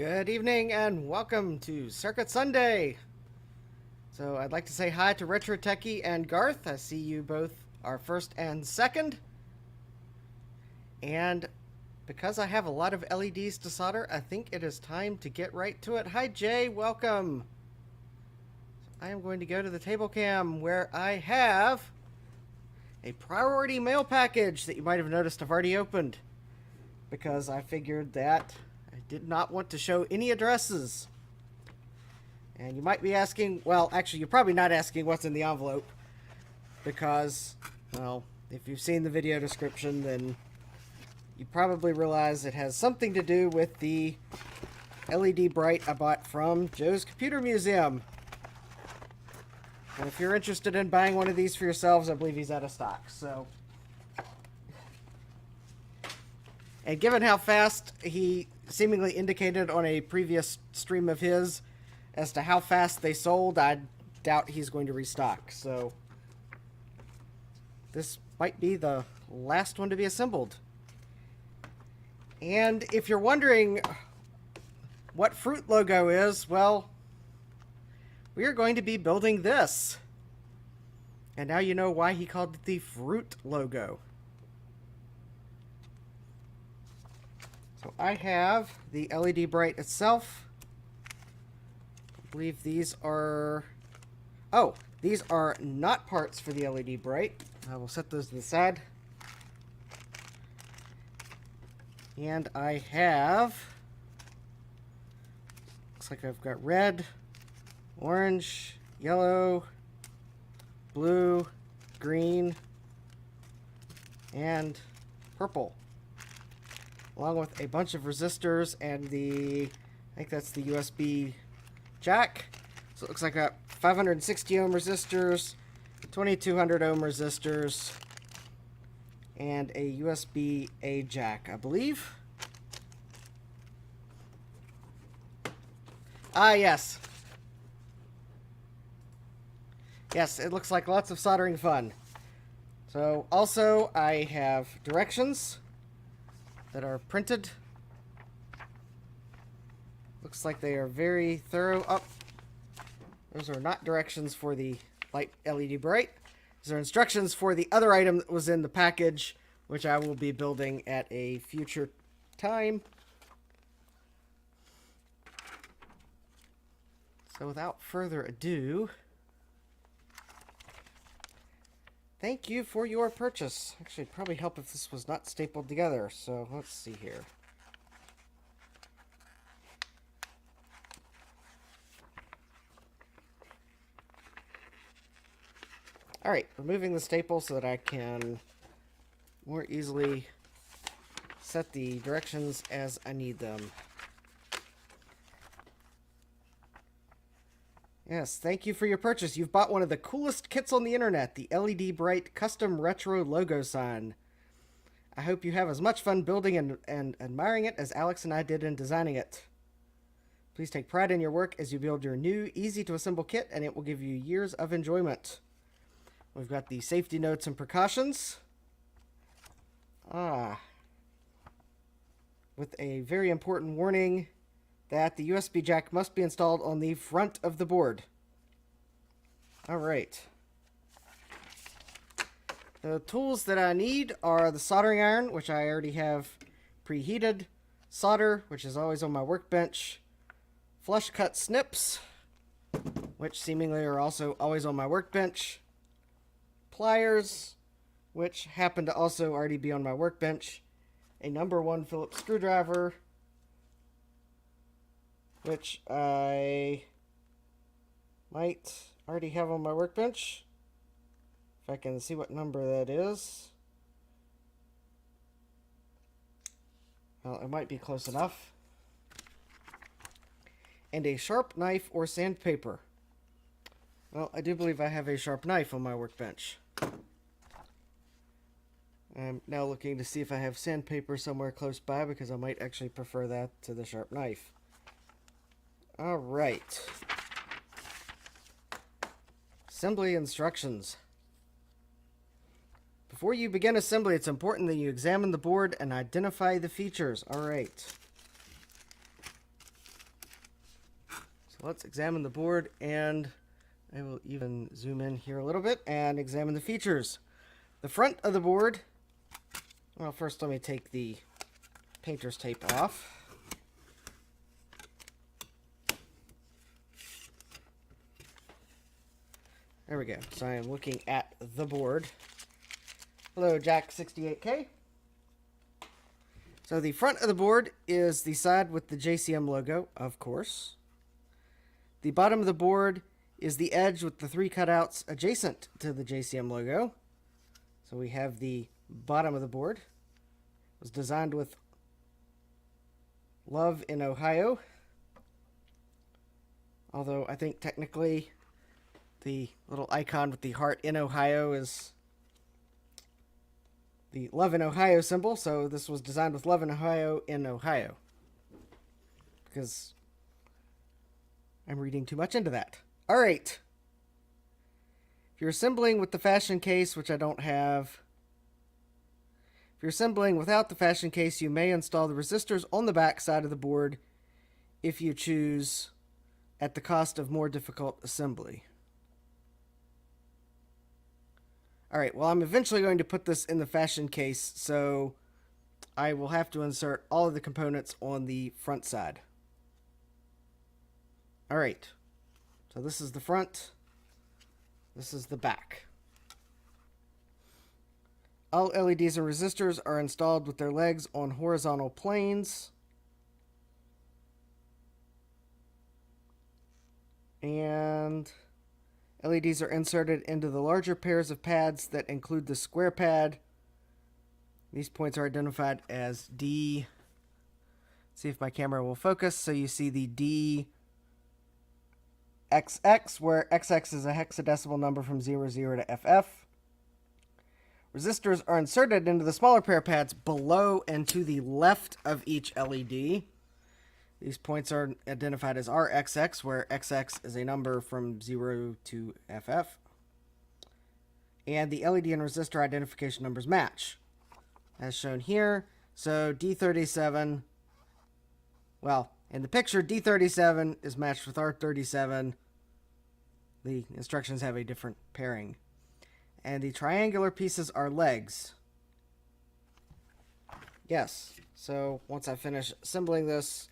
Good evening and welcome to Circuit Sunday. So I'd like to say hi to Retro Techie and Garth. I see you both are first and second. And because I have a lot of LEDs to solder, I think it is time to get right to it. Hi Jay, welcome. I am going to go to the table cam where I have a priority mail package that you might have noticed I've already opened, because I figured that I did not want to show any addresses. And you might be asking, well, actually, you're probably not asking what's in the envelope, because, well, if you've seen the video description, then you probably realize it has something to do with the LEDBright I bought from Joe's Computer Museum. And if you're interested in buying one of these for yourselves, I believe he's out of stock, so... And given how fast he seemingly indicated on a previous stream of his as to how fast they sold, I doubt he's going to restock. So this might be the last one to be assembled. And if you're wondering what Fruit logo is, well, we are going to be building this. And now you know why he called it the Fruit logo. So I have the LEDBright itself. I believe these are... Oh, these are not parts for the LEDBright. I will set those to the side. And I have... Looks like I've got red, orange, yellow, blue, green, and purple, along with a bunch of resistors and I think that's the USB jack. So it looks like I got 560 ohm resistors, 2200 ohm resistors, and a USB A jack, I believe. Ah, yes. Yes, it looks like lots of soldering fun. So also I have directions that are printed. Looks like they are very thorough. Oh, those are not directions for the light LEDBright. These are instructions for the other item that was in the package, which I will be building at a future time. So without further ado, thank you for your purchase. Actually, it'd probably help if this was not stapled together. So let's see here. Alright, removing the staple so that I can more easily set the directions as I need them. Yes, thank you for your purchase. You've bought one of the coolest kits on the internet, the LEDBright Custom Retro Logo Sign. I hope you have as much fun building and admiring it as Alex and I did in designing it. Please take pride in your work as you build your new, easy-to-assemble kit, and it will give you years of enjoyment. We've got the safety notes and precautions. With a very important warning that the USB jack must be installed on the front of the board. Alright. The tools that I need are the soldering iron, which I already have preheated, solder, which is always on my workbench, flush cut snips, which seemingly are also always on my workbench, pliers, which happen to also already be on my workbench, a number 1 Phillips screwdriver, which I might already have on my workbench, if I can see what number that is. Well, it might be close enough. And a sharp knife or sandpaper. Well, I do believe I have a sharp knife on my workbench. I'm now looking to see if I have sandpaper somewhere close by, because I might actually prefer that to the sharp knife. Alright. Assembly instructions. Before you begin assembly, it's important that you examine the board and identify the features. Alright. let's examine the board, and I will even zoom in here a little bit and examine the features. The front of the board, well, first let me take the painter's tape off. There we go. So I am looking at the board. Hello, Jack68K. So the front of the board is the side with the JCM logo, of course. The bottom of the board is the edge with the 3 cutouts adjacent to the JCM logo. So we have the bottom of the board. It was designed with love in Ohio. Although I think technically the little icon with the heart in Ohio is the Love in Ohio symbol, so this was designed with love in Ohio, because I'm reading too much into that. All right. If you're assembling with the fashion case, which I don't have, if you're assembling without the fashion case, you may install the resistors on the back side of the board if you choose, at the cost of more difficult assembly. Alright, well, I'm eventually going to put this in the fashion case, so I will have to insert all of the components on the front side. Alright, so this is the front, this is the back. All LEDs and resistors are installed with their legs on horizontal planes. And LEDs are inserted into the larger pairs of pads that include the square pad. These points are identified as D. Let's see if my camera will focus. So you see the D XX, where XX is a hexadecimal number from 00 to FF. Resistors are inserted into the smaller pair of pads below and to the left of each LED. These points are identified as RXX, where XX is a number from 0 to FF. And the LED and resistor identification numbers match, as shown here. So D37, well, in the picture, D37 is matched with R37. The instructions have a different pairing. And the triangular pieces are legs. Yes, so once I finish assembling this,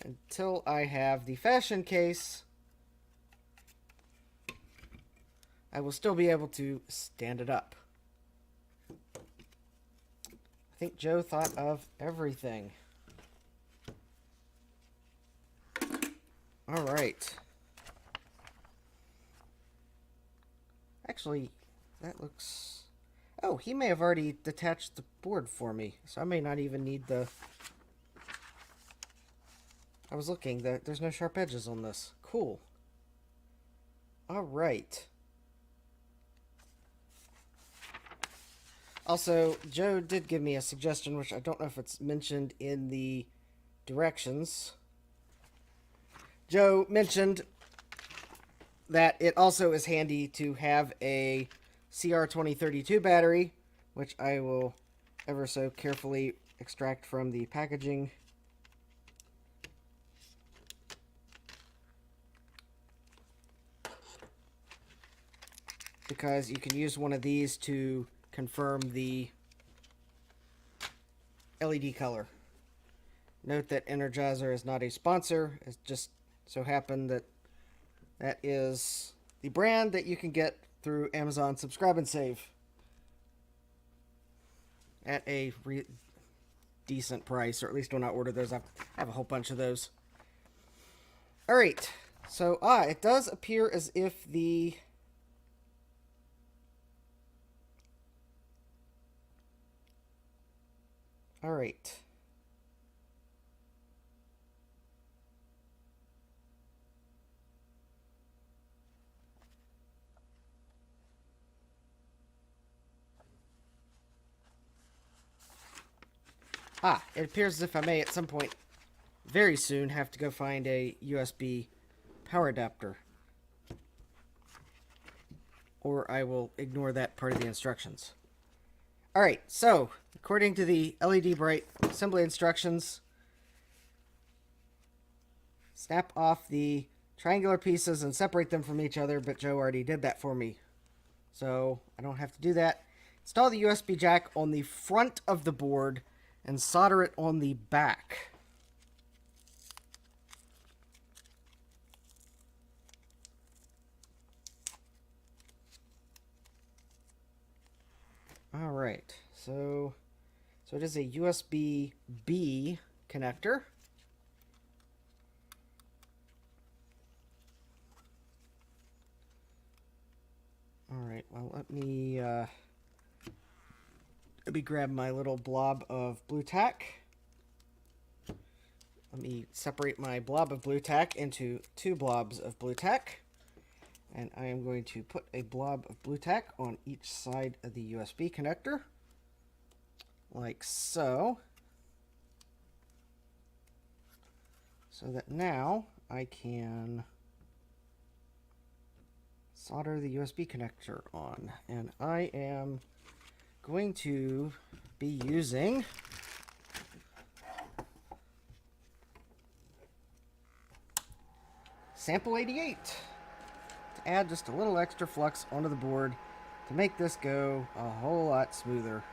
until I have the fashion case, I will still be able to stand it up. I think Joe thought of everything. All right. Actually, that looks... Oh, he may have already detached the board for me, so I may not even need the... I was looking, there's no sharp edges on this. Cool. Alright. Also, Joe did give me a suggestion, which I don't know if it's mentioned in the directions. Joe mentioned that it also is handy to have a CR2032 battery, which I will ever so carefully extract from the packaging. Because you can use one of these to confirm the LED color. Note that Energizer is not a sponsor. It just so happened that that is the brand that you can get through Amazon Subscribe and Save at a decent price, or at least when I order those. I have a whole bunch of those. Alright, so it does appear as if the Alright. It appears as if I may at some point very soon have to go find a USB power adapter. Or I will ignore that part of the instructions. Alright, so, according to the LEDBright assembly instructions, snap off the triangular pieces and separate them from each other, but Joe already did that for me. So I don't have to do that. Install the USB jack on the front of the board and solder it on the back. Alright, so it is a USB-B connector. Alright, well let me grab my little blob of blue tack. Let me separate my blob of blue tack into 2 blobs of blue tack. And I am going to put a blob of blue tack on each side of the USB connector. Like so. So that now I can solder the USB connector on. And I am going to be using sample 88 to add just a little extra flux onto the board to make this go a whole lot smoother.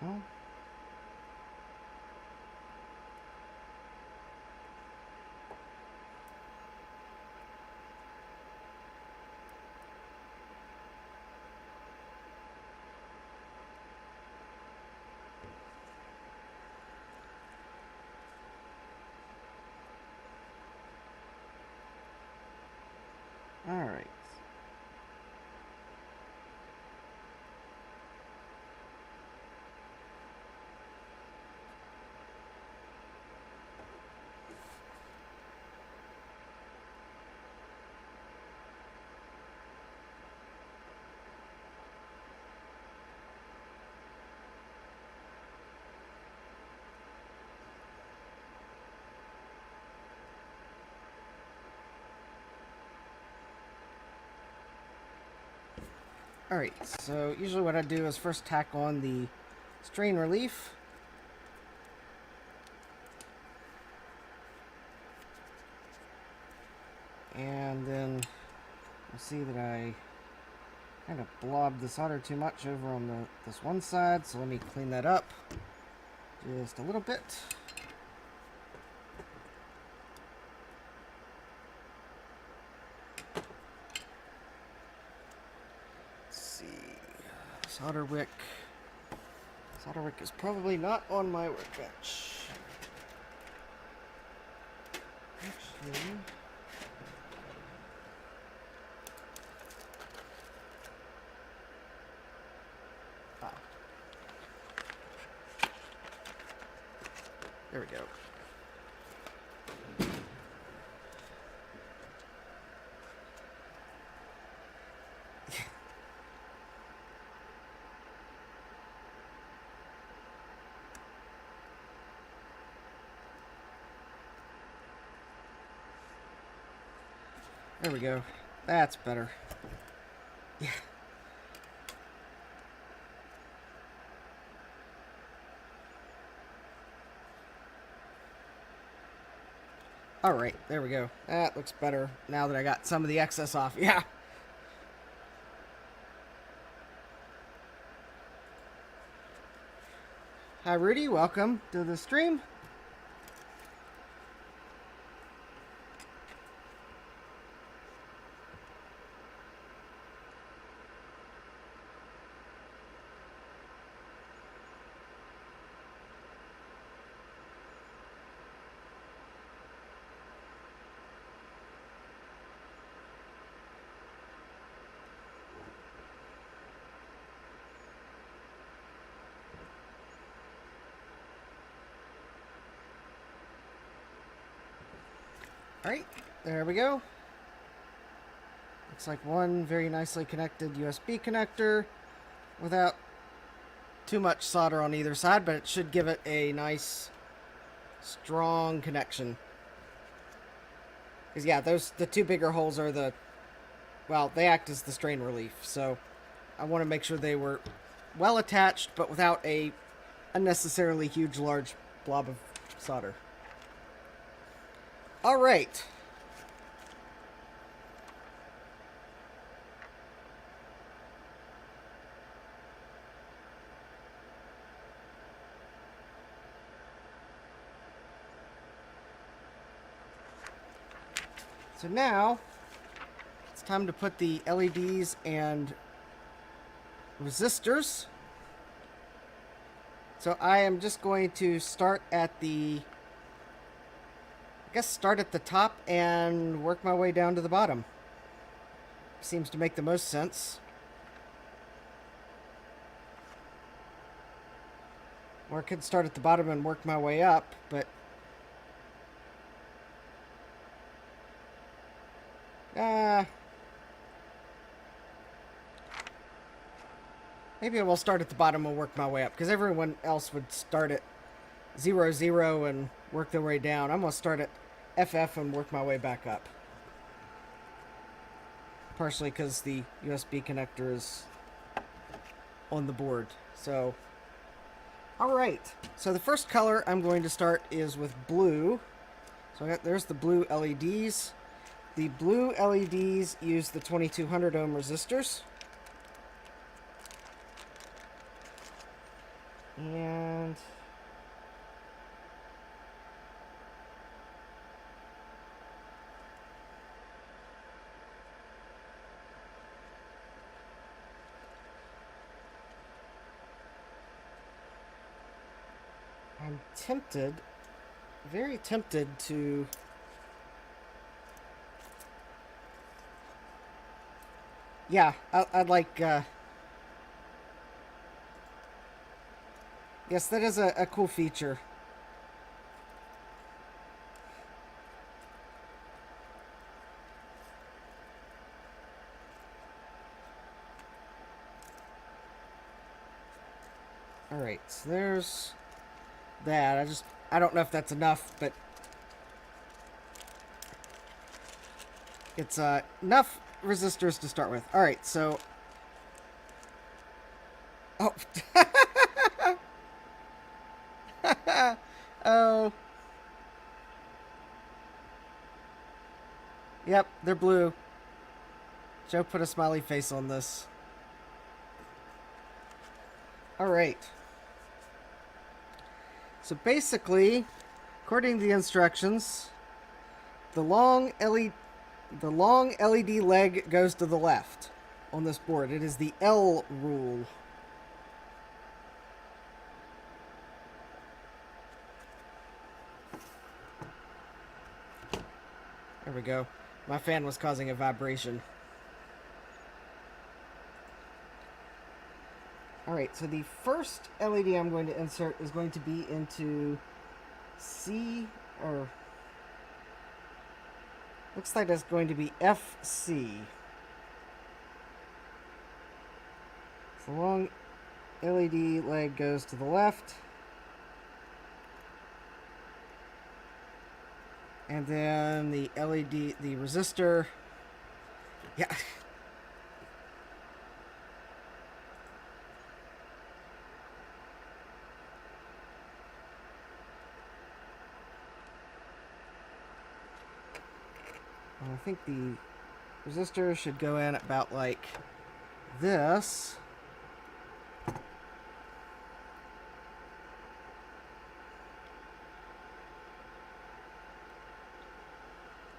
Well, all right. Alright, so usually what I do is first tack on the strain relief. And then you'll see that I kind of blobbed the solder too much over on this one side, so let me clean that up just a little bit. Solder wick. Solder wick is probably not on my workbench. Actually, there we go. There we go. That's better. Yeah. Alright, there we go. That looks better now that I got some of the excess off. Yeah. Hi, Rudy. Welcome to the stream. Alright, there we go. Looks like one very nicely connected USB connector without too much solder on either side, but it should give it a nice, strong connection. Because, yeah, the two bigger holes are well, they act as the strain relief, so I want to make sure they were well attached, but without a unnecessarily huge, large blob of solder. All right. So now, it's time to put the LEDs and resistors. So I am just going to start at start at the top and work my way down to the bottom. Seems to make the most sense. Or I could start at the bottom and work my way up, but maybe I will start at the bottom and work my way up, because everyone else would start at 0, 0 and work their way down. I'm going to start at FF and work my way back up. Partially because the USB connector is on the board. So, alright. So the first color I'm going to start is with blue. So there's the blue LEDs. The blue LEDs use the 2200 ohm resistors. And I'm tempted, very tempted to I'd like yes, that is a cool feature. Alright, so there's that. I don't know if that's enough, but it's enough resistors to start with. Alright, so oh. Oh. Yep, they're blue. Joe put a smiley face on this. Alright. So basically, according to the instructions, the long LED leg goes to the left on this board. It is the L rule. There we go. My fan was causing a vibration. Alright, so the first LED I'm going to insert is going to be into C, or looks like that's going to be FC. So the long LED leg goes to the left. And then the LED, the resistor, yeah. I think the resistor should go in about like this.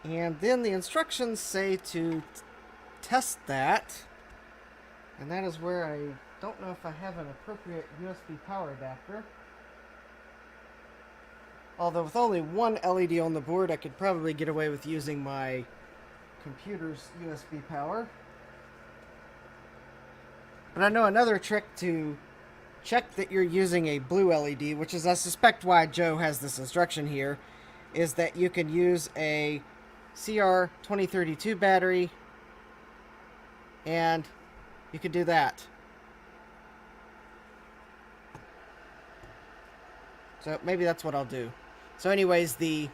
And then the instructions say to test that. And that is where I don't know if I have an appropriate USB power adapter. Although with only one LED on the board, I could probably get away with using my computer's USB power. But I know another trick to check that you're using a blue LED, which is I suspect why Joe has this instruction here, is that you can use a CR2032 battery, and you can do that. So maybe that's what I'll do. So anyways, the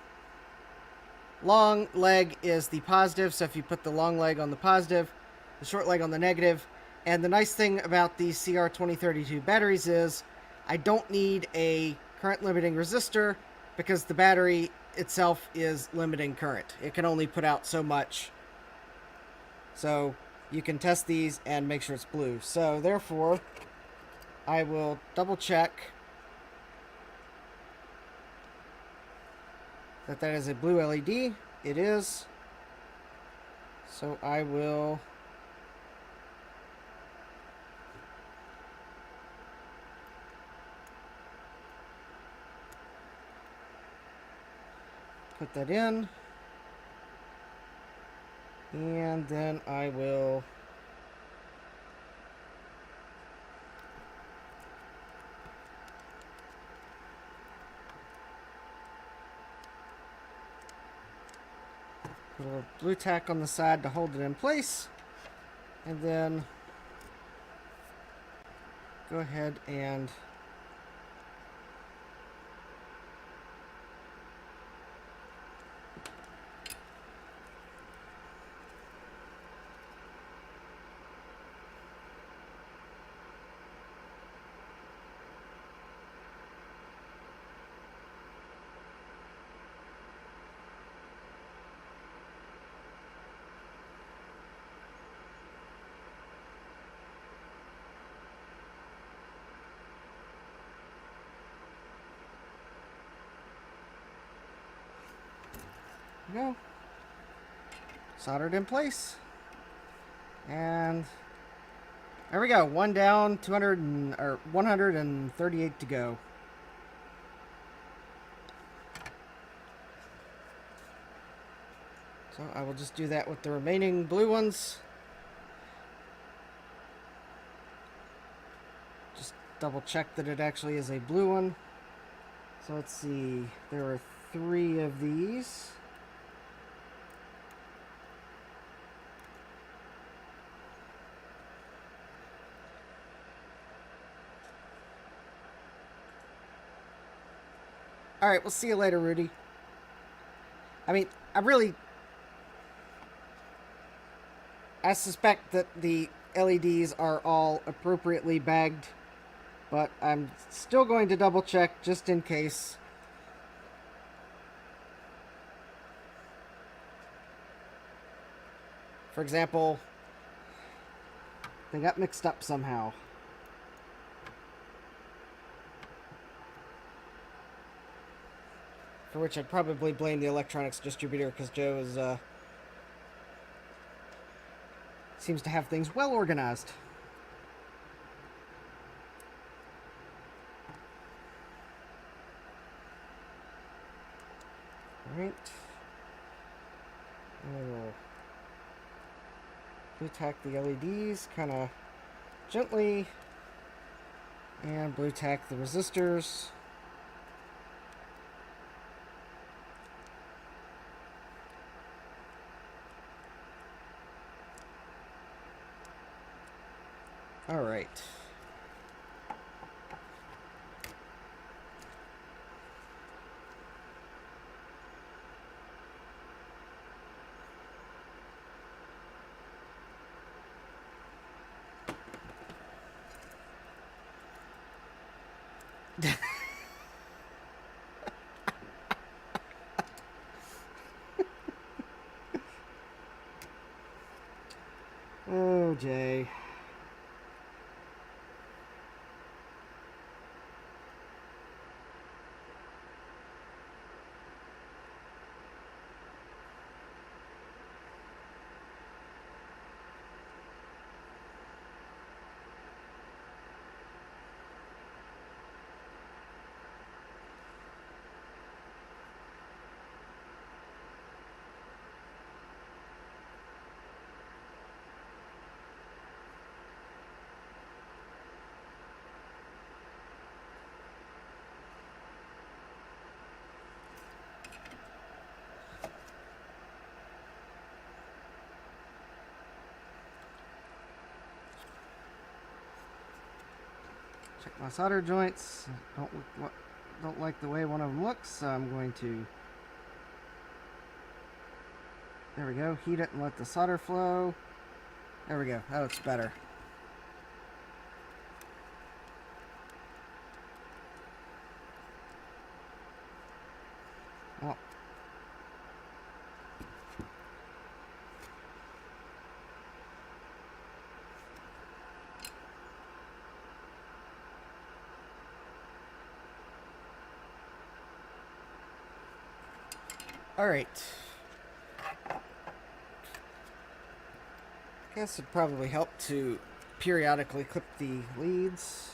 long leg is the positive, so if you put the long leg on the positive, the short leg on the negative. And the nice thing about these CR2032 batteries is I don't need a current limiting resistor because the battery itself is limiting current. It can only put out so much. So you can test these and make sure it's blue. So therefore, I will double check that is a blue LED. It is. So I will put that in, and then I will put a little blue tack on the side to hold it in place, and then go ahead and go. Soldered in place. And there we go. One down, 138 to go. So I will just do that with the remaining blue ones. Just double check that it actually is a blue one. So let's see. There are 3 of these. Alright, we'll see you later, Rudy. I mean, I suspect that the LEDs are all appropriately bagged, but I'm still going to double check just in case. For example, they got mixed up somehow. For which I'd probably blame the electronics distributor, because Joe is, seems to have things well organized. Alright. I will blue tack the LEDs kind of gently, and blue tack the resistors. All right. Oh, Jay. Check my solder joints. Don't like the way one of them looks, so I'm going to, there we go, heat it and let the solder flow. There we go. Oh, it's better. Well, all right. I guess it'd probably help to periodically clip the leads.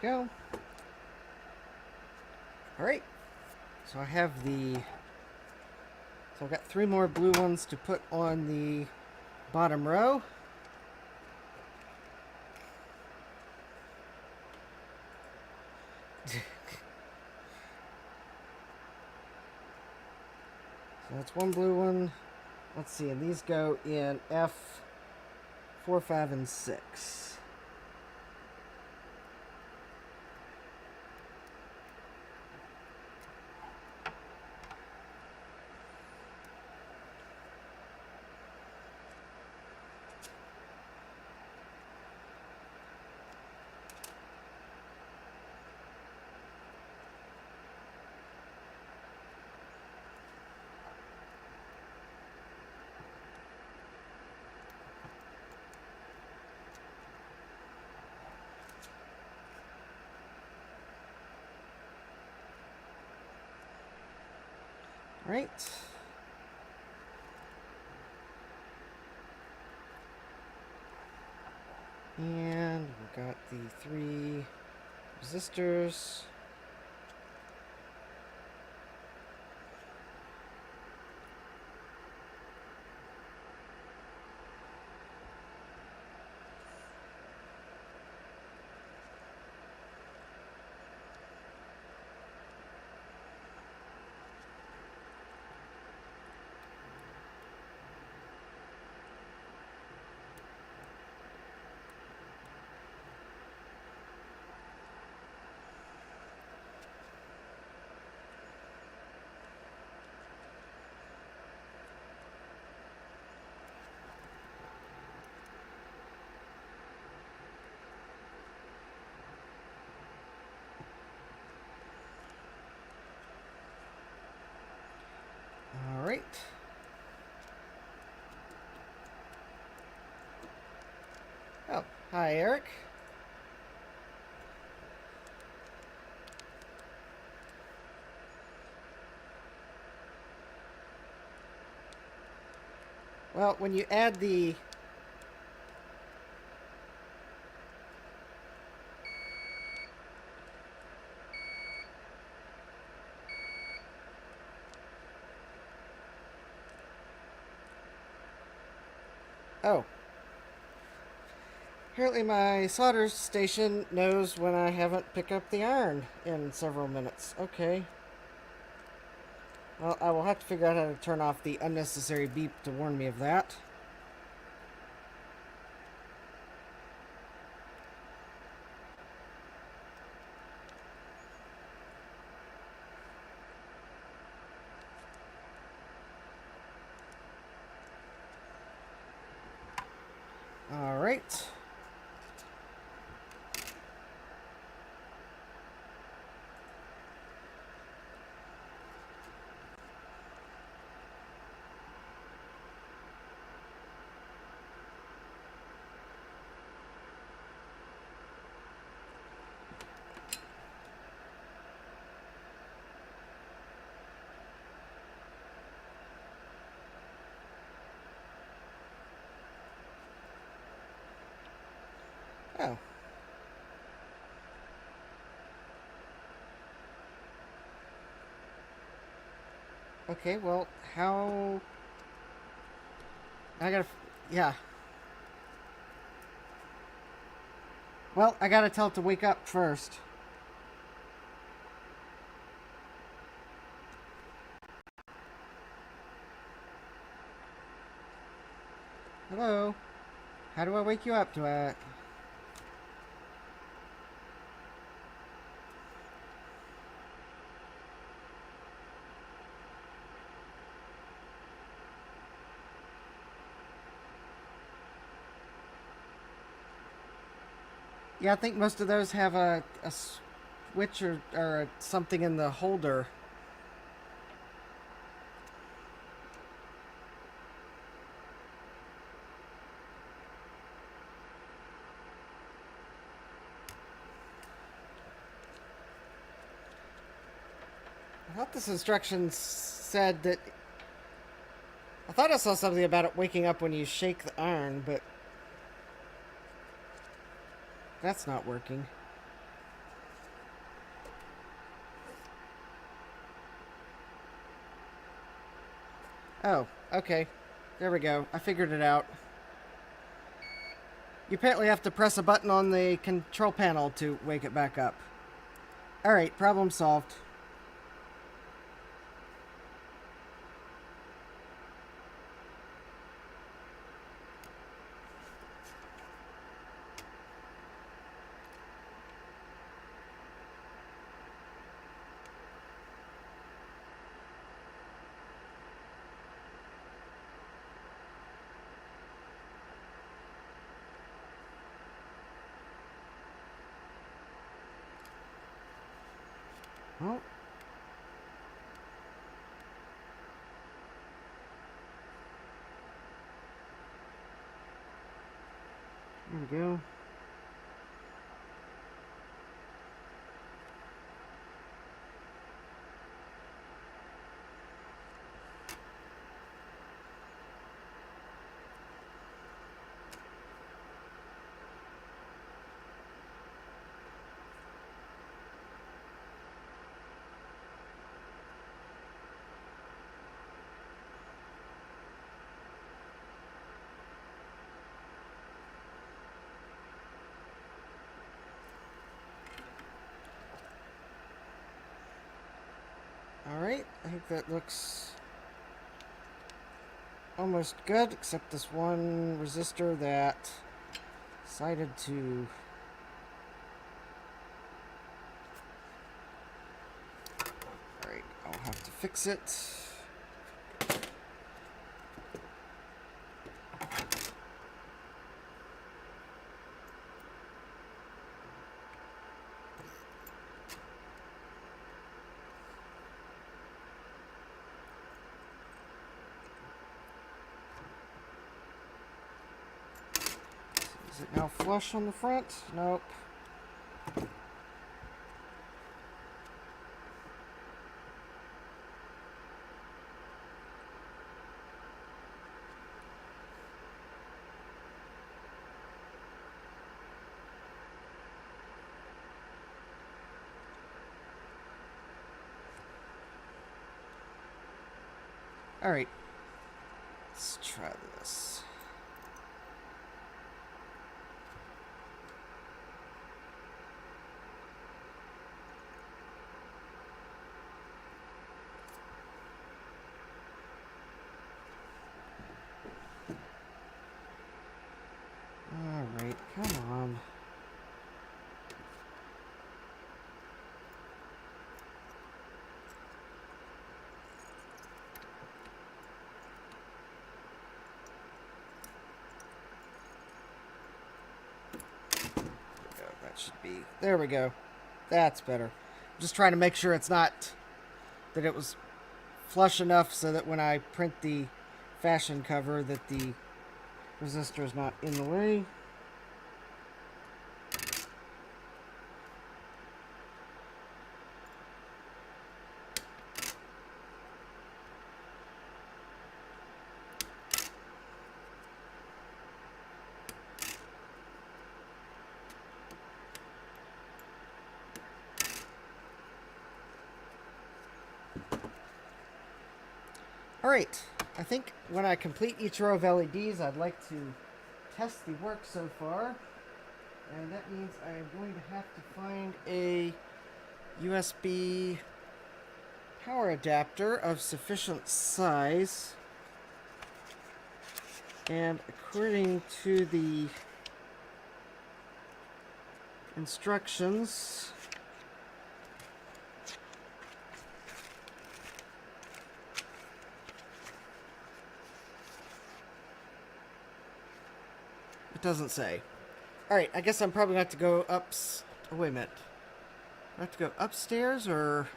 Go. All right. So I have so I've got 3 more blue ones to put on the bottom row. So that's 1 blue one. Let's see, and these go in F4, 5, and 6. Right. And we've got the 3 resistors. All right. Oh, hi, Eric. Well, when you add the oh. Apparently my solder station knows when I haven't picked up the iron in several minutes. Okay. Well, I will have to figure out how to turn off the unnecessary beep to warn me of that. All right. Oh. Okay, well, how... I gotta... Yeah. Well, I gotta tell it to wake up first. Hello? How do I wake you up? Do I... Yeah, I think most of those have a switch or something in the holder. I thought this instruction said that... I thought I saw something about it waking up when you shake the iron, but... That's not working. Oh, okay. There we go. I figured it out. You apparently have to press a button on the control panel to wake it back up. Alright, problem solved. Well, there we go. Alright, I think that looks almost good, except this one resistor that decided to... Alright, I'll have to fix it. Is it now flush on the front? Nope. Alright. Let's try this. Alright, come on. That should be... There we go. That's better. I'm just trying to make sure it's not... that it was flush enough so that when I print the fashion cover that the resistor is not in the way. Alright, I think when I complete each row of LEDs, I'd like to test the work so far. And that means I'm going to have to find a USB power adapter of sufficient size. And according to the instructions, it doesn't say. Alright, I guess I'm probably going to have to go up... Oh, wait a minute. I have to go upstairs, or...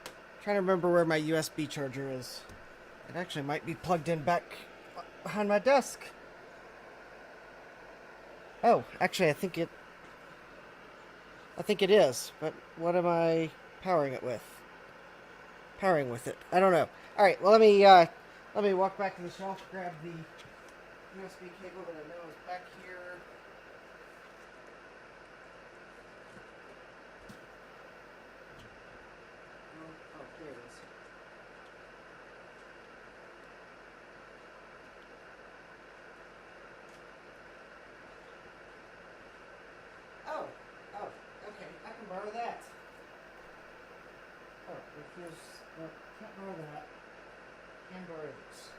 I'm trying to remember where my USB charger is. It actually might be plugged in back behind my desk. Oh, actually, I think it is. But what am I powering it with? Powering with it. I don't know. All right. Well, let me walk back to the shelf, grab the USB cable that I know is back here. Oh, there it is. Oh, okay. I can borrow that. Oh, no, can't borrow that. Can borrow this.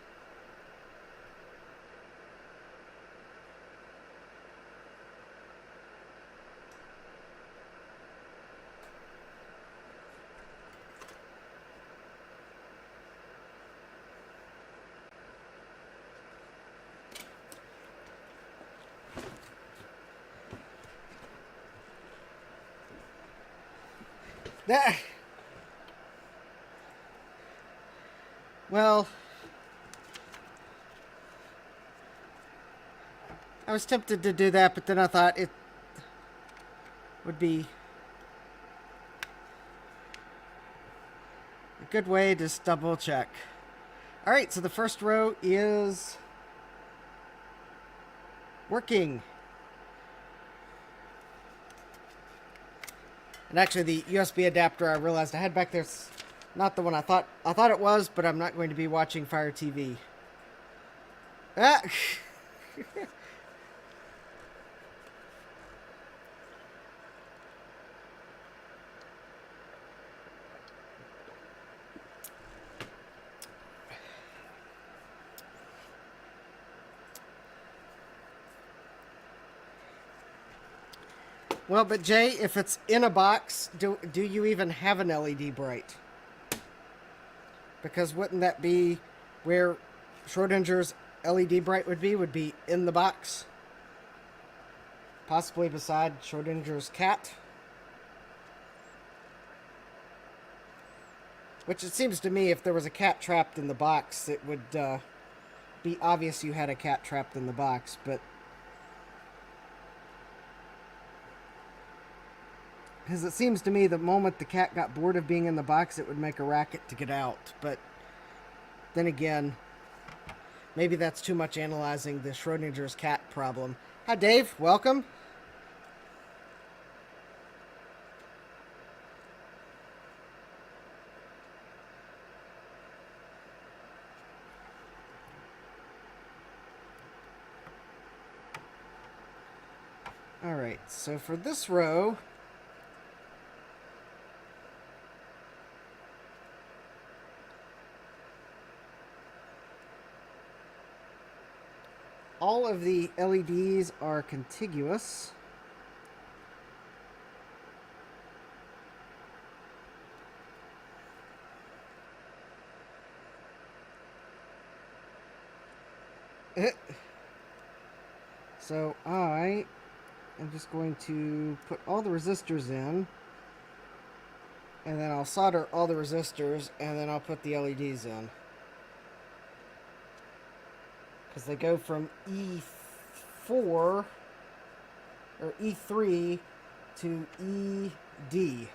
Well, I was tempted to do that, but then I thought it would be a good way to just double check. All right, so the first row is working. And actually, the USB adapter I realized I had back there is not the one I thought it was, but I'm not going to be watching Fire TV. Ah! Well, but Jay, if it's in a box, do you even have an LEDBright? Because wouldn't that be where Schrodinger's LEDBright would be in the box? Possibly beside Schrodinger's cat? Which it seems to me, if there was a cat trapped in the box, it would be obvious you had a cat trapped in the box, but... Because it seems to me the moment the cat got bored of being in the box, it would make a racket to get out. But then again, maybe that's too much analyzing the Schrodinger's cat problem. Hi, Dave. Welcome. All right, so for this row... all of the LEDs are contiguous. So I am just going to put all the resistors in, and then I'll solder all the resistors, and then I'll put the LEDs in. Because they go from E4 or E3 to ED.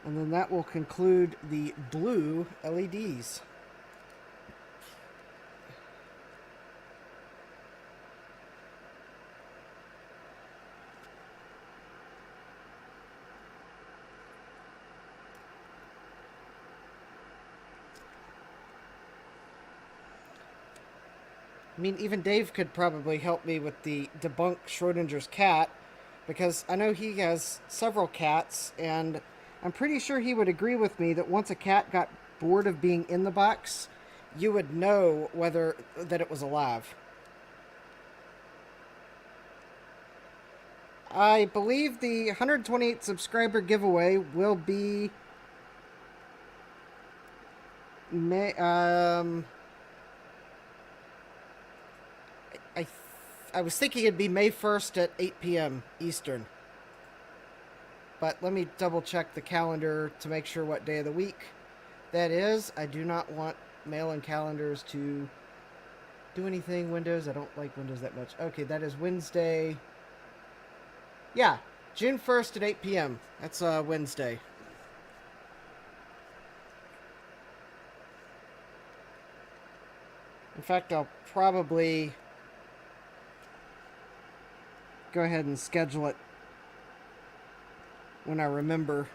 And then that will conclude the blue LEDs. I mean, even Dave could probably help me with the debunk Schrodinger's cat, because I know he has several cats, and I'm pretty sure he would agree with me that once a cat got bored of being in the box, you would know whether that it was alive. I believe the 128 subscriber giveaway will be May. I was thinking it'd be May 1st at 8 p.m. Eastern. But let me double check the calendar to make sure what day of the week that is. I do not want mail-in calendars to do anything Windows. I don't like Windows that much. Okay, that is Wednesday. Yeah, June 1st at 8 p.m. That's Wednesday. In fact, I'll probably go ahead and schedule it when I remember.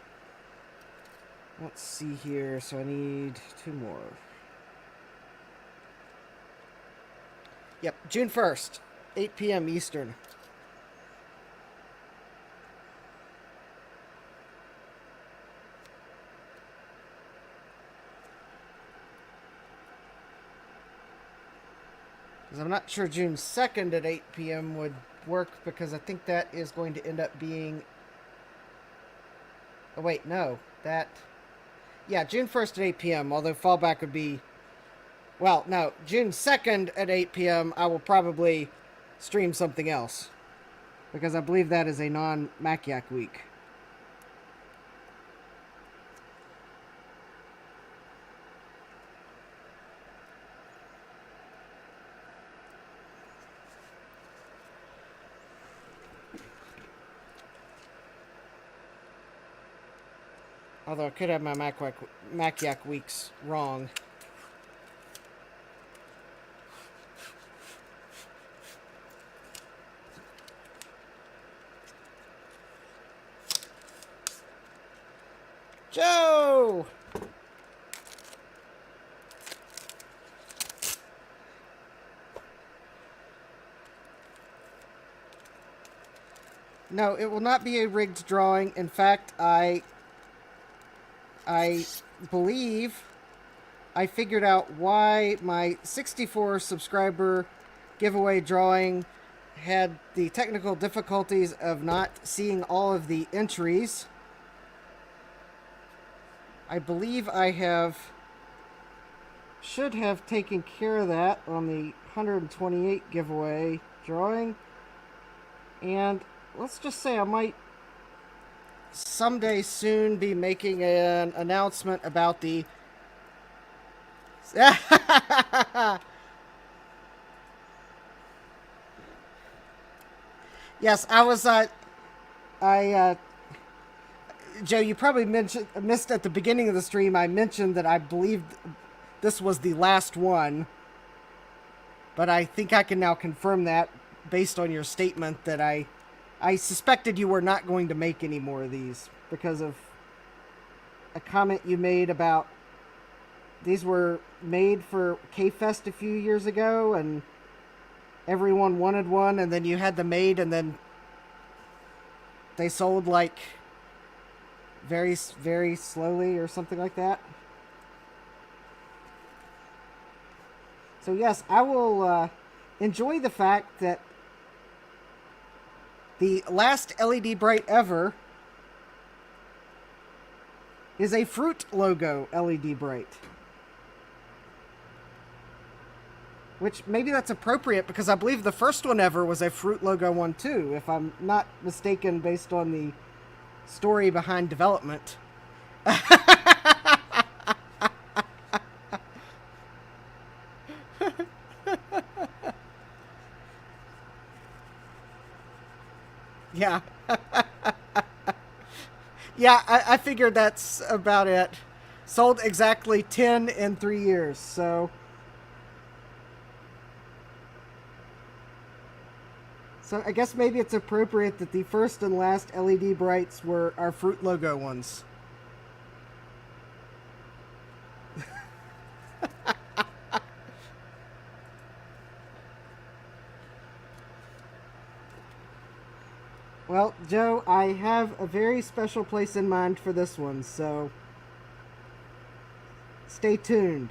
Let's see here. So I need 2 more. Yep, June 1st, 8 p.m. Eastern. Because I'm not sure June 2nd at 8 p.m. would work, because I think that is going to end up being... Oh, wait, no. That... Yeah, June 1st at 8 p.m., although fallback would be... Well, no, June 2nd at 8 p.m. I will probably stream something else, because I believe that is a non-Maciac week. Although I could have my Maciac weeks wrong. Joe! No, it will not be a rigged drawing. In fact, I believe I figured out why my 64 subscriber giveaway drawing had the technical difficulties of not seeing all of the entries. I believe I should have taken care of that on the 128 giveaway drawing. And let's just say I might someday soon be making an announcement about the... Yes, I was... Joe, you probably missed at the beginning of the stream, I mentioned that I believed this was the last one. But I think I can now confirm that based on your statement that I suspected you were not going to make any more of these because of a comment you made about these were made for K-Fest a few years ago and everyone wanted one, and then you had them made and then they sold like very, very slowly or something like that. So yes, I will enjoy the fact that the last LEDBright ever is a fruit logo LEDBright. Which maybe that's appropriate because I believe the first one ever was a fruit logo one too, if I'm not mistaken based on the story behind development. Yeah. Yeah, I figured that's about it. Sold exactly 10 in 3 years, so... So I guess maybe it's appropriate that the first and last LEDBrights were our fruit logo ones. Well, Joe, I have a very special place in mind for this one, so stay tuned.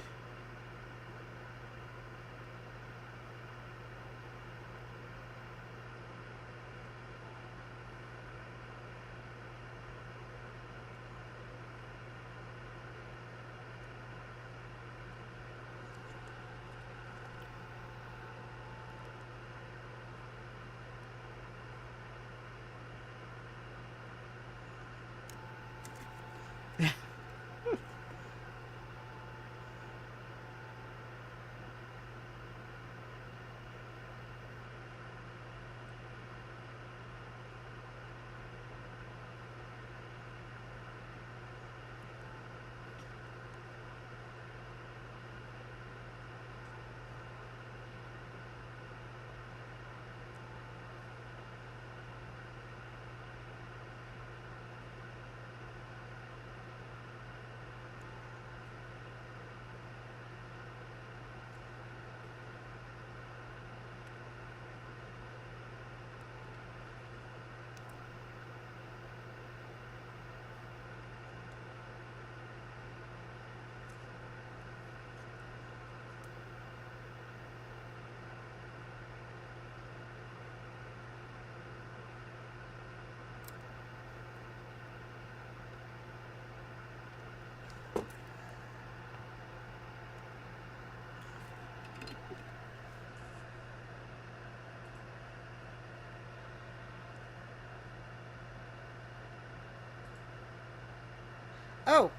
Oh,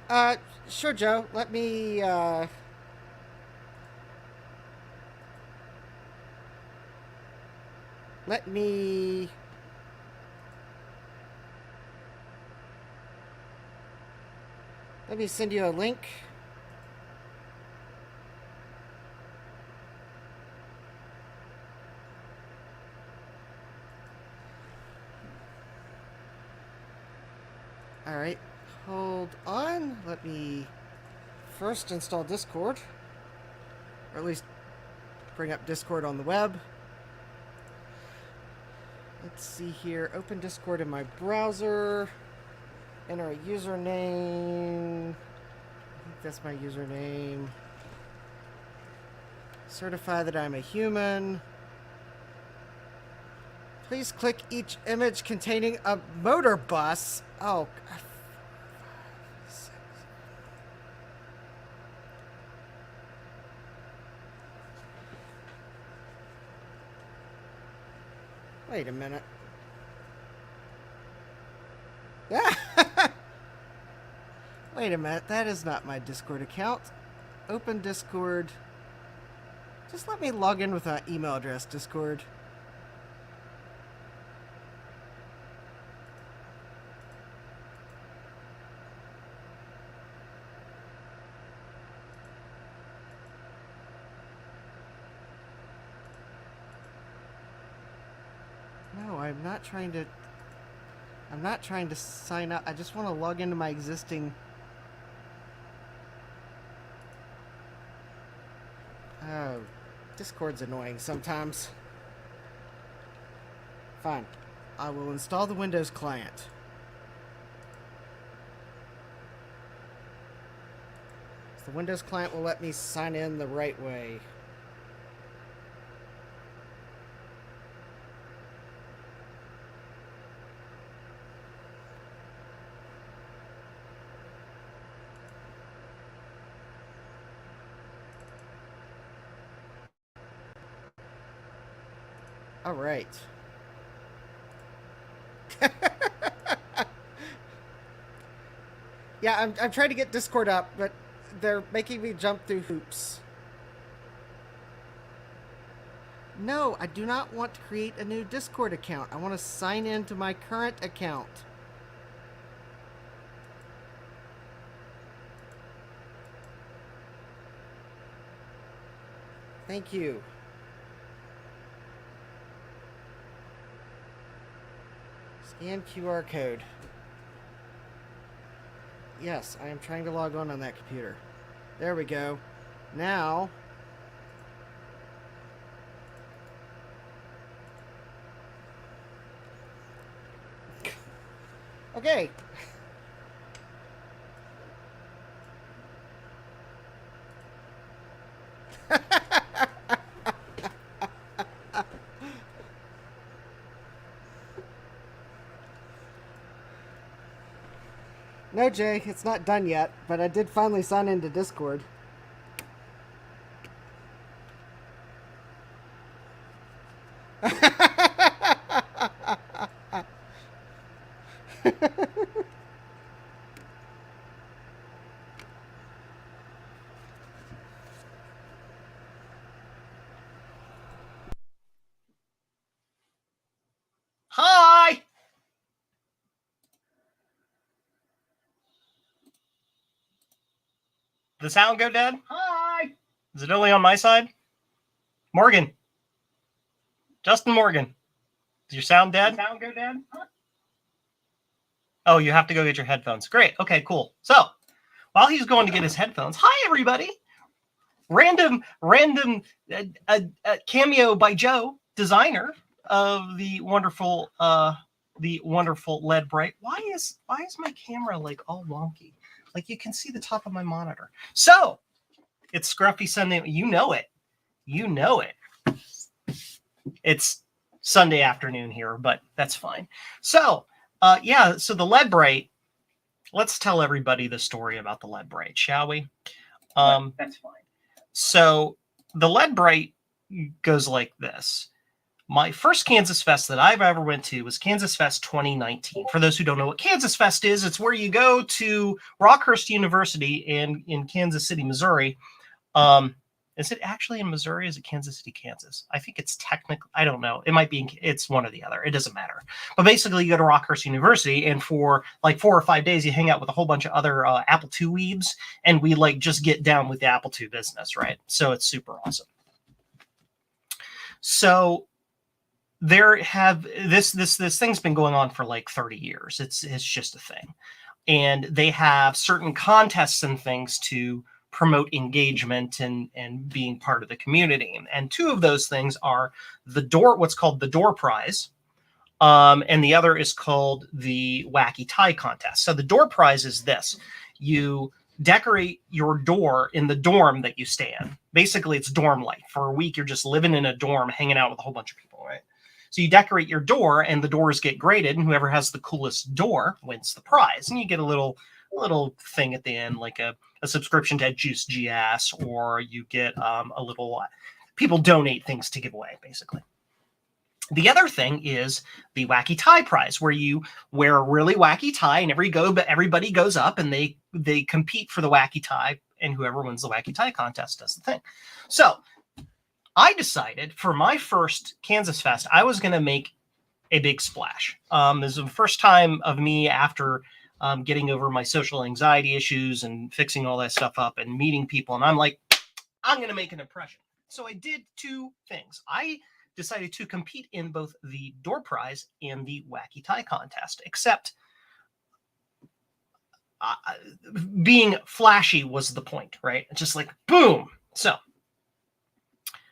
sure, Joe. Let me let me send you a link. All right, hold on. Let me first install Discord, or at least bring up Discord on the web. Let's see here. Open Discord in my browser. Enter a username. I think that's my username. Certify that I'm a human. Please click each image containing a motor bus. Oh, God. Wait a minute. Wait a minute. That is not my Discord account. Open Discord. Just let me log in with an email address, Discord. No, I'm not trying to sign up. I just want to log into my existing... Oh, Discord's annoying sometimes. Fine. I will install the Windows client. The Windows client will let me sign in the right way. All right. Yeah, I'm trying to get Discord up, but they're making me jump through hoops. No, I do not want to create a new Discord account. I want to sign in to my current account. Thank you. Scan QR code. Yes, I am trying to log on that computer. There we go. Now... Okay. No, Jay, it's not done yet, but I did finally sign into Discord. Hi! The sound go dead? Hi! Is it only on my side? Morgan. Justin Morgan. Is your sound dead? The sound go dead? Oh, you have to go get your headphones. Great. Okay, cool. So, while he's going to get his headphones, hi everybody! Random cameo by Joe, designer of the wonderful LEDBright. Why is my camera like all wonky? Like you can see the top of my monitor. So it's Scruffy Sunday. You know it. It's Sunday afternoon here, but that's fine. So yeah, so the LEDBright. Let's tell everybody the story about the LEDBright, shall we? That's fine. So the LEDBright goes like this. My first Kansas Fest that I've ever went to was Kansas Fest 2019. For those who don't know what Kansas Fest is, it's where you go to Rockhurst University in Kansas City, Missouri. Is it actually in Missouri? Is it Kansas City, Kansas? I think it's technically, I don't know. It might be, it's one or the other. It doesn't matter. But basically you go to Rockhurst University and for like 4 or 5 days, you hang out with a whole bunch of other Apple II weebs and we like just get down with the Apple II business, right? So it's super awesome. So there have, this thing's been going on for like 30 years. It's just a thing. And they have certain contests and things to promote engagement and being part of the community. And 2 of those things are what's called the Door Prize, and the other is called the Wacky Tie Contest. So the Door Prize is this. You decorate your door in the dorm that you stay in. Basically, it's dorm life. For a week, you're just living in a dorm, hanging out with a whole bunch of people, right? So you decorate your door, and the doors get graded, and whoever has the coolest door wins the prize. And you get a little thing at the end, like a subscription to Juice GS, or you get a little, people donate things to give away, basically. The other thing is the Wacky Tie Prize, where you wear a really wacky tie, and everybody goes up and they compete for the wacky tie, and whoever wins the Wacky Tie contest does the thing. So I decided for my first Kansas Fest, I was going to make a big splash. This is the first time of me after getting over my social anxiety issues and fixing all that stuff up and meeting people. And I'm like, I'm going to make an impression. So I did 2 things. I decided to compete in both the Door Prize and the Wacky Tie contest, except being flashy was the point, right? Just like, boom. So,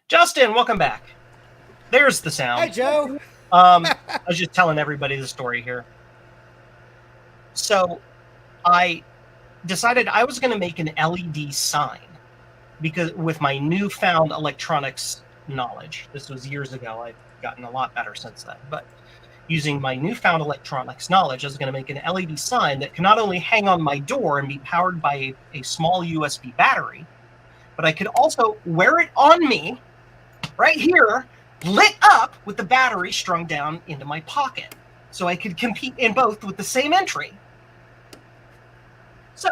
Justin, welcome back. There's the sound. Hi, Joe. I was just telling everybody the story here. So I decided I was going to make an LED sign because with my newfound electronics knowledge, this was years ago, I've gotten a lot better since then, but using my newfound electronics knowledge, I was going to make an LED sign that can not only hang on my door and be powered by a small USB battery, but I could also wear it on me right here, lit up with the battery strung down into my pocket. So I could compete in both with the same entry. So,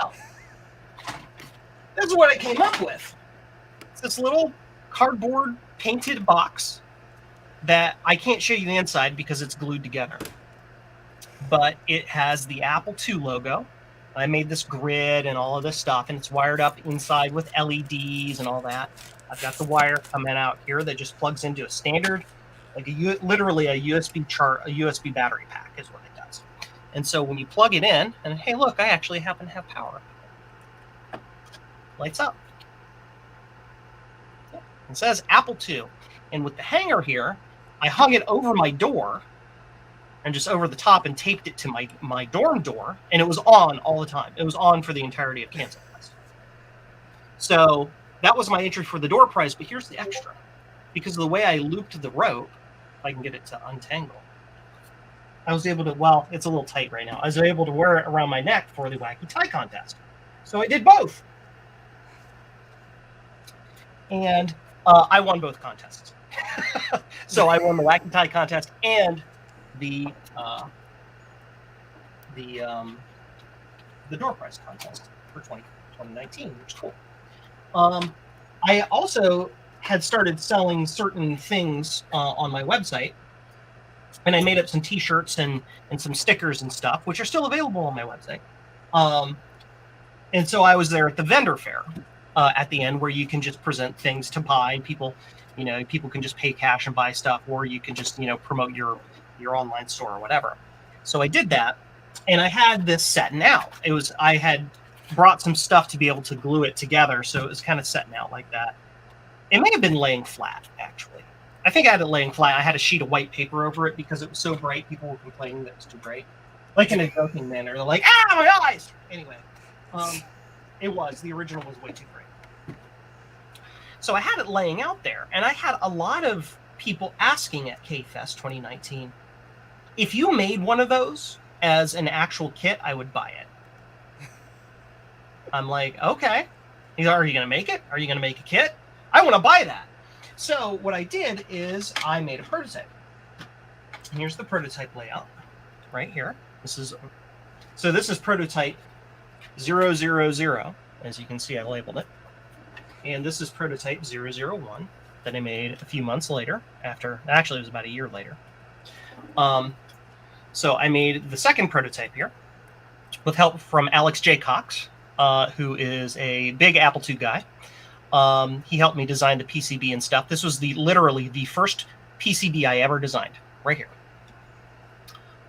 this is what I came up with. It's this little cardboard painted box that I can't show you the inside because it's glued together. But it has the Apple II logo. I made this grid and all of this stuff, and it's wired up inside with LEDs and all that. I've got the wire coming out here that just plugs into a standard, like literally a USB battery pack is what it does. And so when you plug it in, and hey, look, I actually happen to have power. Lights up. It says Apple II. And with the hanger here, I hung it over my door and just over the top and taped it to my dorm door, and it was on all the time. It was on for the entirety of Cancel Fest. So that was my entry for the door prize, but here's the extra. Because of the way I looped the rope, if I can get it to untangle, I was able to, well, it's a little tight right now. I was able to wear it around my neck for the wacky tie contest. So I did both. And I won both contests. So I won the wacky tie contest and the door prize contest for 2019, which is cool. I also had started selling certain things on my website, and I made up some t-shirts and some stickers and stuff, which are still available on my website. And so I was there at the vendor fair at the end, where you can just present things to buy, and people can just pay cash and buy stuff, or you can just, promote your online store or whatever. So I did that, and I had this setting out. I had brought some stuff to be able to glue it together, so it was kind of setting out like that. It may have been laying flat, actually. I think I had it laying flat. I had a sheet of white paper over it because it was so bright. People were complaining that it was too bright. Like in a joking manner. They're like, my eyes! Anyway, the original was way too bright. So I had it laying out there, and I had a lot of people asking at K-Fest 2019, if you made one of those as an actual kit, I would buy it. I'm like, okay. Are you going to make it? Are you going to make a kit? I want to buy that. So what I did is I made a prototype. And here's the prototype layout right here. This is prototype 000. As you can see, I labeled it. And this is prototype 001 that I made a few months later. Actually, it was about a year later. So I made the second prototype here with help from Alex J. Cox, who is a big Apple II guy. He helped me design the PCB and stuff. This was literally the first PCB I ever designed, right here.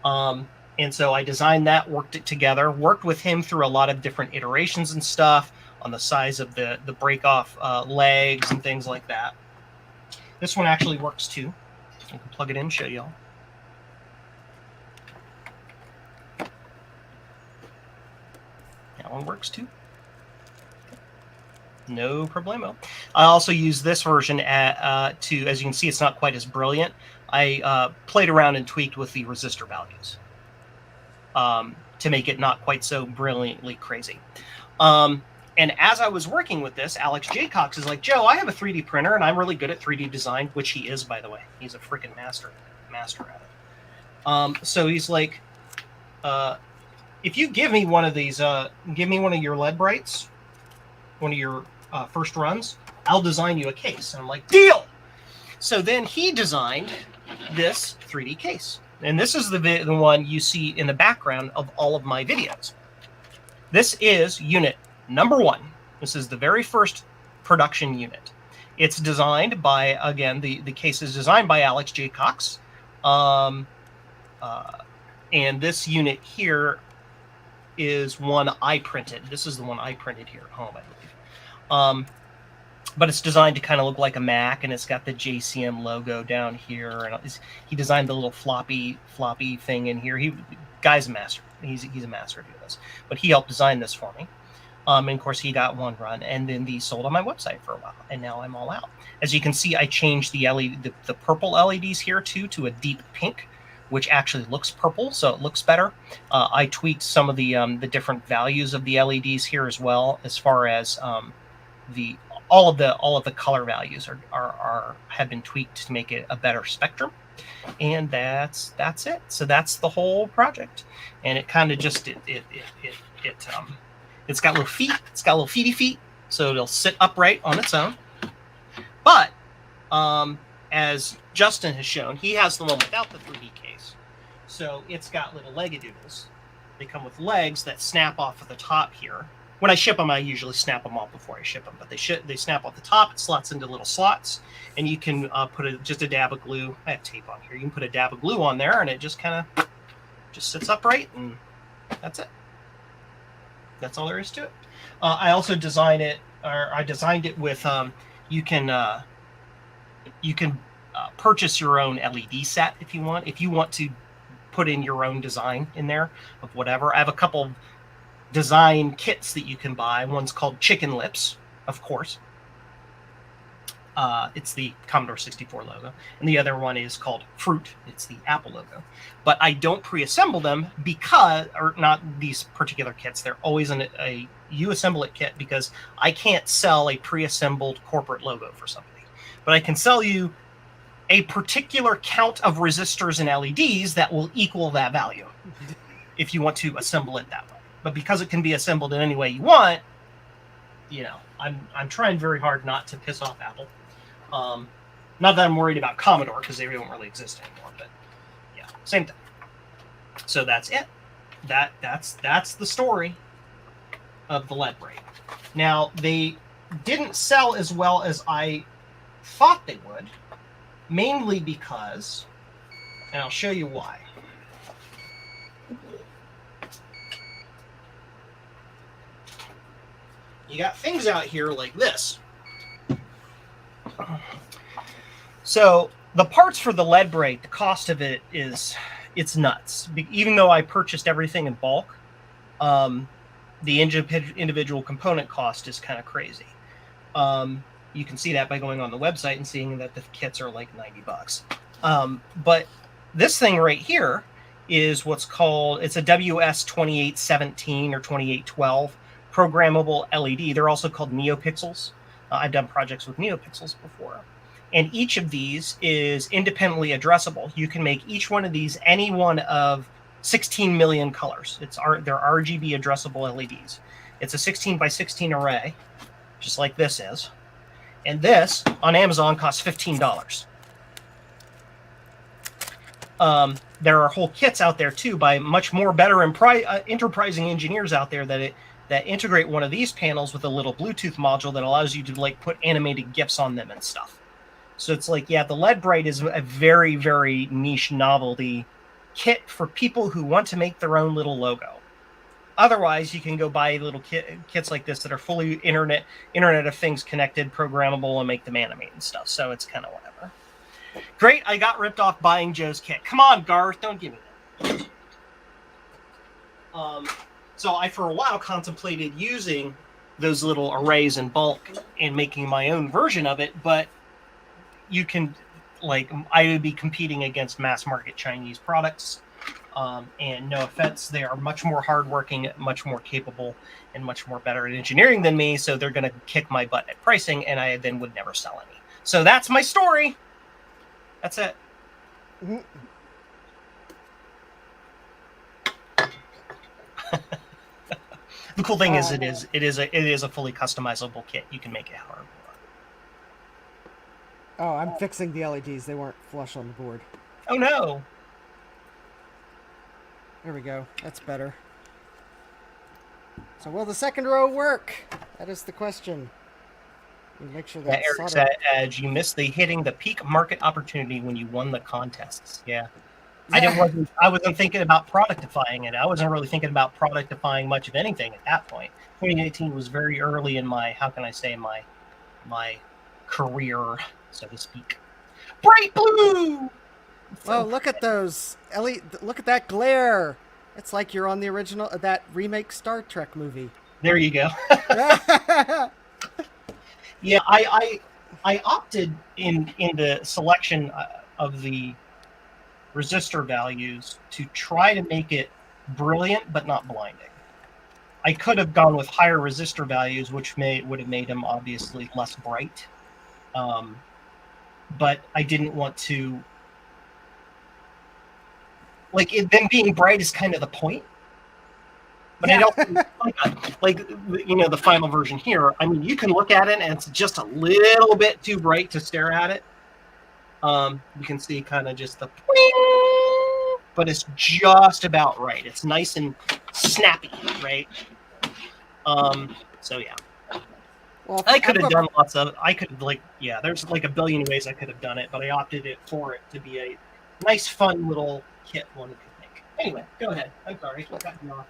And so I designed that, worked it together, worked with him through a lot of different iterations and stuff on the size of the break-off legs and things like that. This one actually works too. I can plug it in and show y'all. That one works too. No problemo. I also use this version as you can see, it's not quite as brilliant. I played around and tweaked with the resistor values to make it not quite so brilliantly crazy. And as I was working with this, Alex J. Cox is like, Joe, I have a 3D printer, and I'm really good at 3D design, which he is, by the way. He's a freaking master at it. So he's like, if you give me one of these, give me one of your LEDBrights, one of your first runs, I'll design you a case. And I'm like, deal! So then he designed this 3D case. And this is the one you see in the background of all of my videos. This is unit number 1. This is the very first production unit. It's designed by, again, the case is designed by Alex J. Cox. And this unit here is one I printed. This is the one I printed here at home, I believe. But it's designed to kind of look like a Mac, and it's got the JCM logo down here. And he designed the little floppy thing in here. Guy's a master. He's a master at doing this. But he helped design this for me. And of course, he got one run, and then these sold on my website for a while, and now I'm all out. As you can see, I changed the LED, the purple LEDs here too, to a deep pink, which actually looks purple, so it looks better. I tweaked some of the different values of the LEDs here as well, as far as all of the color values have been tweaked to make it a better spectrum, and that's it. So that's the whole project, and it kind of just it's got little feet. It's got little feety feet, so it'll sit upright on its own. But as Justin has shown, he has the one without the 3D case. So it's got little legadoodles. They come with legs that snap off of the top here. When I ship them, I usually snap them off before I ship them. But they snap off the top. It slots into little slots, and you can put just a dab of glue. I have tape on here. You can put a dab of glue on there, and it just kind of just sits upright, and that's it. That's all there is to it. I also designed it with you can purchase your own LED set if you want. If you want to put in your own design in there of whatever. I have a couple of design kits that you can buy. One's called Chicken Lips, of course. It's the Commodore 64 logo. And the other one is called Fruit. It's the Apple logo. But I don't pre-assemble them because, or not these particular kits. They're always a you assemble it kit because I can't sell a pre-assembled corporate logo for somebody. But I can sell you a particular count of resistors and LEDs that will equal that value if you want to assemble it that way. But because it can be assembled in any way you want, you know, I'm trying very hard not to piss off Apple. Not that I'm worried about Commodore because they don't really exist anymore, but yeah, same thing. So that's it. That's the story of the LEDBright. Now, they didn't sell as well as I thought they would, mainly because, and I'll show you why. You got things out here like this. So the parts for the LEDBright, the cost of it it's nuts. Even though I purchased everything in bulk, the individual component cost is kind of crazy. You can see that by going on the website and seeing that the kits are like $90. But this thing right here is what's called, it's a WS2817 or 2812 programmable LED. They're also called NeoPixels. I've done projects with NeoPixels before. And each of these is independently addressable. You can make each one of these any one of 16 million colors. They're RGB addressable LEDs. It's a 16 by 16 array, just like this is. And this, on Amazon, costs $15. There are whole kits out there, too, by much more better and enterprising engineers out there that integrate one of these panels with a little Bluetooth module that allows you to like put animated GIFs on them and stuff. So it's like, yeah, the LEDBright is a very, very niche novelty kit for people who want to make their own little logo. Otherwise, you can go buy little kits like this that are fully Internet of Things connected, programmable, and make them animate and stuff. So it's kind of whatever. Great, I got ripped off buying Joe's kit. Come on, Garth, don't give me that. So I, for a while, contemplated using those little arrays in bulk and making my own version of it, but you can, like, I would be competing against mass market Chinese products. And no offense, they are much more hardworking, much more capable, and much more better at engineering than me, so they're going to kick my butt at pricing, and I then would never sell any. So that's my story. That's it. Mm-hmm. The cool thing is, it is a fully customizable kit. You can make it however you want. Oh, I'm fixing the LEDs. They weren't flush on the board. Oh no! There we go. That's better. So will the second row work? That is the question. Make sure that Eric said, Edge, you missed hitting the peak market opportunity when you won the contests. Yeah. I wasn't thinking about productifying it. I wasn't really thinking about productifying much of anything at that point. 2018 was very early in my, how can I say, my career, so to speak. Bright blue! Well, look at those. Ellie, look at that glare. It's like you're on the original, that remake Star Trek movie. There you go. Yeah, I opted in the selection of the resistor values to try to make it brilliant but not blinding. I could have gone with higher resistor values, which would have made them obviously less bright. But I didn't want to, like, them being bright is kind of the point. But yeah. I don't like the final version here. I mean, you can look at it and it's just a little bit too bright to stare at it. You can see kind of just the, but it's just about right. It's nice and snappy, right? So yeah. Well, I could have done lots of. There's like a billion ways I could have done it, but I opted for it to be a nice, fun little kit one could make. Anyway, go ahead. I'm sorry, I cut you off.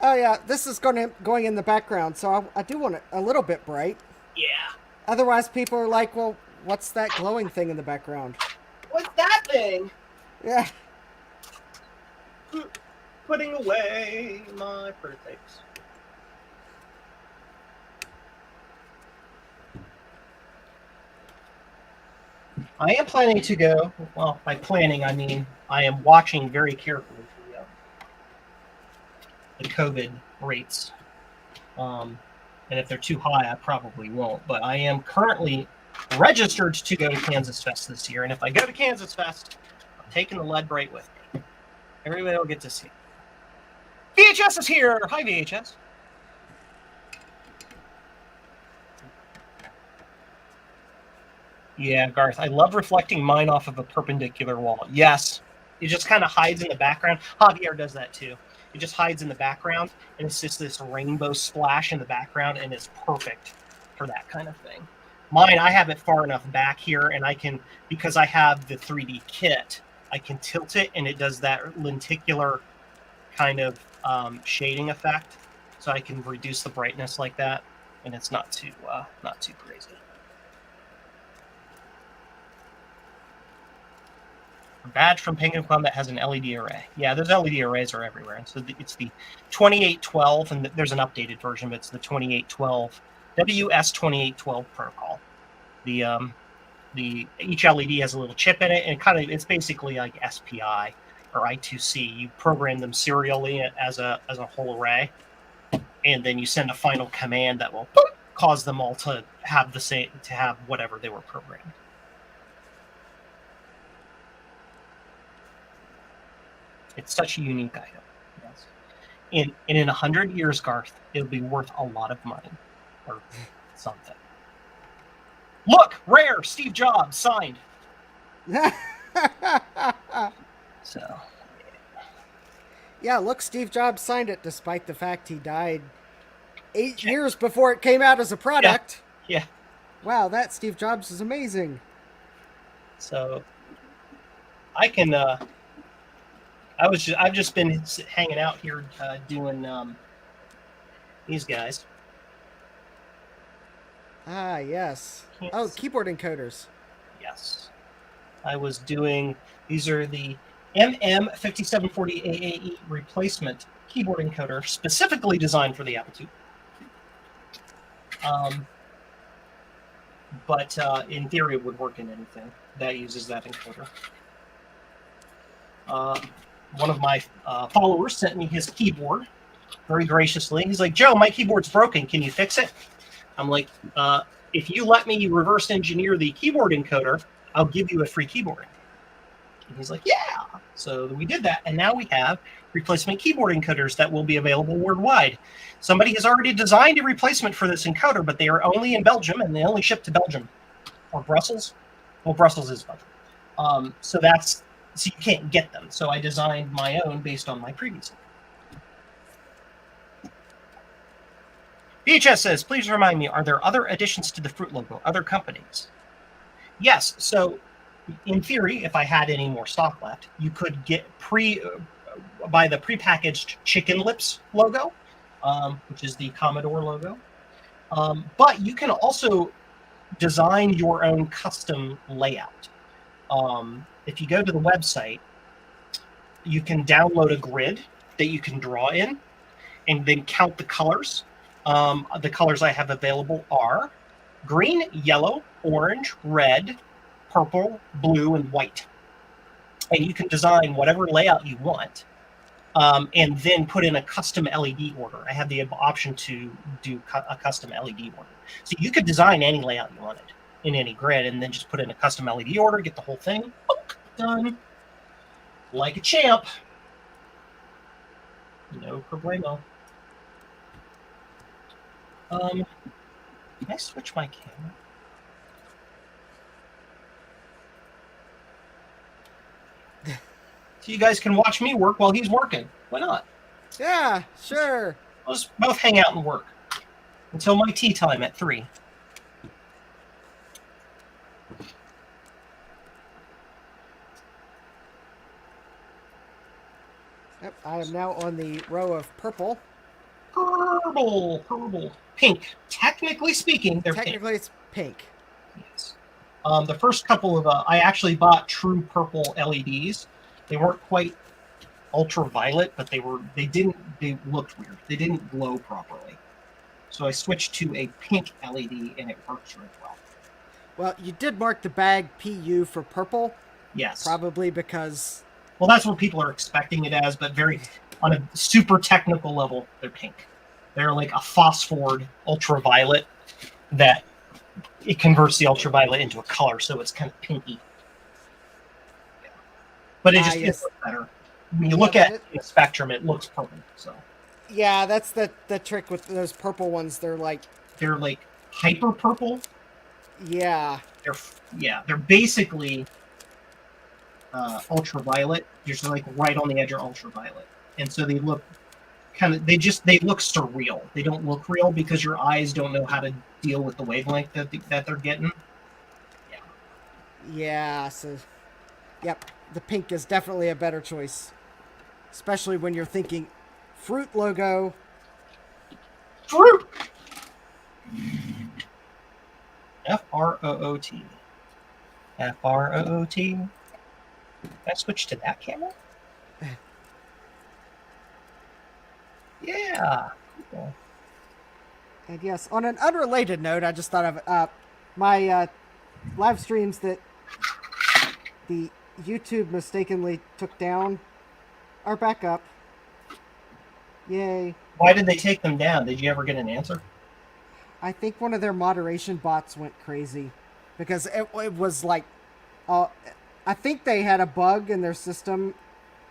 Oh yeah, this is going in the background, so I do want it a little bit bright. Yeah. Otherwise, people are like, "Well, what's that glowing thing in the background?" What's that thing? Yeah. Putting away my prototypes. I am planning to go, well, by planning, I mean I am watching very carefully the COVID rates. And if they're too high, I probably won't. But I am currently registered to go to Kansas Fest this year. And if I go to Kansas Fest, I'm taking the LEDBright with me. Everybody will get to see it. VHS is here. Hi, VHS. Yeah, Garth, I love reflecting mine off of a perpendicular wall. Yes, it just kind of hides in the background. Javier does that too. It just hides in the background, and it's just this rainbow splash in the background, and it's perfect for that kind of thing. Mine, I have it far enough back here, and I can, because I have the 3D kit, I can tilt it, and it does that lenticular kind of shading effect, so I can reduce the brightness like that, and it's not too crazy. Badge from Penguin Club that has an LED array. Yeah, those LED arrays are everywhere. So it's the 2812, and there's an updated version, but it's the 2812 WS2812 protocol. The each LED has a little chip in it, and it's basically like SPI or I2C. You program them serially as a whole array, and then you send a final command that will cause them all to have whatever they were programmed. It's such a unique item. Yes. In 100 years, Garth, it'll be worth a lot of money or something. Look, rare, Steve Jobs signed. So. Yeah, look, Steve Jobs signed it despite the fact he died 8 years before it came out as a product. Yeah. Wow, that Steve Jobs is amazing. So I can I've just been hanging out here doing these guys. Ah, yes. Oh, keyboard encoders. Yes. I was doing, these are the MM5740 AAE replacement keyboard encoder specifically designed for the Apple II. But in theory, it would work in anything that uses that encoder. One of my followers sent me his keyboard very graciously. He's like, Joe, my keyboard's broken. Can you fix it? I'm like, if you let me reverse engineer the keyboard encoder, I'll give you a free keyboard. And he's like, yeah. So we did that. And now we have replacement keyboard encoders that will be available worldwide. Somebody has already designed a replacement for this encoder, but they are only in Belgium, and they only ship to Belgium or Brussels. Well, Brussels is Belgium. So you can't get them. So I designed my own based on my previous. VHS says, please remind me, are there other additions to the Fruit logo, other companies? Yes. So in theory, if I had any more stock left, you could get buy the prepackaged Chicken Lips logo, which is the Commodore logo. But you can also design your own custom layout. If you go to the website, you can download a grid that you can draw in and then count the colors. The colors I have available are green, yellow, orange, red, purple, blue, and white. And you can design whatever layout you want and then put in a custom LED order. I have the option to do a custom LED order. So you could design any layout you wanted in any grid and then just put in a custom LED order, get the whole thing done like a champ. No problemo. Can I switch my camera? So you guys can watch me work while he's working. Why not? Yeah, sure. We'll just both hang out and work until my tea time at 3. Yep, I am now on the row of purple. Purple, pink. Technically speaking, they're Technically, it's pink. Yes. The first couple of I actually bought true purple LEDs. They weren't quite ultraviolet, but they looked weird. They didn't glow properly. So I switched to a pink LED, and it works really well. Well, you did mark the bag PU for purple. Yes. Probably because... Well, that's what people are expecting it as, but on a super technical level, they're pink. They're like a phosphored ultraviolet that it converts the ultraviolet into a color, so it's kind of pinky. Yeah. But it just looks better. When you look at the spectrum, it looks purple. So yeah, that's the trick with those purple ones. They're like hyper purple. Yeah. They're basically ultraviolet. You're just like right on the edge of ultraviolet, and so they look they look surreal. They don't look real because your eyes don't know how to deal with the wavelength that they're getting. Yeah. Yeah. So, yep, the pink is definitely a better choice, especially when you're thinking fruit logo. Fruit. F-R-O-O-T. F-R-O-O-T. Can I switch to that camera? Yeah. Cool. And yes, on an unrelated note, I just thought of my live streams that the YouTube mistakenly took down are back up. Yay. Why did they take them down? Did you ever get an answer? I think one of their moderation bots went crazy because it was like, I think they had a bug in their system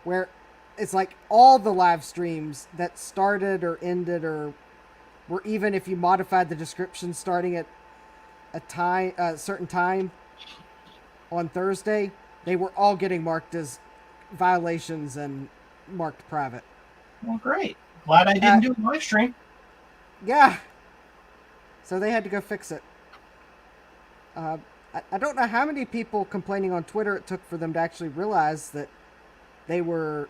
where it's like all the live streams that started or ended or were, even if you modified the description starting at a certain time on Thursday, they were all getting marked as violations and marked private. Well, great. Glad I didn't do a live stream. Yeah. So they had to go fix it. I don't know how many people complaining on Twitter it took for them to actually realize that they were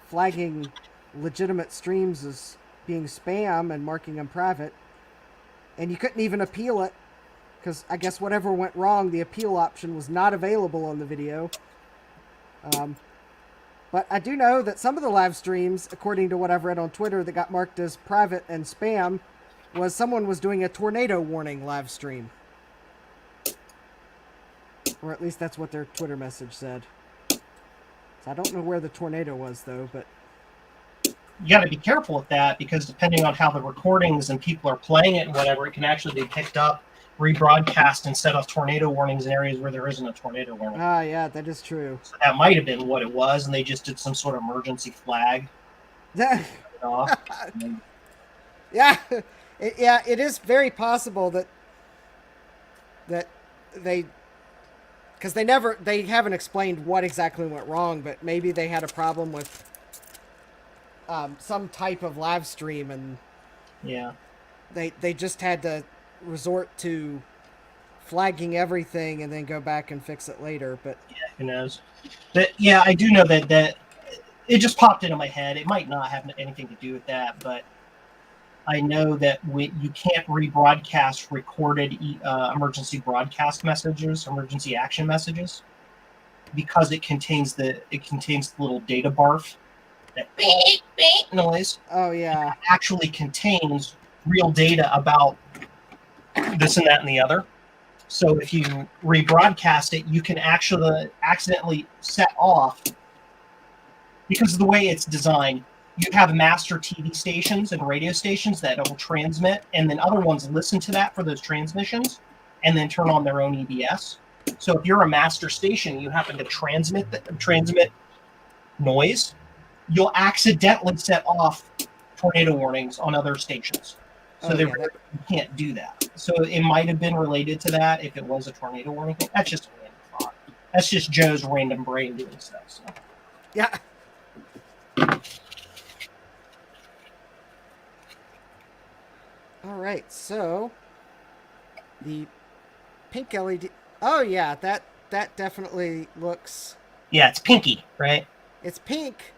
flagging legitimate streams as being spam and marking them private. And you couldn't even appeal it because I guess whatever went wrong, the appeal option was not available on the video. But I do know that some of the live streams, according to what I've read on Twitter, that got marked as private and spam was someone was doing a tornado warning live stream. Or at least that's what their Twitter message said. So I don't know where the tornado was, though, but... You got to be careful with that because depending on how the recordings and people are playing it and whatever, it can actually be picked up, rebroadcast, and set off tornado warnings in areas where there isn't a tornado warning. Ah, yeah, that is true. So that might have been what it was, and they just did some sort of emergency flag. Yeah, it is very possible that they... Because they haven't explained what exactly went wrong, but maybe they had a problem with some type of live stream, and yeah, they just had to resort to flagging everything and then go back and fix it later. But yeah, who knows? But yeah, I do know that it just popped into my head. It might not have anything to do with that, but I know that you can't rebroadcast recorded emergency broadcast messages, emergency action messages, because it contains the little data barf, that beep beep noise. Oh yeah, it actually contains real data about this and that and the other. So if you rebroadcast it, you can actually accidentally set off, because of the way it's designed. You have master TV stations and radio stations that will transmit, and then other ones listen to that for those transmissions, and then turn on their own EBS. So if you're a master station, you happen to transmit noise, you'll accidentally set off tornado warnings on other stations. So you can't do that. So it might have been related to that if it was a tornado warning. That's just a random thought. That's just Joe's random brain doing stuff. So. Yeah. All right, so the pink LED. Oh yeah, that definitely looks. Yeah, it's pinky, right? It's pink,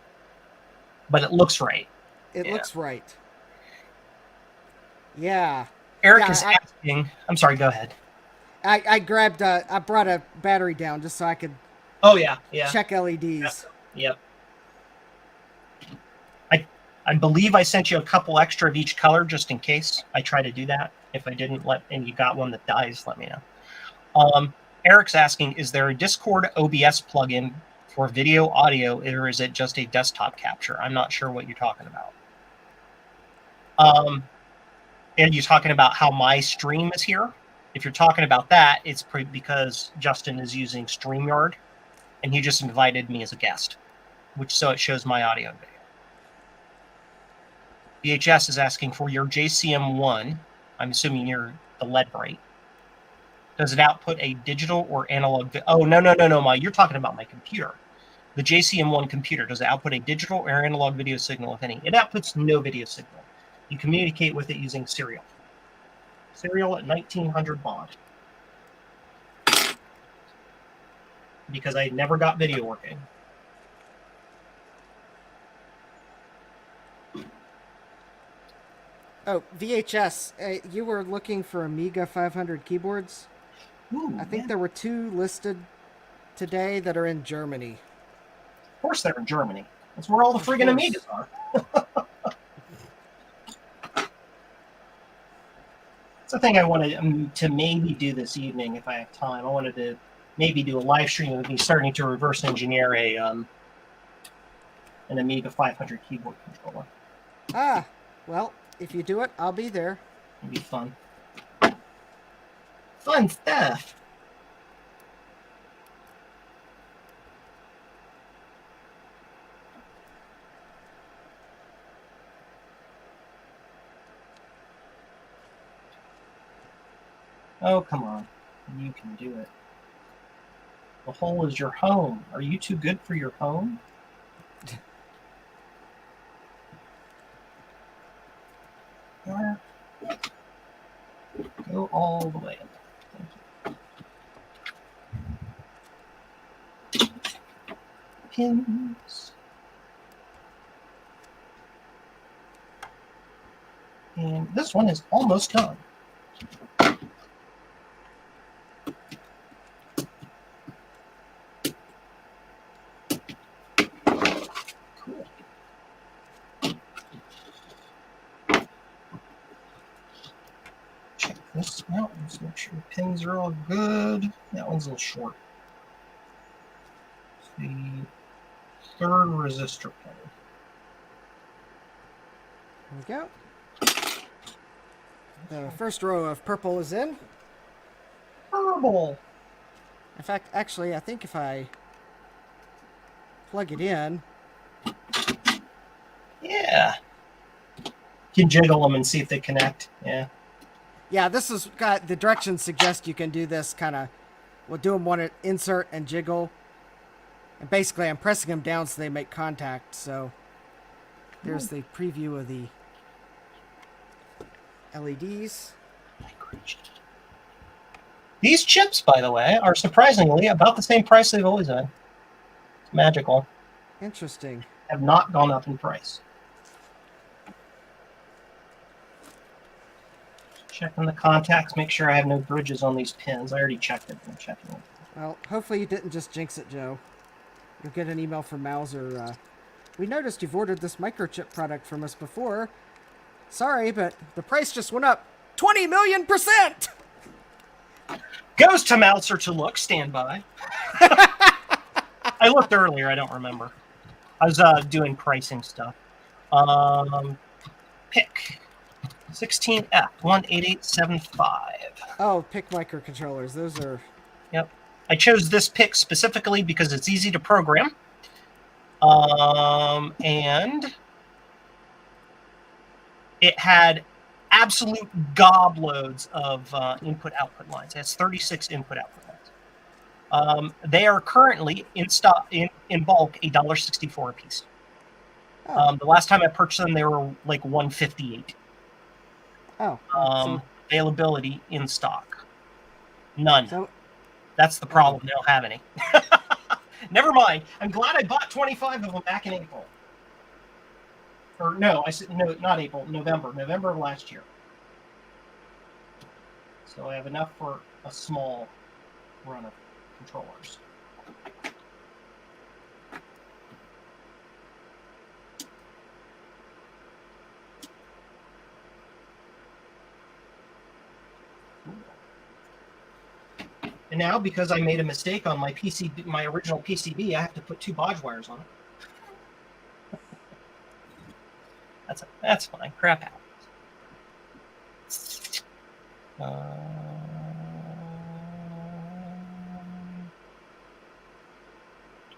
but it looks right. It looks right. Yeah. Eric is asking. I'm sorry. Go ahead. I grabbed. I brought a battery down just so I could. Oh yeah. Check LEDs. Yep. I believe I sent you a couple extra of each color just in case. I try to do that. If I didn't, and you got one that dies, let me know. Eric's asking, is there a Discord OBS plugin for video audio, or is it just a desktop capture? I'm not sure what you're talking about. And you're talking about how my stream is here? If you're talking about that, it's because Justin is using StreamYard, and he just invited me as a guest, so it shows my audio and video. VHS is asking for your JCM1. I'm assuming you're the LEDBright. Does it output a digital or analog? Oh, no, Ma. You're talking about my computer. The JCM1 computer, does it output a digital or analog video signal, if any? It outputs no video signal. You communicate with it using serial. Serial at 1900 baud. Because I never got video working. Oh, VHS, you were looking for Amiga 500 keyboards? Ooh, I think there were 2 listed today that are in Germany. Of course they're in Germany. That's where all the friggin' Amigas are. It's a thing I wanted to maybe do this evening if I have time. I wanted to maybe do a live stream of me starting to reverse engineer an Amiga 500 keyboard controller. Ah, well, if you do it, I'll be there. It'd be fun. Fun stuff. Oh, come on. You can do it. The hole is your home. Are you too good for your home? Go all the way. Pins. And this one is almost done. Cool. Check this out. Let's make sure the pins are all good. That one's a little short. It's the 3rd resistor pin. There we go. The first row of purple is in. Purple. In fact, actually, I think if I plug it in. Yeah. You can jiggle them and see if they connect. Yeah. Yeah, this has got the directions suggest you can do this kind of. We'll do them one at insert and jiggle. And basically, I'm pressing them down so they make contact. So there's the preview of the LEDs. These chips, by the way, are surprisingly about the same price they've always been. It's magical. Interesting. Have not gone up in price. Checking the contacts, make sure I have no bridges on these pins. I already checked it. I'm checking it. Well, hopefully you didn't just jinx it, Joe. You'll get an email from Mauser. We noticed you've ordered this microchip product from us before. Sorry, but the price just went up 20 million%! Goes to Mauser to look. Stand by. I looked earlier. I don't remember. I was doing pricing stuff. Pick 16F18875. Oh, pick microcontrollers. Those are. Yep. I chose this pick specifically because it's easy to program. And it had absolute gobloads of input-output lines. It has 36 input-output lines. They are currently in stock in bulk $1.64 a piece. Oh. The last time I purchased them, they were like $1.58. Oh. So, availability in stock. None. So, that's the problem. They don't have any. Never mind. I'm glad I bought 25 of them back in April. Or no, I said no, not April, November of last year. So I have enough for a small run of controllers. And now, because I made a mistake on my PCB, my original PCB, I have to put 2 bodge wires on it. That's fine. Crap happens.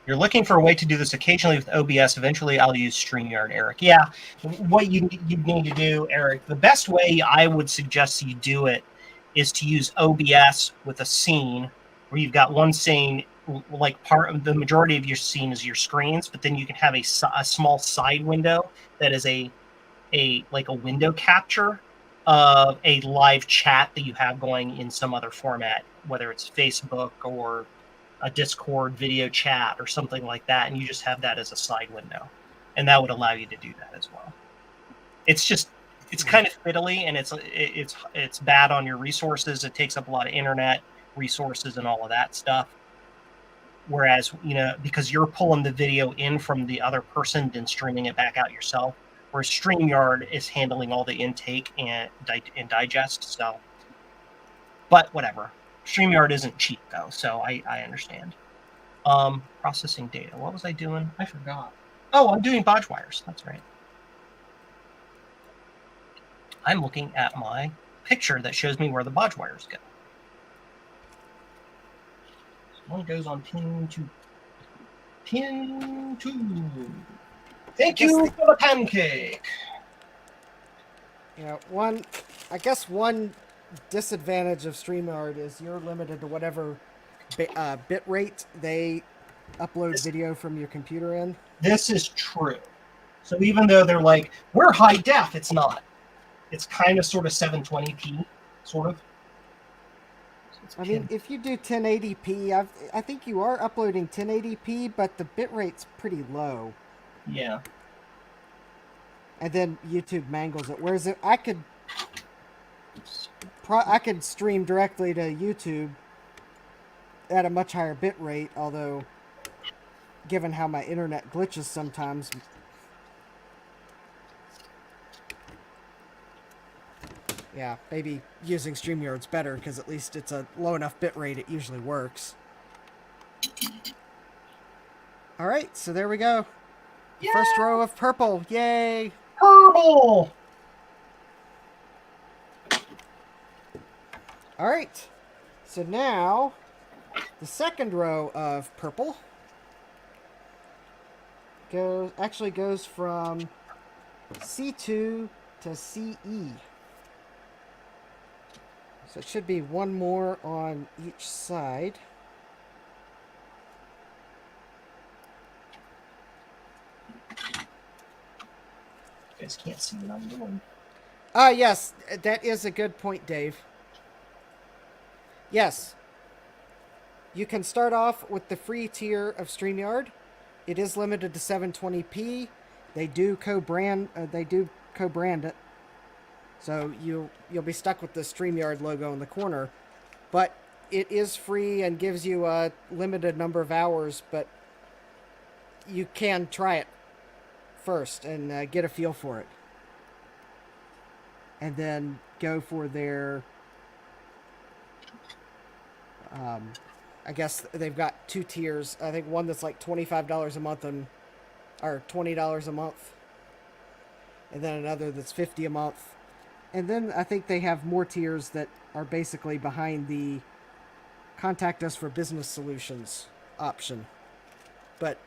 You're looking for a way to do this occasionally with OBS. Eventually, I'll use StreamYard, Eric. Yeah, what you need to do, Eric, the best way I would suggest you do it is to use OBS with a scene where you've got one scene, like part of the majority of your scene is your screens, but then you can have a small side window that is a window capture of a live chat that you have going in some other format, whether it's Facebook or a Discord video chat or something like that, and you just have that as a side window, and that would allow you to do that as well. It's kind of fiddly, and it's bad on your resources. It takes up a lot of internet resources and all of that stuff. Whereas, because you're pulling the video in from the other person, then streaming it back out yourself, whereas StreamYard is handling all the intake and digest. So, but whatever. StreamYard isn't cheap though, so I understand. Processing data. What was I doing? I forgot. Oh, I'm doing bodge wires. That's right. I'm looking at my picture that shows me where the bodge wires go. So one goes on pin 2. Pin 2. Thank you for the pancake. I guess one disadvantage of StreamYard is you're limited to whatever bit rate they upload video from your computer in. This is true. So even though they're like, we're high def, it's not. It's kind of sort of 720p, sort of. I mean, if you do 1080p, I think you are uploading 1080p, but the bit rate's pretty low. Yeah. And then YouTube mangles it. Whereas I could stream directly to YouTube at a much higher bit rate, although given how my internet glitches sometimes, yeah, maybe using StreamYard's better because at least it's a low enough bit rate it usually works. Alright, so there we go. Yeah! First row of purple. Yay! Purple! Alright, so now the second row of purple goes from C2 to CE. So it should be one more on each side. You guys can't see what I'm doing. Yes, that is a good point, Dave. Yes. You can start off with the free tier of StreamYard. It is limited to 720p. They do co-brand it. So you'll be stuck with the StreamYard logo in the corner. But it is free and gives you a limited number of hours, but you can try it first and get a feel for it. And then go for their... I guess they've got 2 tiers. I think one that's like $25 a month or $20 a month. And then another that's $50 a month. And then I think they have more tiers that are basically behind the contact us for business solutions option. But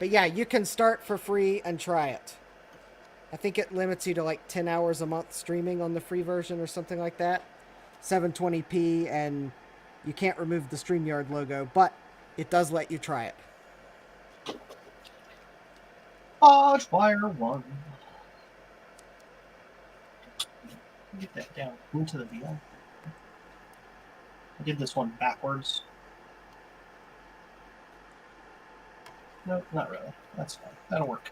yeah, you can start for free and try it. I think it limits you to like 10 hours a month streaming on the free version or something like that. 720p, and you can't remove the StreamYard logo, but it does let you try it. Bodge wire 1. Get that down into the wheel. I did this one backwards. Nope, not really. That's fine. That'll work.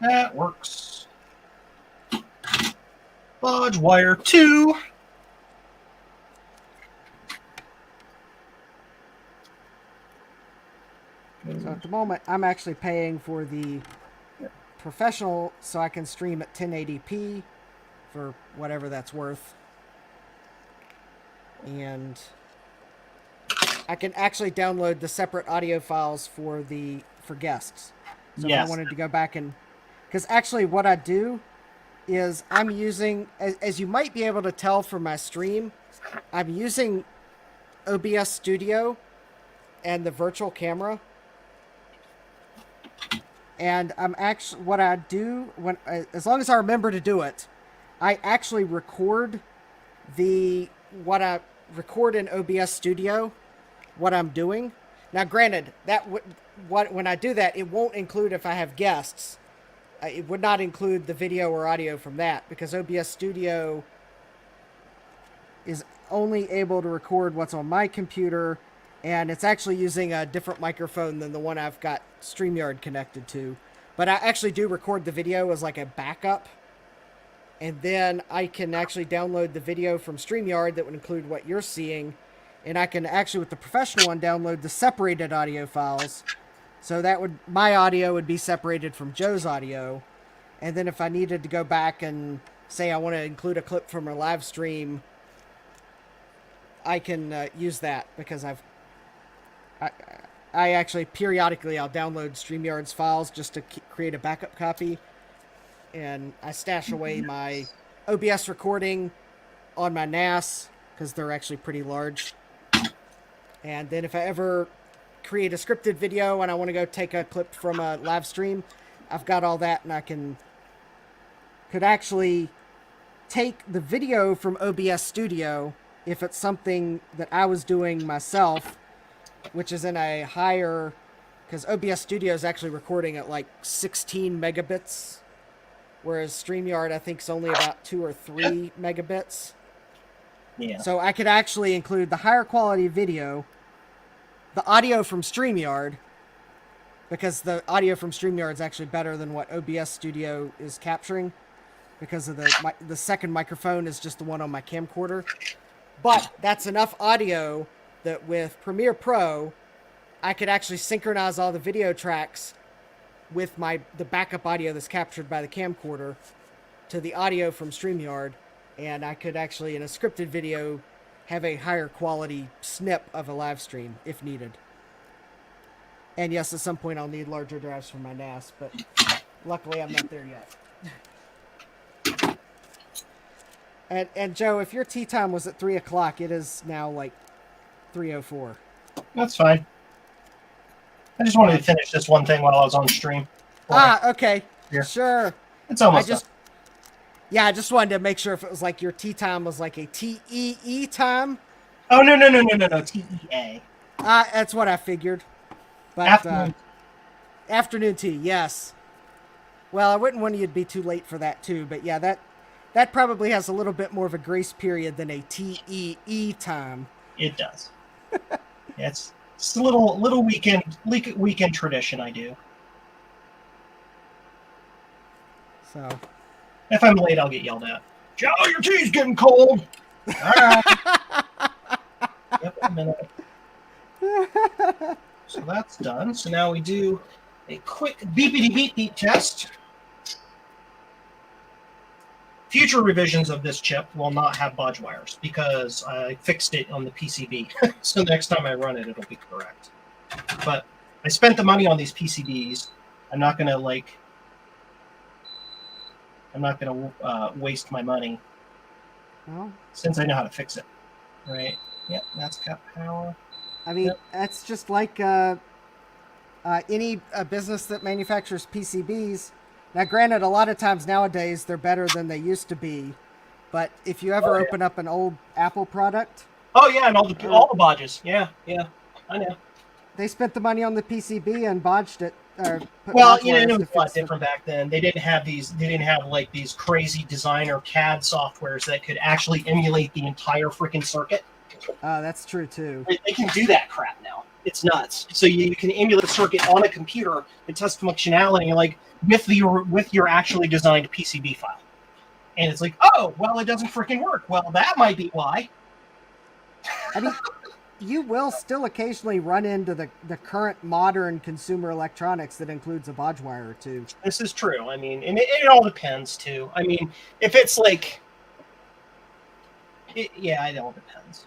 That works. Bodge wire 2. So at the moment, I'm actually paying for the professional so I can stream at 1080p for whatever that's worth. and I can actually download the separate audio files for guests. So if I wanted to go back and, because actually what I do is I'm using, as you might be able to tell from my stream, I'm using OBS Studio and the virtual camera. And I'm actually, what I do, when as long as I remember to do it, I actually record what I record in OBS Studio, what I'm doing. Now, granted, when I do that, it won't include if I have guests. It would not include the video or audio from that, because OBS Studio is only able to record what's on my computer, and it's actually using a different microphone than the one I've got StreamYard connected to. But I actually do record the video as like a backup, and then I can actually download the video from StreamYard that would include what you're seeing, and I can actually, with the professional one, download the separated audio files. So my audio would be separated from Joe's audio, and then if I needed to go back and say I want to include a clip from a live stream, I can use that, because I actually periodically I'll download StreamYard's files just to create a backup copy, and I stash away my OBS recording on my NAS because they're actually pretty large. And then if I ever create a scripted video and I want to go take a clip from a live stream, I've got all that, and I could actually take the video from OBS Studio if it's something that I was doing myself, which is in a higher, because OBS Studio is actually recording at like 16 megabits, whereas StreamYard I think is only about 2 or 3 megabits. Yeah. So I could actually include the higher quality video, the audio from StreamYard, because the audio from StreamYard is actually better than what OBS Studio is capturing, because of the second microphone is just the one on my camcorder. But that's enough audio that with Premiere Pro, I could actually synchronize all the video tracks with the backup audio that's captured by the camcorder to the audio from StreamYard, and I could actually, in a scripted video, have a higher quality snip of a live stream if needed. And yes, at some point I'll need larger drives for my NAS, but luckily I'm not there yet. And Joe, if your tea time was at 3 o'clock, it is now like 3:04. That's fine. I just wanted to finish this one thing while I was on stream. Okay. Yeah. Sure. It's almost done. Yeah, I just wanted to make sure if it was like your tea time was like a TEE time. Oh, no, TEA. That's what I figured. But afternoon tea, yes. Well, I wouldn't want you to be too late for that too, but yeah, that probably has a little bit more of a grace period than a TEE time. It does. Yeah, it's a little weekend tradition I do. So, if I'm late, I'll get yelled at. Joe, your tea's getting cold. All right. Yep, a minute. So that's done. So now we do a quick beepity beep test. Future revisions of this chip will not have budge wires because I fixed it on the PCB. So next time I run it, it'll be correct. But I spent the money on these PCBs. I'm not gonna waste my money. well, Since I know how to fix it. Right? Yep, that's got power. I mean, that's just like any business that manufactures PCBs. Now, granted, a lot of times nowadays they're better than they used to be. But if you ever open up an old Apple product... Oh, yeah, and all the bodges. Yeah, I know. They spent the money on the PCB and bodged it. Well, it was a lot different back then. They didn't have like these crazy designer CAD softwares that could actually emulate the entire freaking circuit. That's true, too. They can do that crap now. It's nuts. So you can emulate a circuit on a computer and test functionality like with your actually designed PCB file. And it's like, oh, well, it doesn't freaking work. Well, that might be why. I mean, you will still occasionally run into the current modern consumer electronics that includes a bodge wire or two. This is true. I mean, and it all depends, too. I mean, if it's like... it all depends.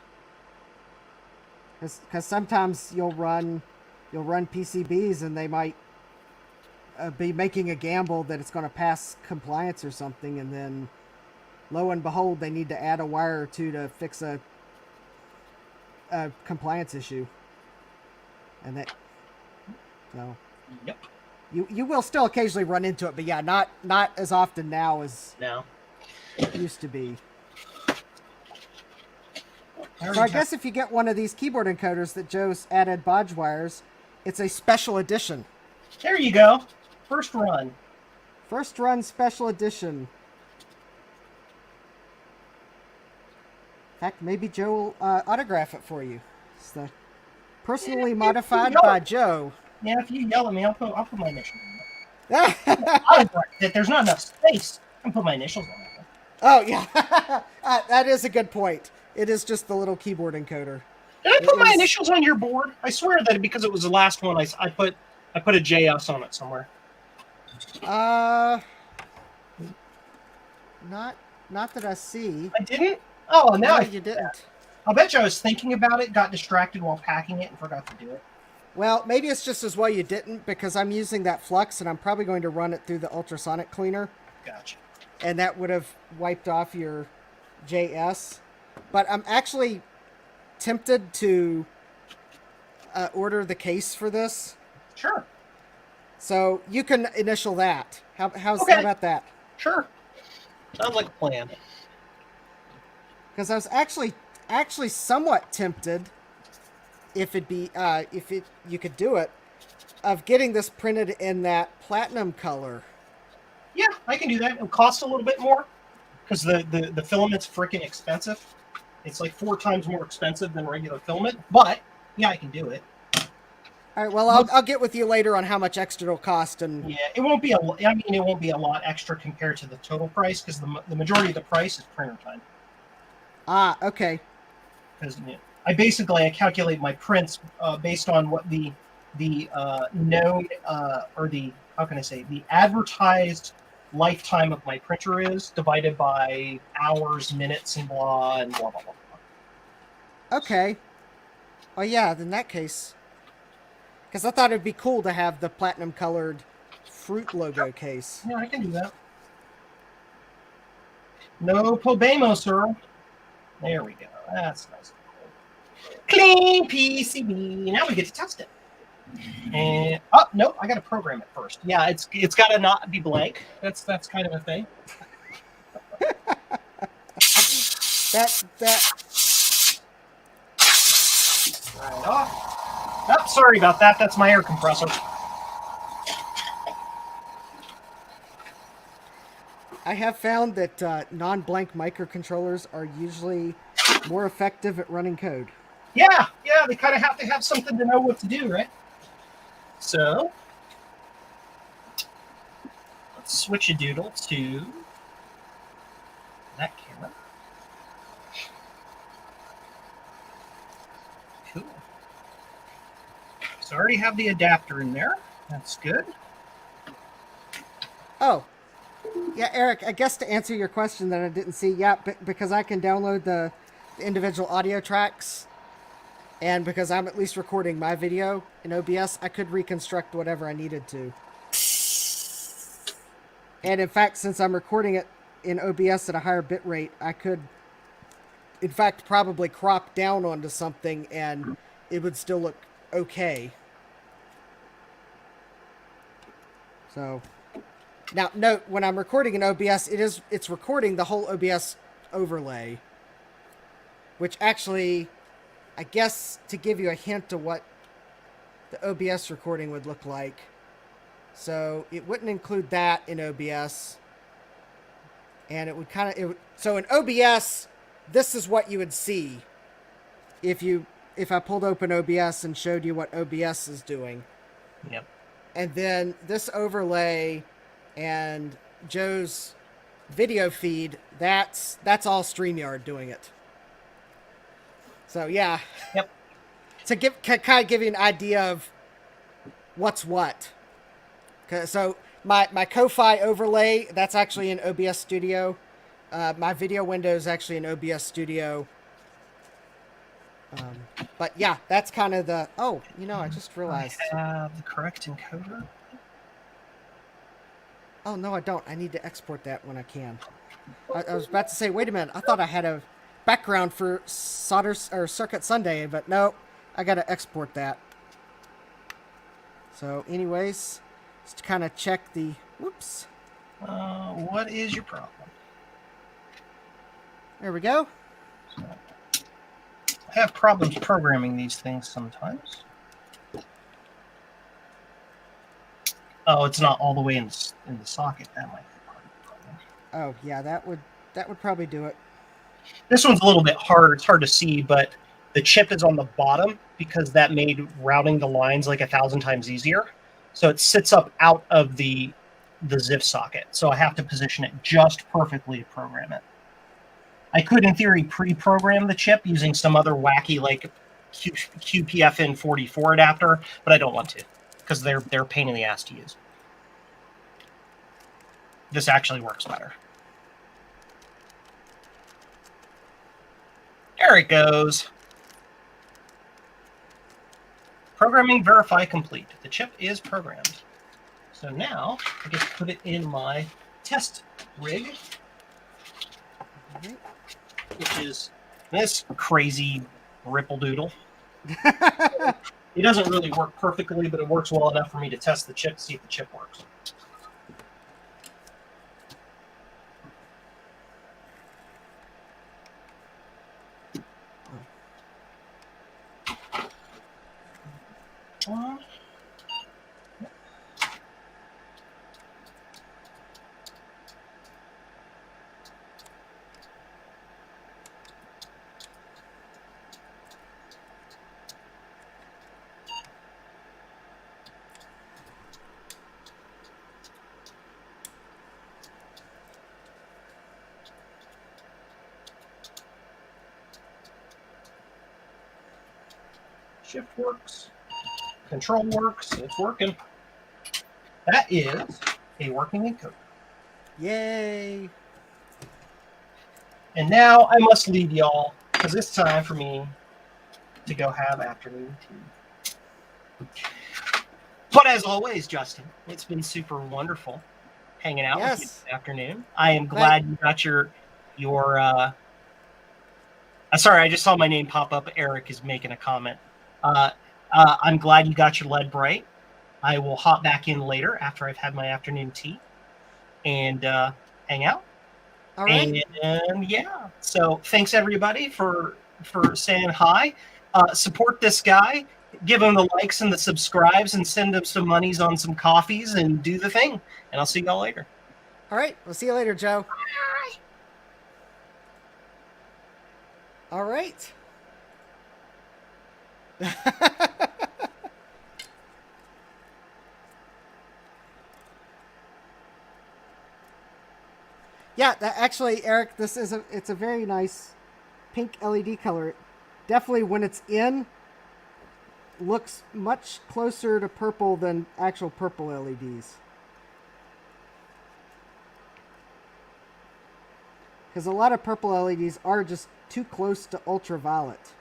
Because sometimes you'll run PCBs and they might be making a gamble that it's going to pass compliance or something, and then lo and behold, they need to add a wire or two to fix a compliance issue. And that, so Yep. you will still occasionally run into it, but yeah, not as often now as No. it used to be. So I guess if you get one of these keyboard encoders that Joe's added bodge wires, it's a special edition. There you go. First run. First run special edition. In fact, maybe Joe will autograph it for you. It's the personally modified by Joe. Yeah, if you yell at me, I'll put my initials on it. There's not enough space. I can put my initials on it. Oh, yeah. That is a good point. It is just the little keyboard encoder. Did I put my initials on your board? I swear that because it was the last one, I put a JS on it somewhere. Not that I see. I didn't? Oh, now you didn't. I'll bet you I was thinking about it, got distracted while packing it, and forgot to do it. Well, maybe it's just as well you didn't, because I'm using that flux, and I'm probably going to run it through the ultrasonic cleaner. Gotcha. And that would have wiped off your JS. But I'm actually tempted to order the case for this. Sure. So you can initial that. How about that? Sure. Sounds like a plan. Because I was actually somewhat tempted, if you could do it, of getting this printed in that platinum color. Yeah, I can do that. It'll cost a little bit more because the filament's freaking expensive. It's like 4 times more expensive than regular filament, but yeah, I can do it. All right. Well, I'll get with you later on how much extra it'll cost, and yeah, it won't be it won't be a lot extra compared to the total price because the majority of the price is printer time. Ah, okay. Because I calculate my prints based on what the known or the the advertised lifetime of my printer is divided by hours, minutes, and blah blah blah blah. Okay. Oh yeah, in that case, because I thought it'd be cool to have the platinum colored fruit logo case. Yeah, I can do that. No problemo, sir. There we go. That's nice. Clean PCB. Now we get to test it. And no, I got to program it first. Yeah, it's got to not be blank. That's kind of a thing. that right off. Oh, sorry about that. That's my air compressor. I have found that non-blank microcontrollers are usually more effective at running code. Yeah, they kind of have to have something to know what to do, right? So, let's switch a doodle to that camera. Cool. So I already have the adapter in there. That's good. Oh. Yeah, Eric, I guess to answer your question that I didn't see, because I can download the individual audio tracks, and because I'm at least recording my video in OBS, I could reconstruct whatever I needed to. And in fact, since I'm recording it in OBS at a higher bit rate, I could, in fact, probably crop down onto something and it would still look okay. So, now note, when I'm recording in OBS, it's recording the whole OBS overlay, which actually, I guess, to give you a hint of what the OBS recording would look like. So it wouldn't include that in OBS. And it would so in OBS, this is what you would see if I pulled open OBS and showed you what OBS is doing. Yep. And then this overlay and Joe's video feed, that's all StreamYard doing it. So yeah. Yep. To kind of give you an idea of what's what. So my Ko-Fi overlay, that's actually in OBS Studio. My video window is actually in OBS Studio. But yeah, that's kind of the... Oh, I just realized. I have the correct encoder. Oh, no, I don't. I need to export that when I can. I was about to say, wait a minute. I thought I had a background for solder or Circuit Sunday, but no, I got to export that. So, anyways, just to kind of check the... Whoops. What is your problem? There we go. So, I have problems programming these things sometimes. Oh, it's not all the way in the socket. That might be part of the problem. Oh, yeah, that would probably do it. This one's a little bit harder. It's hard to see, but the chip is on the bottom because that made routing the lines like 1,000 times easier. So it sits up out of the ZIF socket. So I have to position it just perfectly to program it. I could, in theory, pre-program the chip using some other wacky like QPFN44 adapter, but I don't want to because they're a pain in the ass to use. This actually works better. There it goes. Programming verify complete. The chip is programmed. So now I get to put it in my test rig, which is this crazy ripple doodle. It doesn't really work perfectly, but it works well enough for me to test the chip, see if the chip works. Shift works. Control works. It's working. That is a working encoder. Yay! And now I must leave y'all because it's time for me to go have afternoon tea. But as always, Justin, it's been super wonderful hanging out with you this afternoon. I am glad you got your sorry, I just saw my name pop up. Eric is making a comment. I'm glad you got your LEDBright. I will hop back in later after I've had my afternoon tea and hang out. All right. And yeah, so thanks everybody for saying hi. Support this guy. Give him the likes and the subscribes and send him some monies on some coffees and do the thing. And I'll see y'all later. All right. We'll see you later, Joe. Bye. All right. Yeah, actually, Eric, it's a very nice pink LED color. Definitely, when it's in, looks much closer to purple than actual purple LEDs. Because a lot of purple LEDs are just too close to ultraviolet.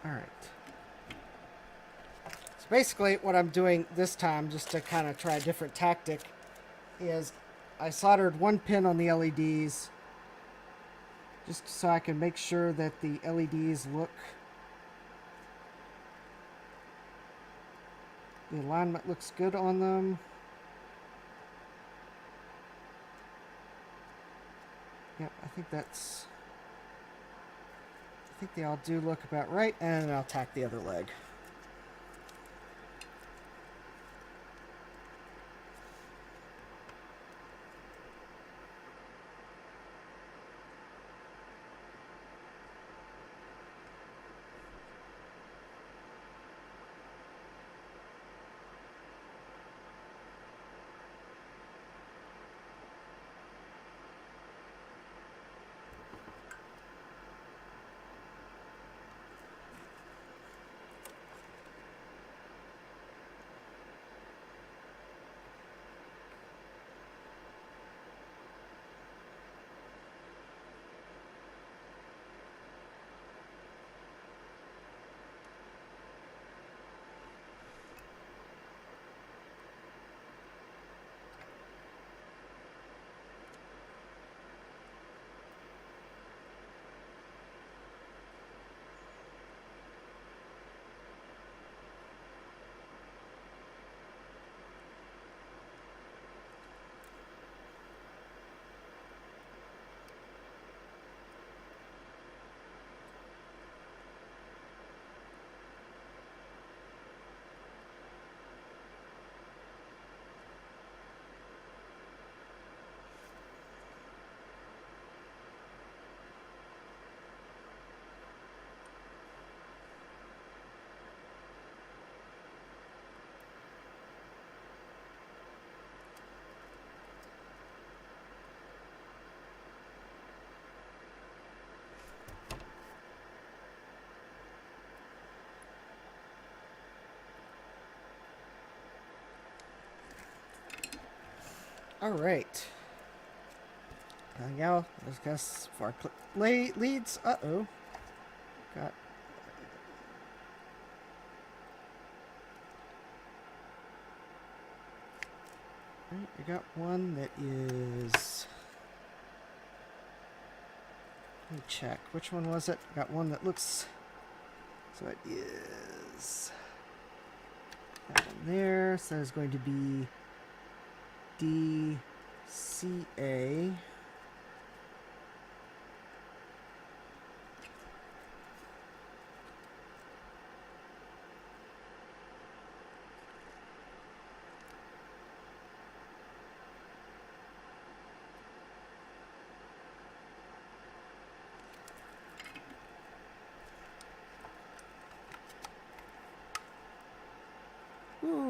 All right. So basically what I'm doing this time, just to kind of try a different tactic, is I soldered one pin on the LEDs just so I can make sure that the LEDs look... The alignment looks good on them. Yep, I think that's... think they all do look about right, and I'll tack the other leg. All right. Now, let's guess for leads. Uh-oh. Got... Right, I got one that is... Let me check. Which one was it? I got one that looks... So it is... That one there. So there's going to be... DCA.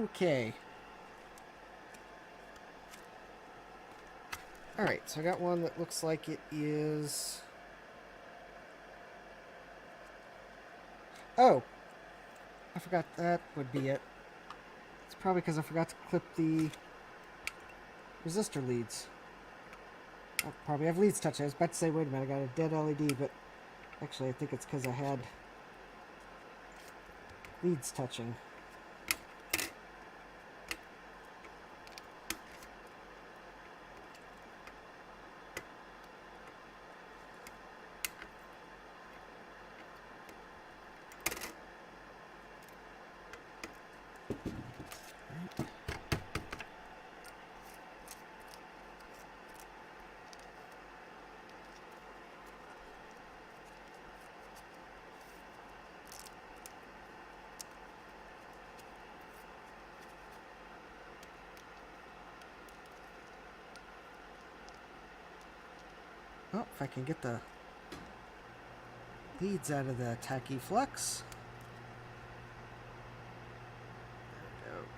Okay. Alright, so I got one that looks like it is... Oh! I forgot that would be it. It's probably because I forgot to clip the resistor leads. I probably have leads touch. I was about to say, wait a minute, I got a dead LED, but actually I think it's because I had leads touching. Oh, if I can get the leads out of the tacky flux. There we go.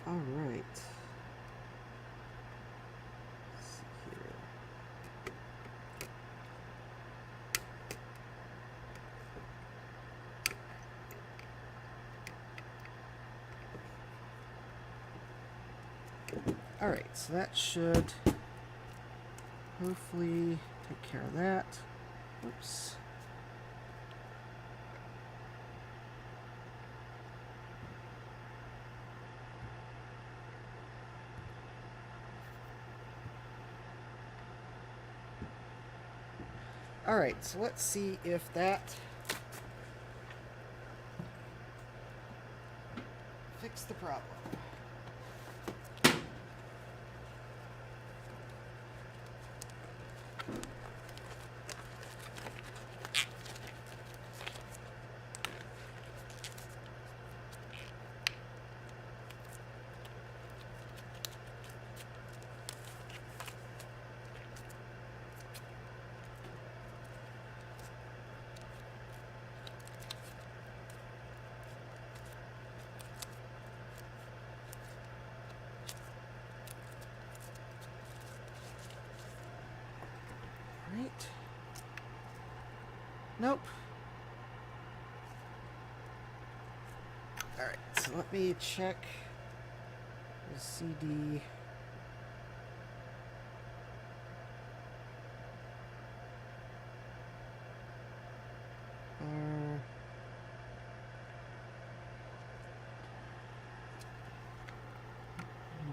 All right. Let's see here. All right, so that should hopefully take care of that. Oops. Alright, so let's see if that fixed the problem. Right. Nope. Alright, so let me check the CD.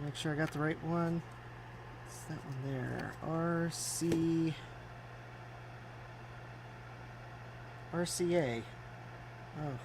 Make sure I got the right one. It's that one there. RCA. Oh.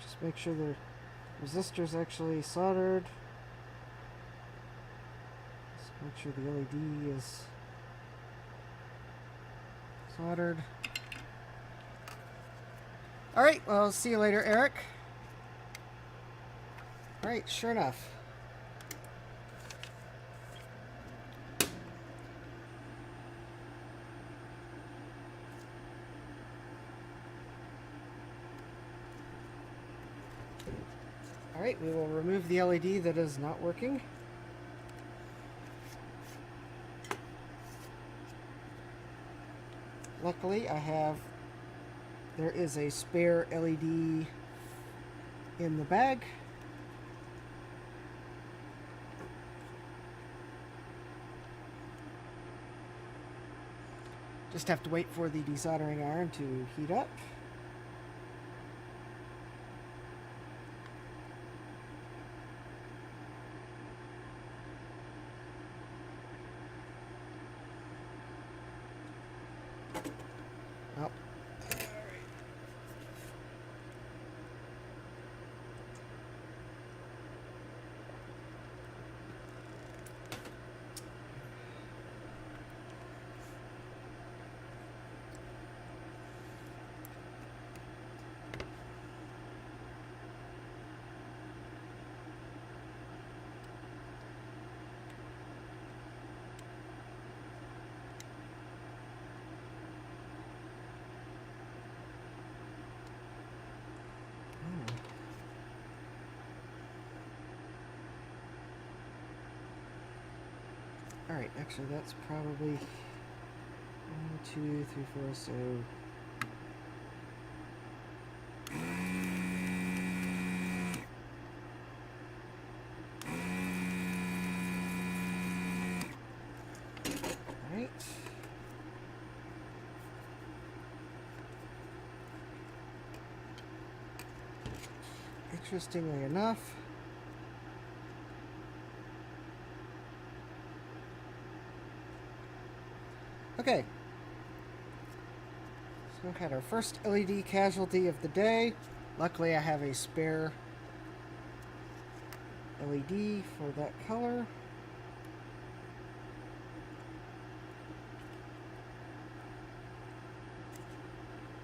Just make sure the resistor's actually soldered. Just make sure the LED is soldered. Alright, well, see you later, Eric. Alright, sure enough. Alright, we will remove the LED that is not working. Luckily, there is a spare LED in the bag. Just have to wait for the desoldering iron to heat up. Oh. Alright, actually that's probably 1, 2, 3, 4, so... Alright. Interestingly enough, okay, so we had our first LED casualty of the day. Luckily I have a spare LED for that color.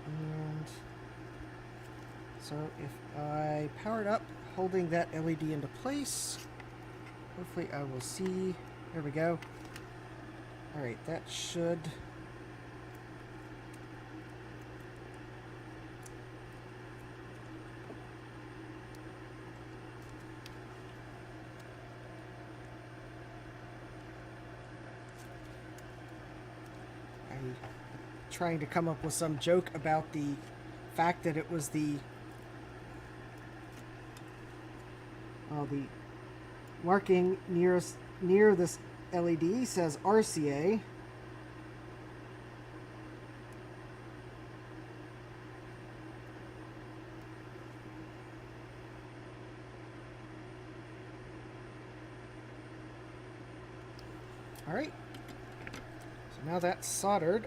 And so if I power it up, holding that LED into place, hopefully I will see, there we go. Alright, that should... trying to come up with some joke about the fact that it was the marking near this LED says RCA. All right, so now that's soldered.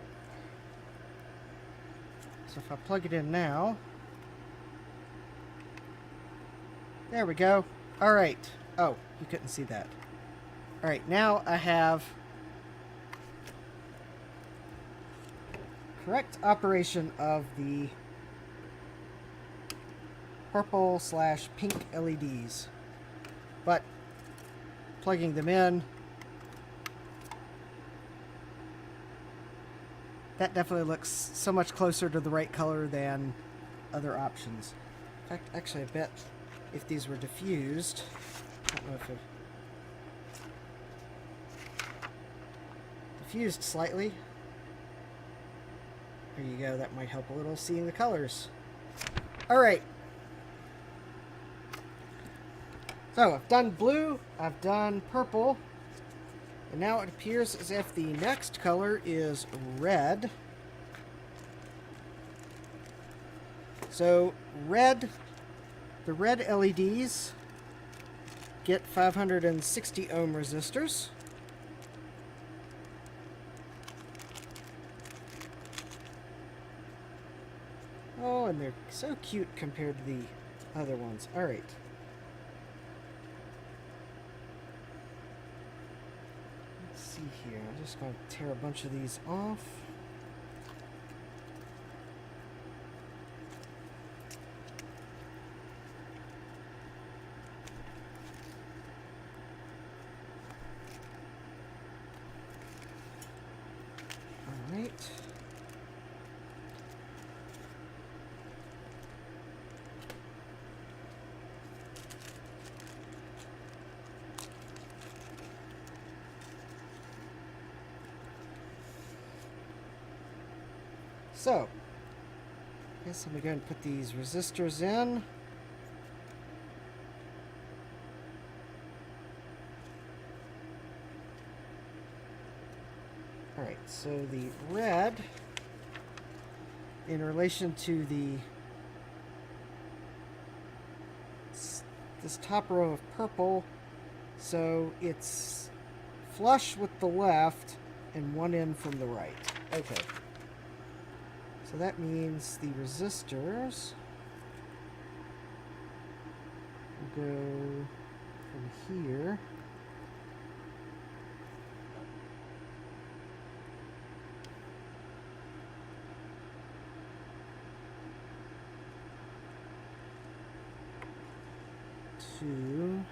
So if I plug it in now, there we go. All right. Oh, you couldn't see that. All right, now I have correct operation of the purple/pink LEDs, but plugging them in, that definitely looks so much closer to the right color than other options. In fact, actually, I bet if these were diffused, I don't know if it diffused slightly. There you go. That might help a little seeing the colors. All right. So I've done blue, I've done purple, and now it appears as if the next color is red. So red, the red LEDs get 560 ohm resistors. Oh, and they're so cute compared to the other ones. All right. Let's see here. I'm just going to tear a bunch of these off. All right. So, I guess I'm going to go and put these resistors in. Alright, so the red, in relation to this top row of purple, so it's flush with the left and one in from the right. Okay. So that means the resistors will go from here to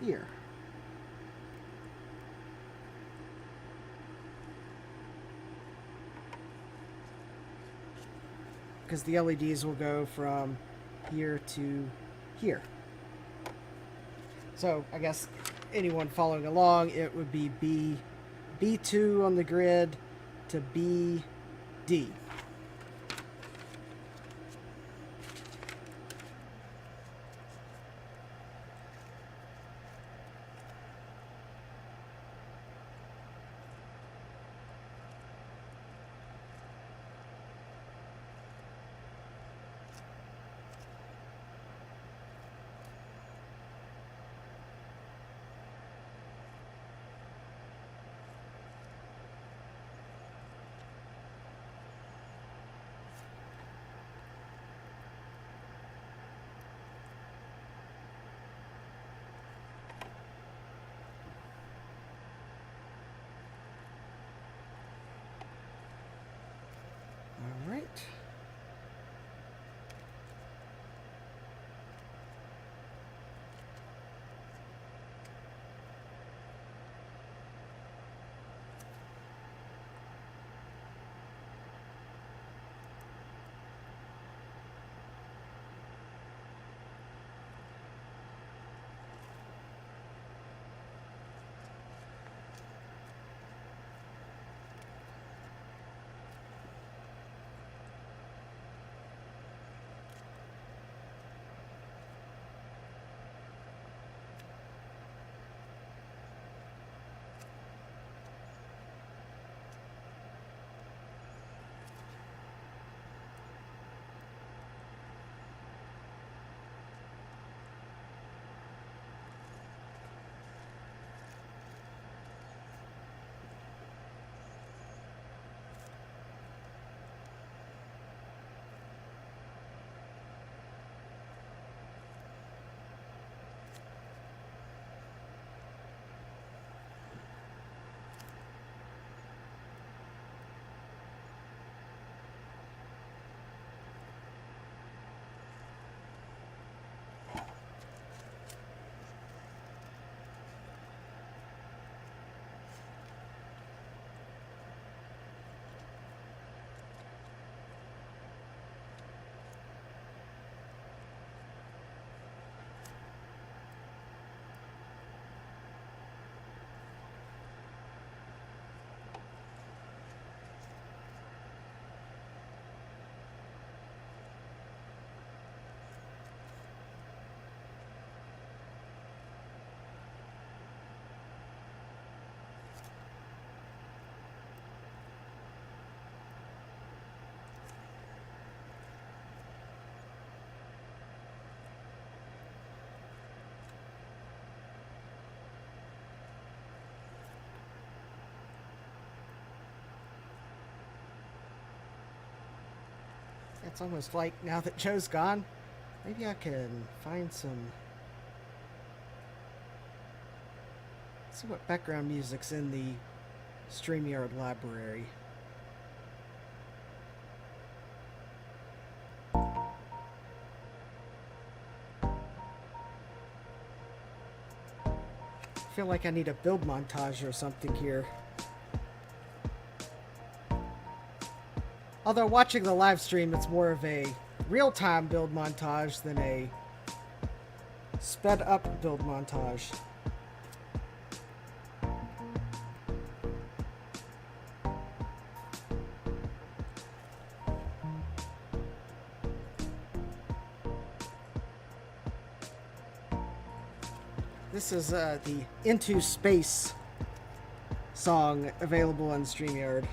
here. Because the LEDs will go from here to here. So I guess anyone following along, it would be B2 on the grid to BD. It's almost like now that Joe's gone, maybe I can find some... see what background music's in the StreamYard library. I feel like I need a build montage or something here. Although watching the live stream, it's more of a real-time build montage than a sped-up build montage. This is the Into Space song available on StreamYard.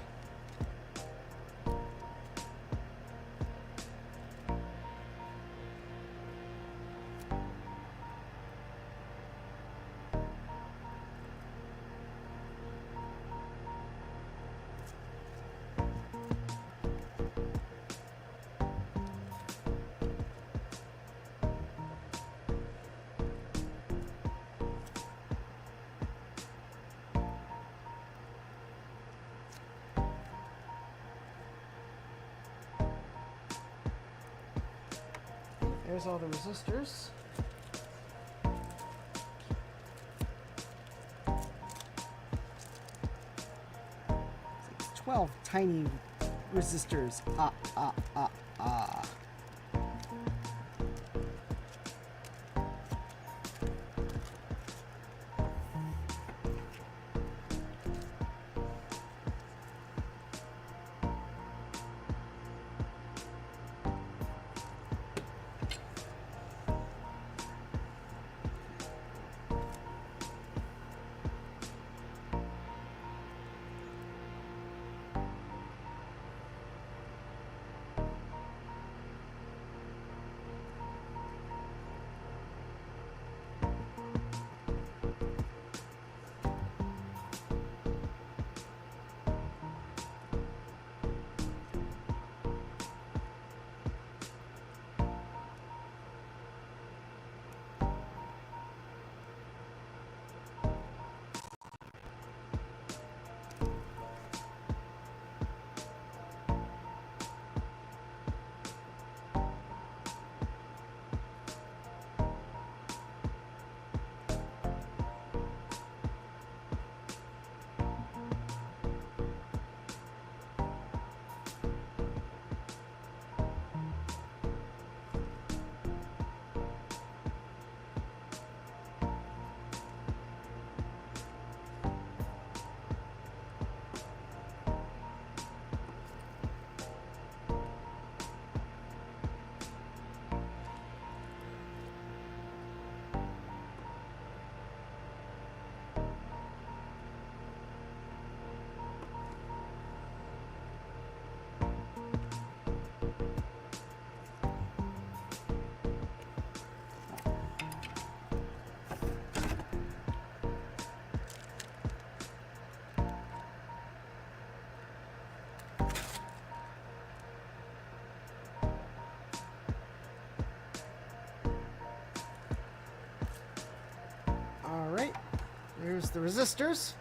There's all the resistors. It's 12 tiny resistors. Ah. Alright, there's the resistors.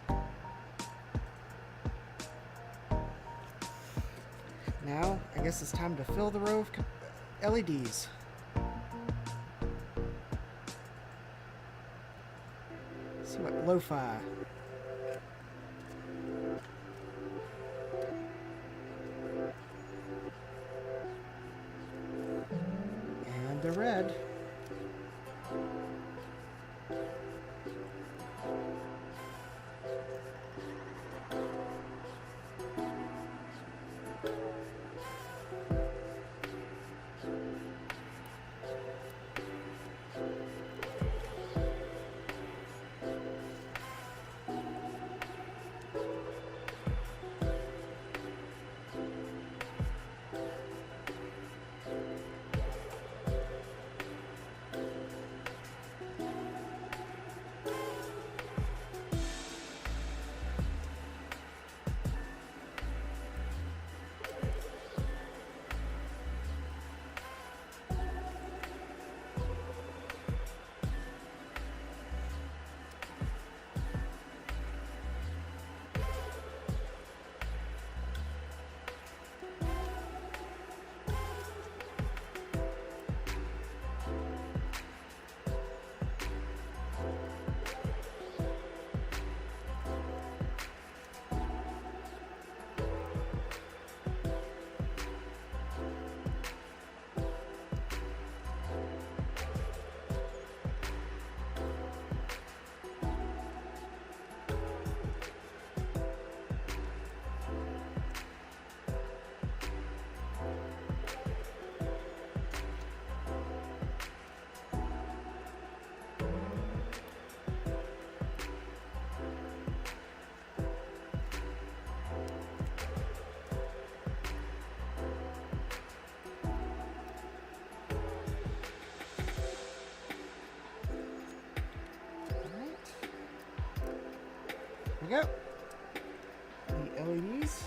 Now, I guess it's time to fill the row of LEDs. Let's see what lo-fi. And the red. we go. The LEDs.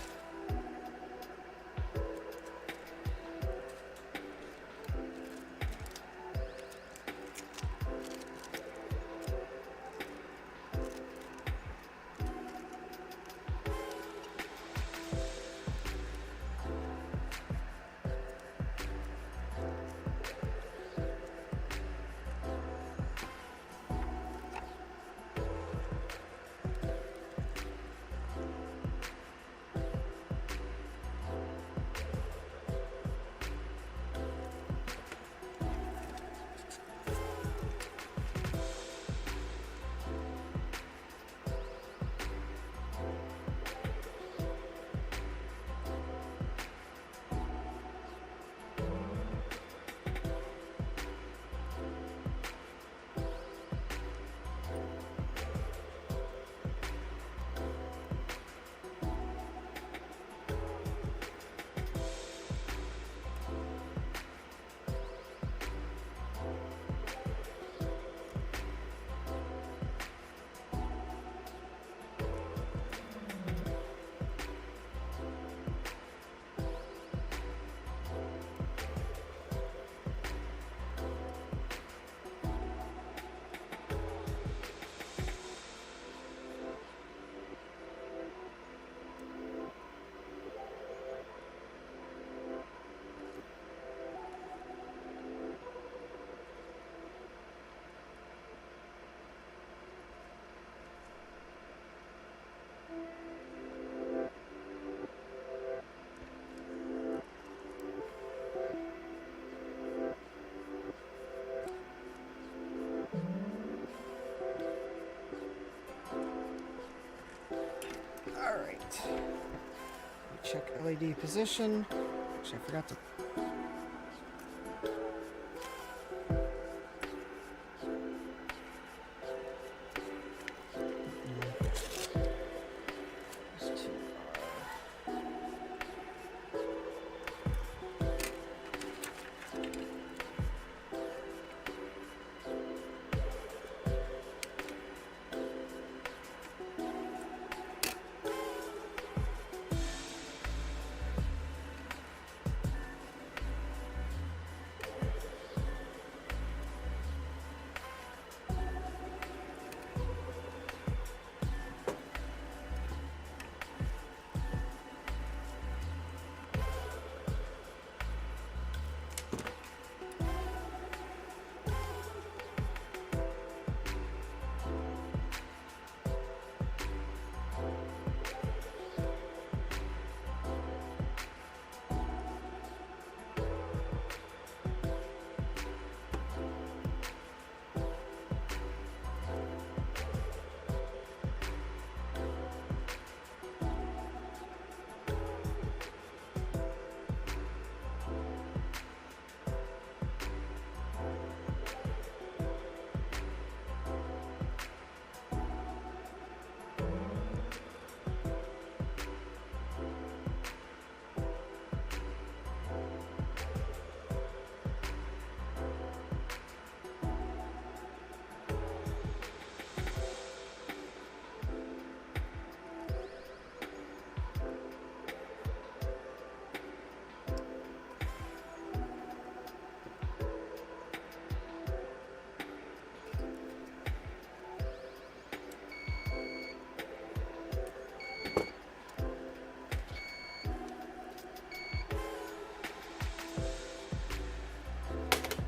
Alright. Check LED position. Actually, I forgot to... These two are...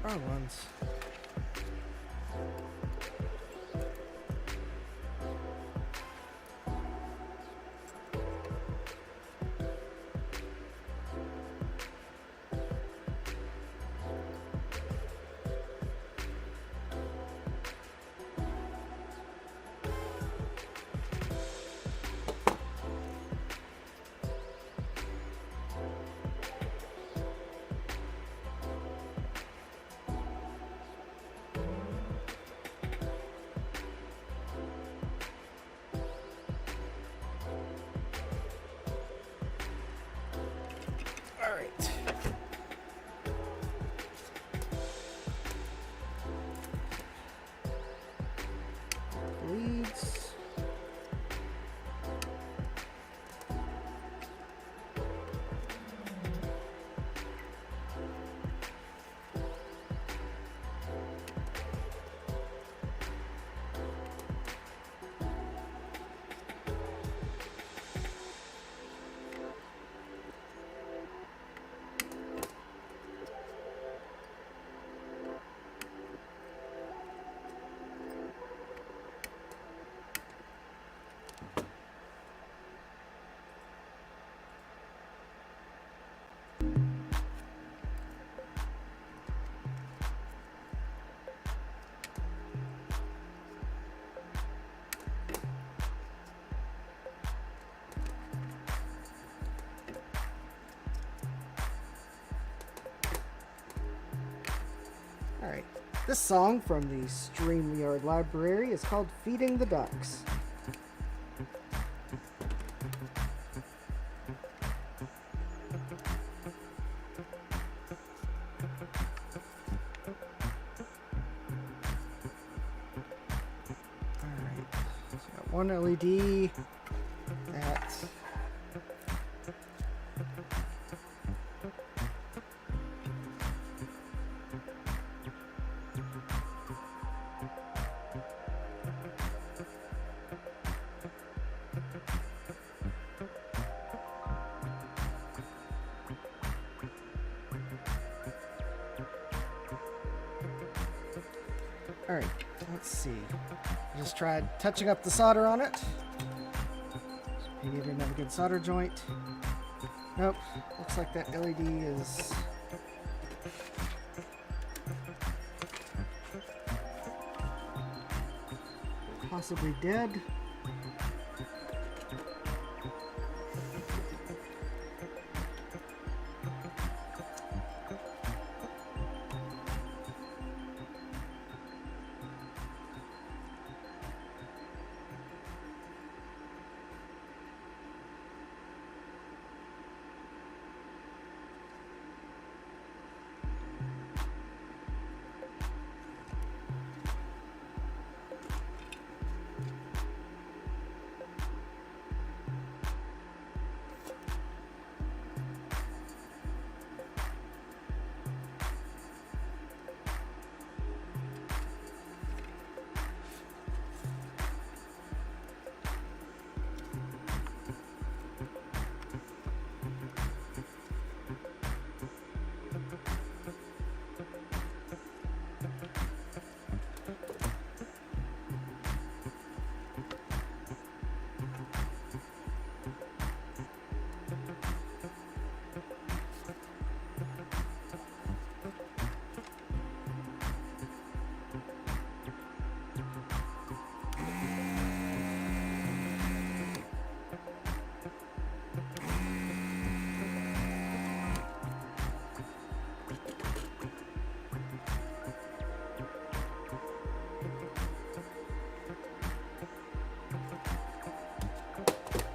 Wrong ones. This song from the StreamYard library is called Feeding the Ducks. Alright, so got one LED that Alright, let's see. Just tried touching up the solder on it. Maybe I didn't have a good solder joint. Nope, looks like that LED is possibly dead.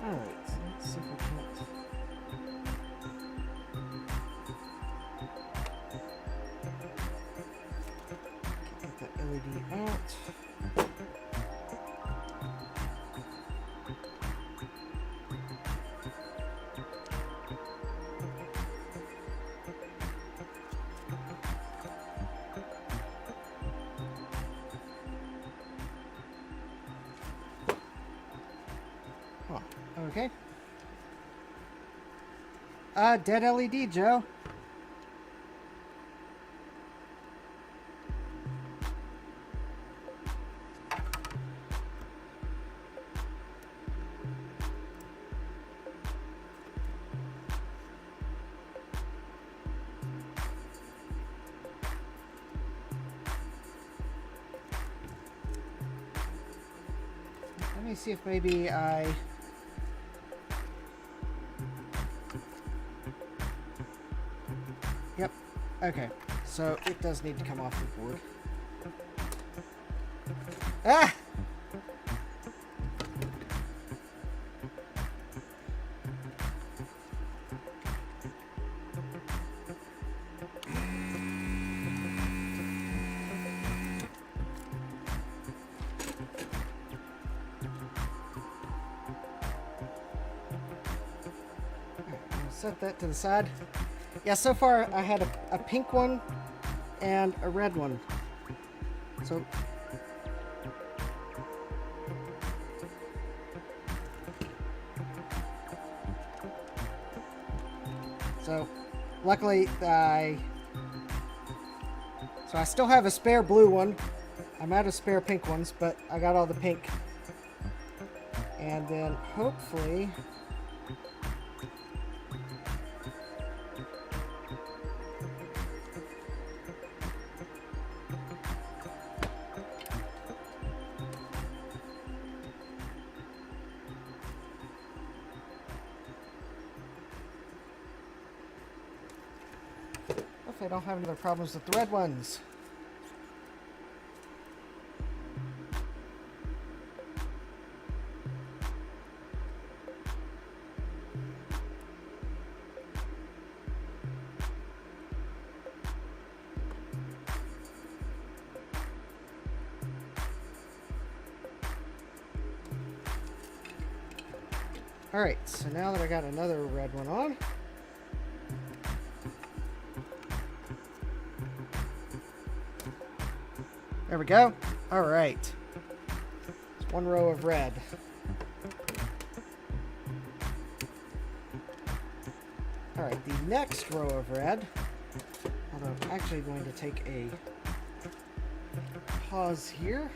Alright, so let's see if we can't get that LED out. Oh, okay. Dead LED, Joe. Let me see if maybe I... Yep. Okay. So it does need to come off the board. Ah! Set that to the side. Yeah, so far I had a pink one and a red one. So luckily I still have a spare blue one. I'm out of spare pink ones, but I got all the pink. And then hopefully I don't have any other problems with the red ones. Alright, so now that I got another red one on, there we go. Alright. It's one row of red. Alright, the next row of red, although I'm actually going to take a pause here.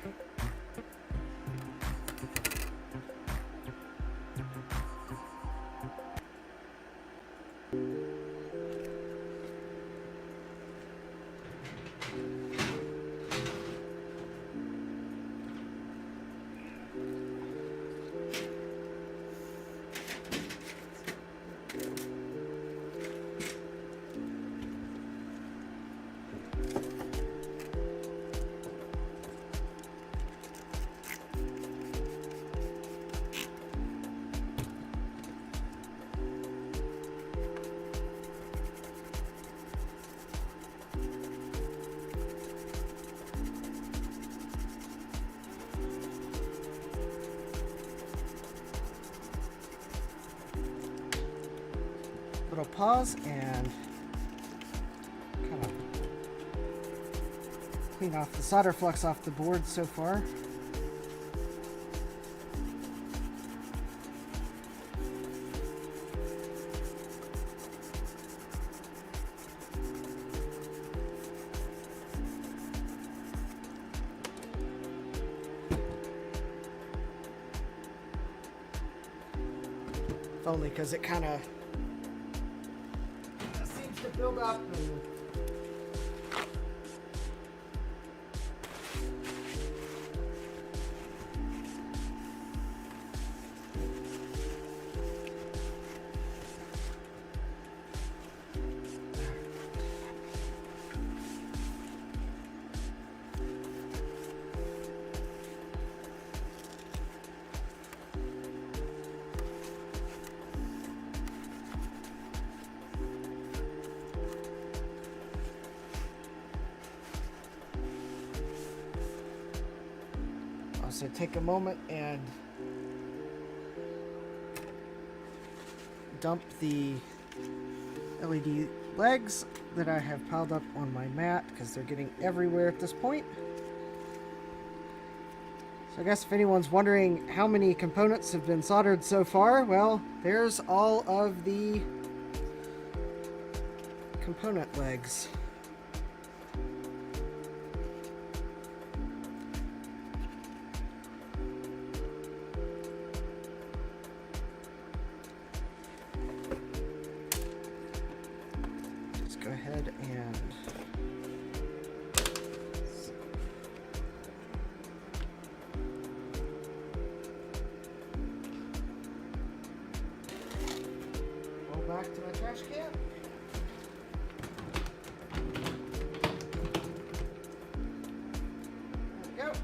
Little pause and kind of clean off the solder flux off the board so far. If only because it kind of seems to build up and also take a moment and dump the LED legs that I have piled up on my mat because they're getting everywhere at this point. So I guess if anyone's wondering how many components have been soldered so far, well, there's all of the component legs. Go ahead and roll back to my trash can. There we go.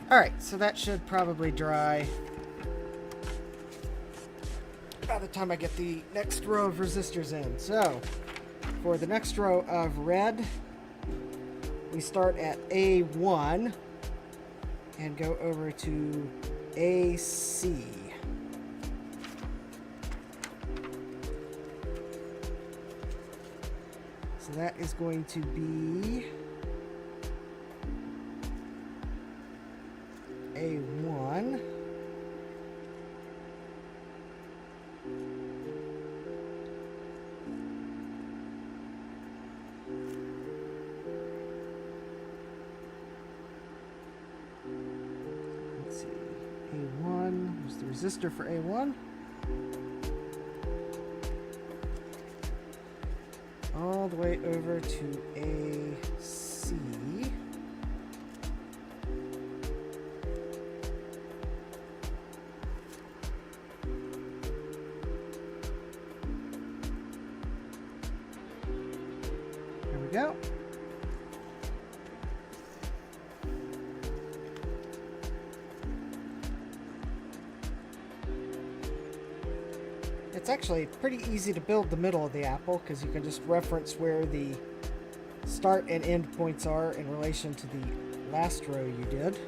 Alright, so that should probably dry by the time I get the next row of resistors in. So, for the next row of red, we start at A1 and go over to AC. So that is going to be A1. Let's see. A1. Here's the resistor for A1. All the way over to AC. go. It's actually pretty easy to build the middle of the apple because you can just reference where the start and end points are in relation to the last row you did.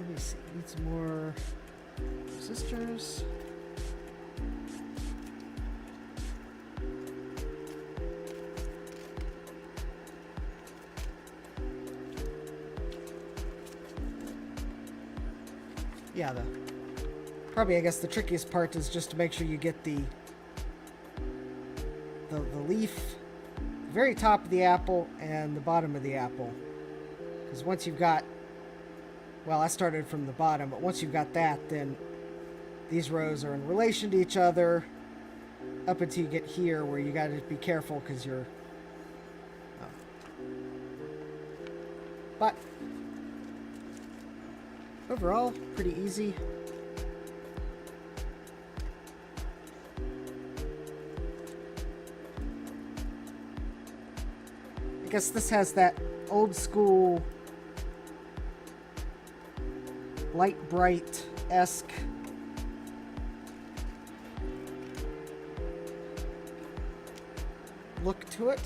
Let me see, need some more resistors. Yeah, probably I guess the trickiest part is just to make sure you get the leaf, the very top of the apple and the bottom of the apple. Because once you've got, well, I started from the bottom, but once you've got that, then these rows are in relation to each other up until you get here where you got to be careful because you're... But overall, pretty easy. I guess this has that old school LEDBright-esque look to it.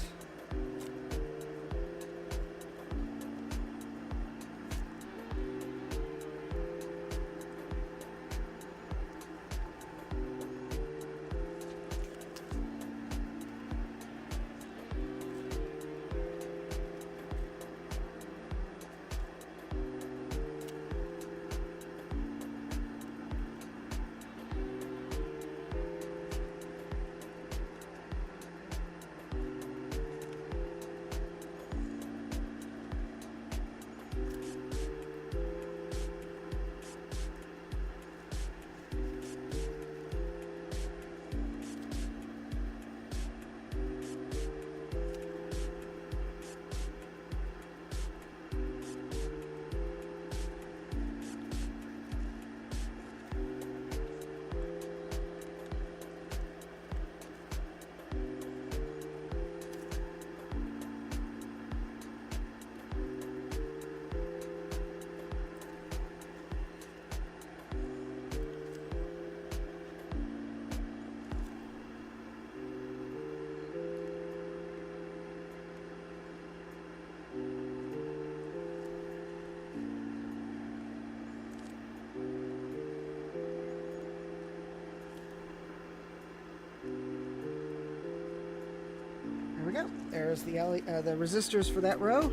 There we go. There's the resistors for that row.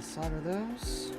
Solder those.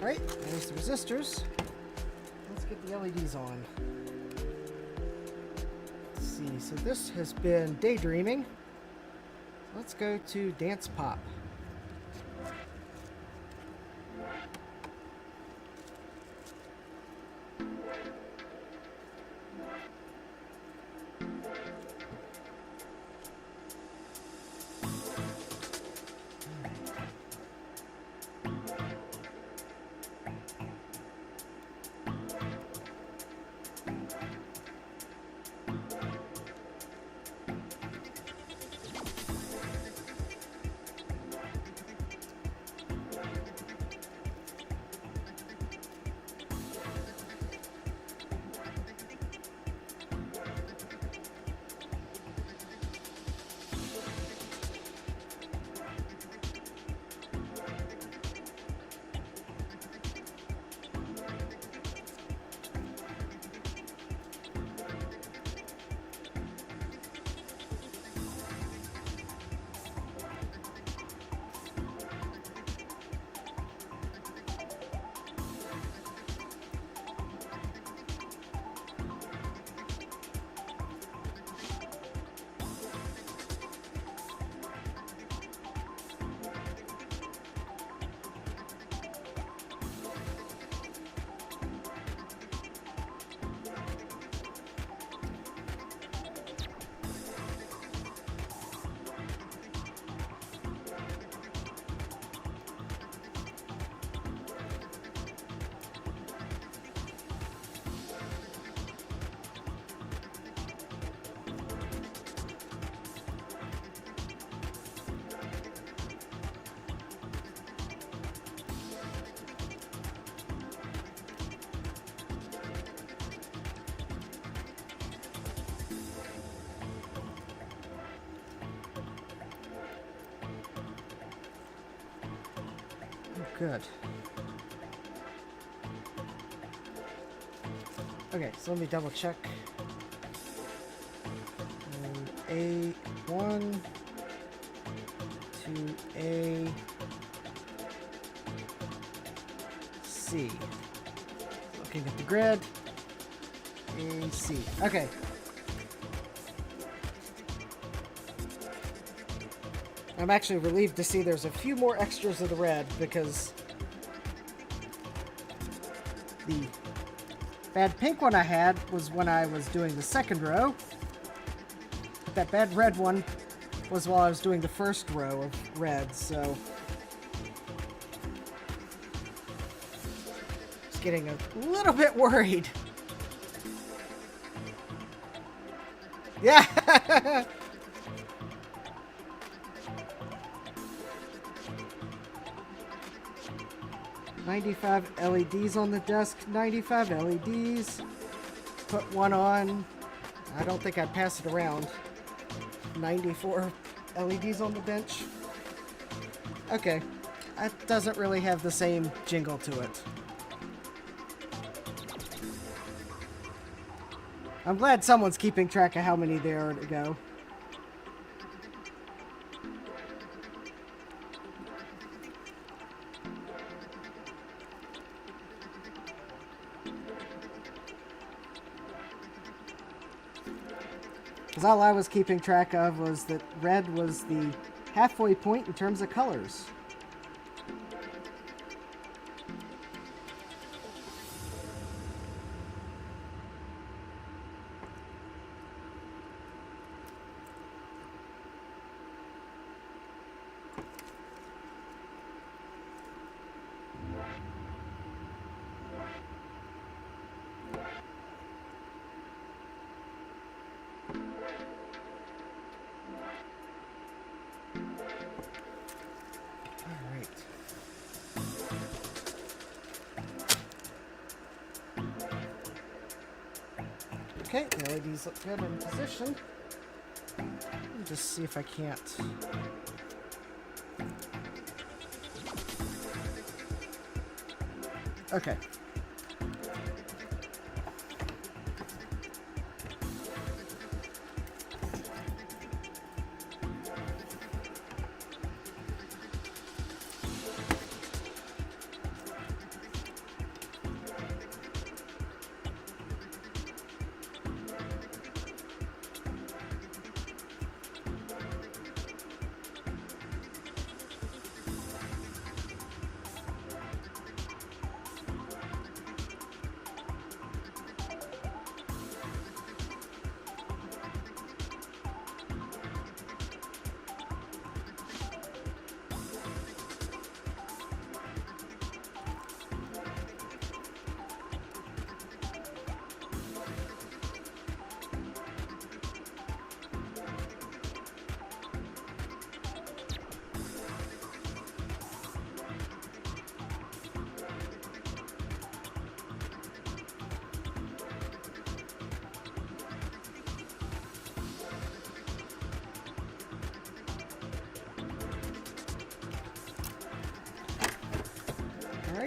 Alright, there's the resistors. Let's get the LEDs on. Let's see, so this has been daydreaming. Let's go to Dance Pop. Good. Okay, so let me double check. A1 to A C. Looking at the grid. AC. Okay. I'm actually relieved to see there's a few more extras of the red because the bad pink one I had was when I was doing the second row. But that bad red one was while I was doing the first row of red, so just getting a little bit worried. Yeah! 95 LEDs on the desk, 95 LEDs. Put one on. I don't think I'd pass it around. 94 LEDs on the bench. Okay. That doesn't really have the same jingle to it. I'm glad someone's keeping track of how many there are to go. Because all I was keeping track of was that red was the halfway point in terms of colors. Okay, the LEDs look good in position. Let me just see if I can't. Okay.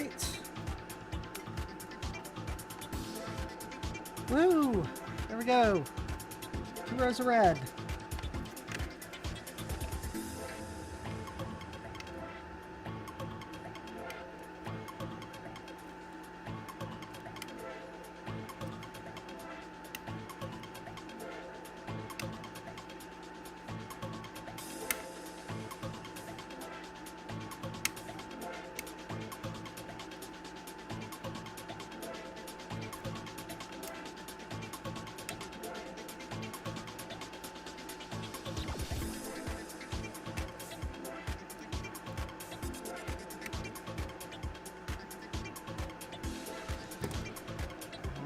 Alright. Woo! There we go. 2 rows of red.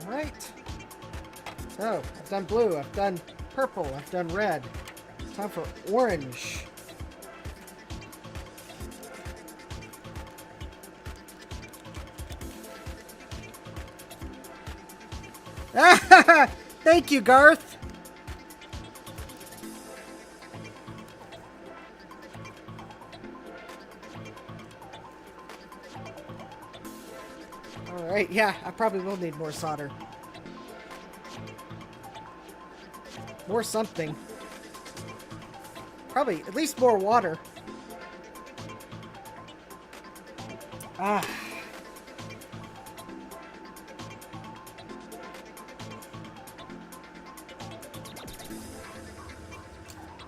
Alright. So, I've done blue, I've done purple, I've done red. It's time for orange. Thank you, Garth! Alright, yeah, I probably will need more solder. More something. Probably at least more water. Ah.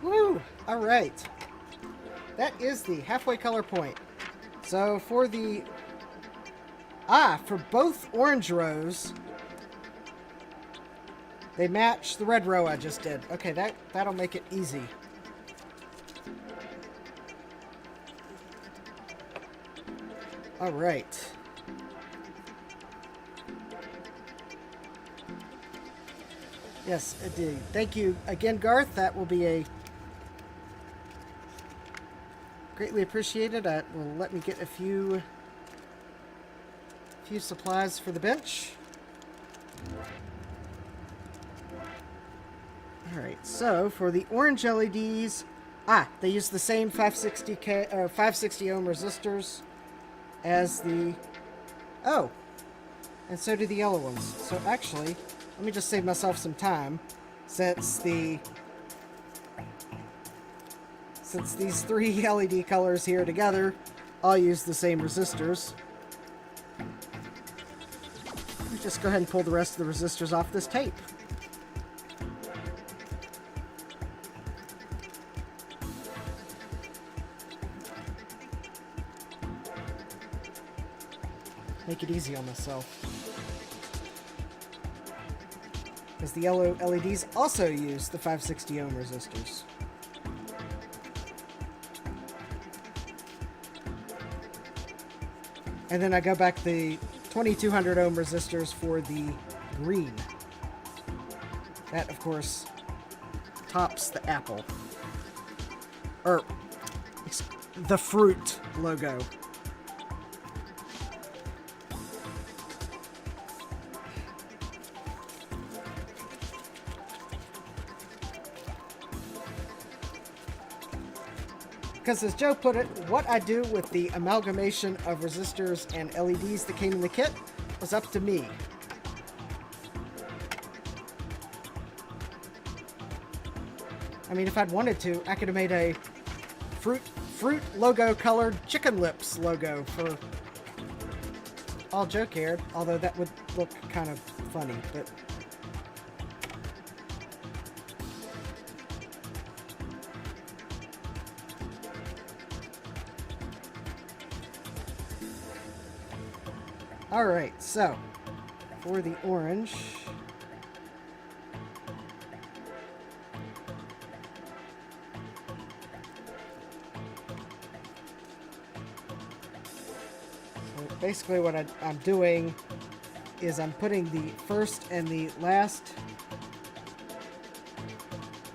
Woo! Alright. That is the halfway color point. So for the... for both orange rows, they match the red row I just did. Okay, that'll make it easy. Alright. Yes, indeed. Thank you again, Garth. That will be a greatly appreciated. That will let me get a few supplies for the bench. Alright, so for the orange LEDs, they use the same 560 ohm resistors as the... Oh, and so do the yellow ones. So actually, let me just save myself some time, since these 3 LED colors here together all use the same resistors. Just go ahead and pull the rest of the resistors off this tape. Make it easy on myself. Because the yellow LEDs also use the 560 ohm resistors. And then I go back the 2200 ohm resistors for the green. That, of course, tops the apple. Or, the fruit logo. Because as Joe put it, what I do with the amalgamation of resistors and LEDs that came in the kit was up to me. I mean, if I'd wanted to, I could have made a fruit logo colored chicken lips logo for all Joe cared, although that would look kind of funny, but... Alright, so, for the orange, so basically what I'm doing is I'm putting the first and the last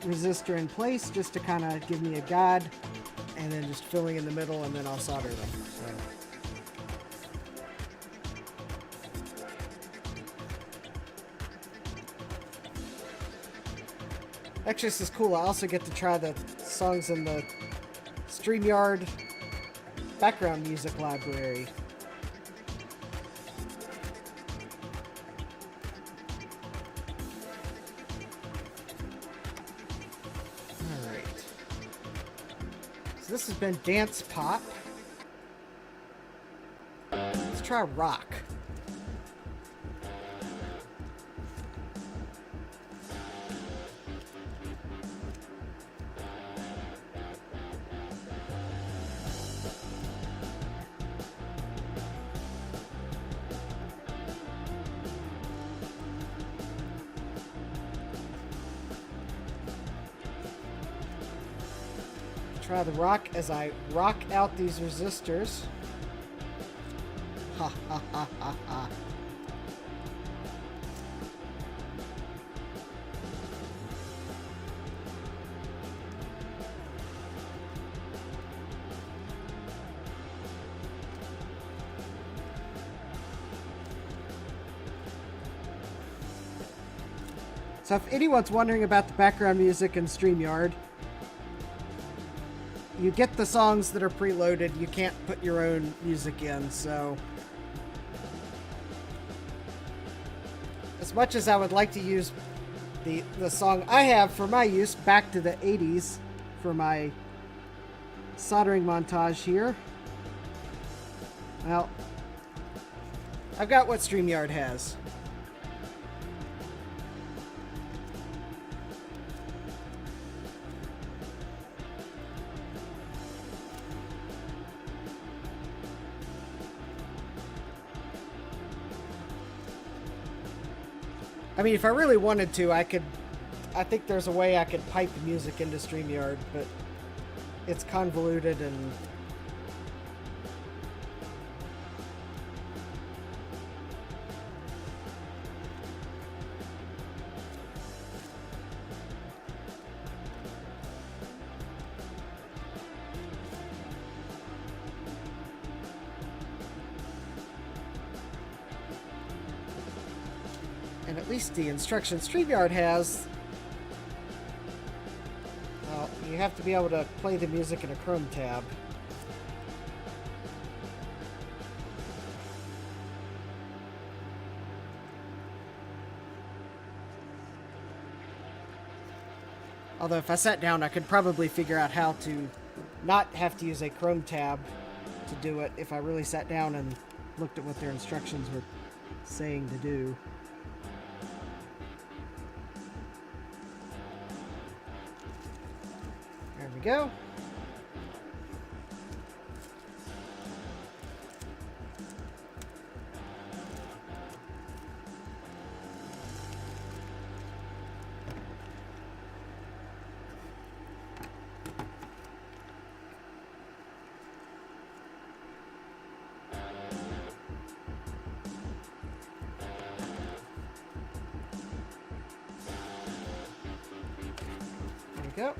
resistor in place just to kind of give me a guide, and then just filling in the middle, and then I'll solder them. So. Actually, this is cool. I also get to try the songs in the StreamYard background music library. this has been dance pop. Let's try rock. Try the rock as I rock out these resistors. Ha ha ha ha ha. So if anyone's wondering about the background music in StreamYard, you get the songs that are preloaded. You can't put your own music in, so as much as I would like to use the song I have for my use, Back to the 80s, for my soldering montage here, well, I've got what StreamYard has. I mean, if I really wanted to, I think there's a way I could pipe the music into StreamYard, but it's convoluted and at least the instructions StreamYard has, well, you have to be able to play the music in a Chrome tab. Although if I sat down, I could probably figure out how to not have to use a Chrome tab to do it if I really sat down and looked at what their instructions were saying to do. There we go. There we go.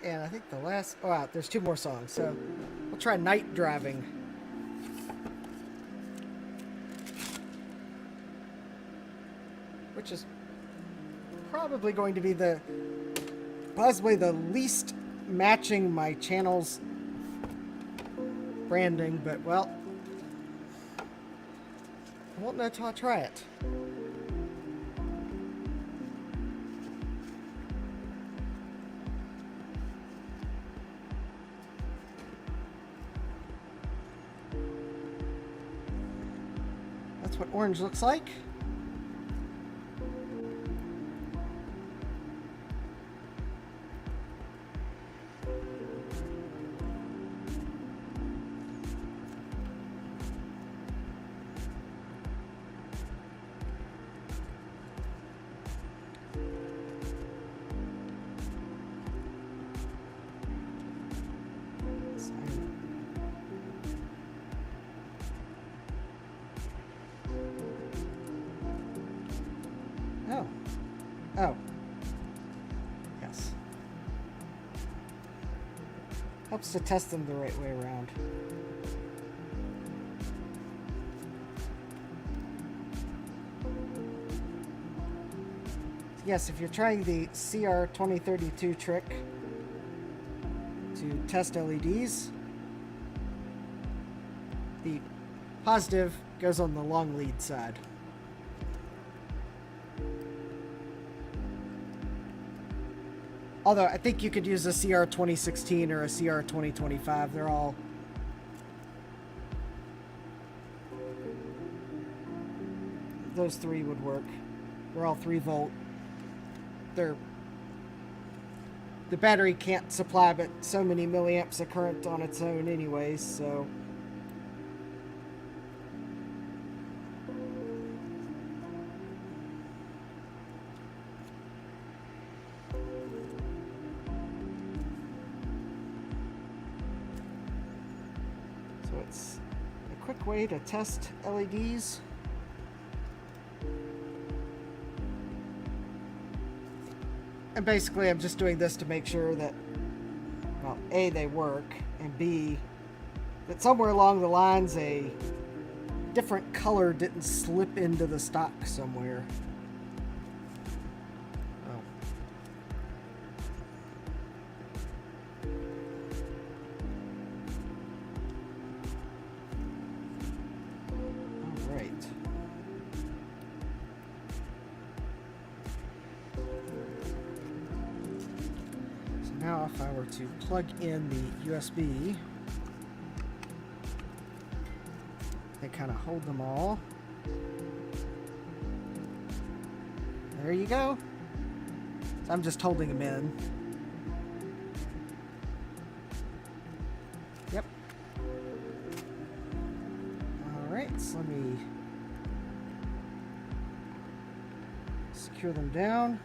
And I think the last... Oh, wow, there's 2 more songs. So we'll try Night Driving. Which is probably going to be possibly the least matching my channel's branding, but well, I won't know until I try it. That's what orange looks like. Oh. Oh. Yes. Helps to test them the right way around. Yes, if you're trying the CR2032 trick to test LEDs, the positive goes on the long lead side. Although I think you could use a CR2016 or a CR2025. They're all... Those 3 would work. They're all 3 volt. The battery can't supply but so many milliamps of current on its own anyways, so... So it's a quick way to test LEDs. And basically, I'm just doing this to make sure that, well, A, they work, and B, that somewhere along the lines a different color didn't slip into the stock somewhere. Oh. All right. Now if I were to plug in the USB, they kind of hold them all. There you go. So I'm just holding them in. Yep. Alright, so let me secure them down.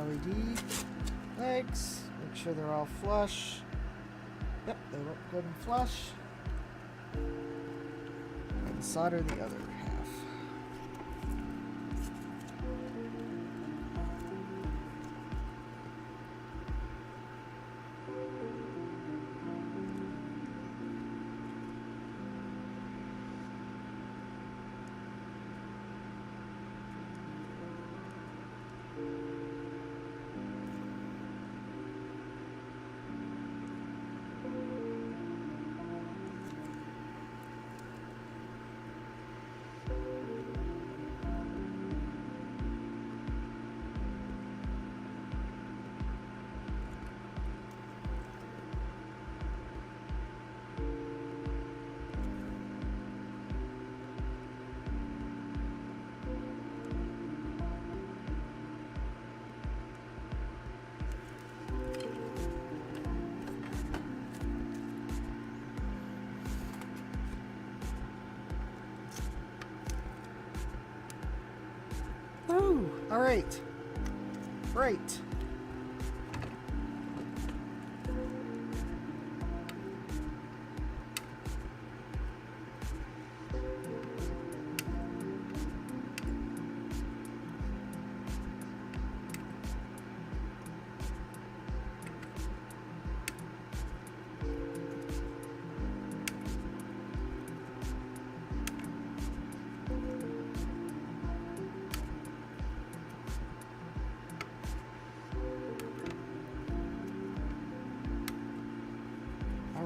LED legs. Make sure they're all flush. Yep, they look good and flush. And solder the other half. Woo! All right. Right.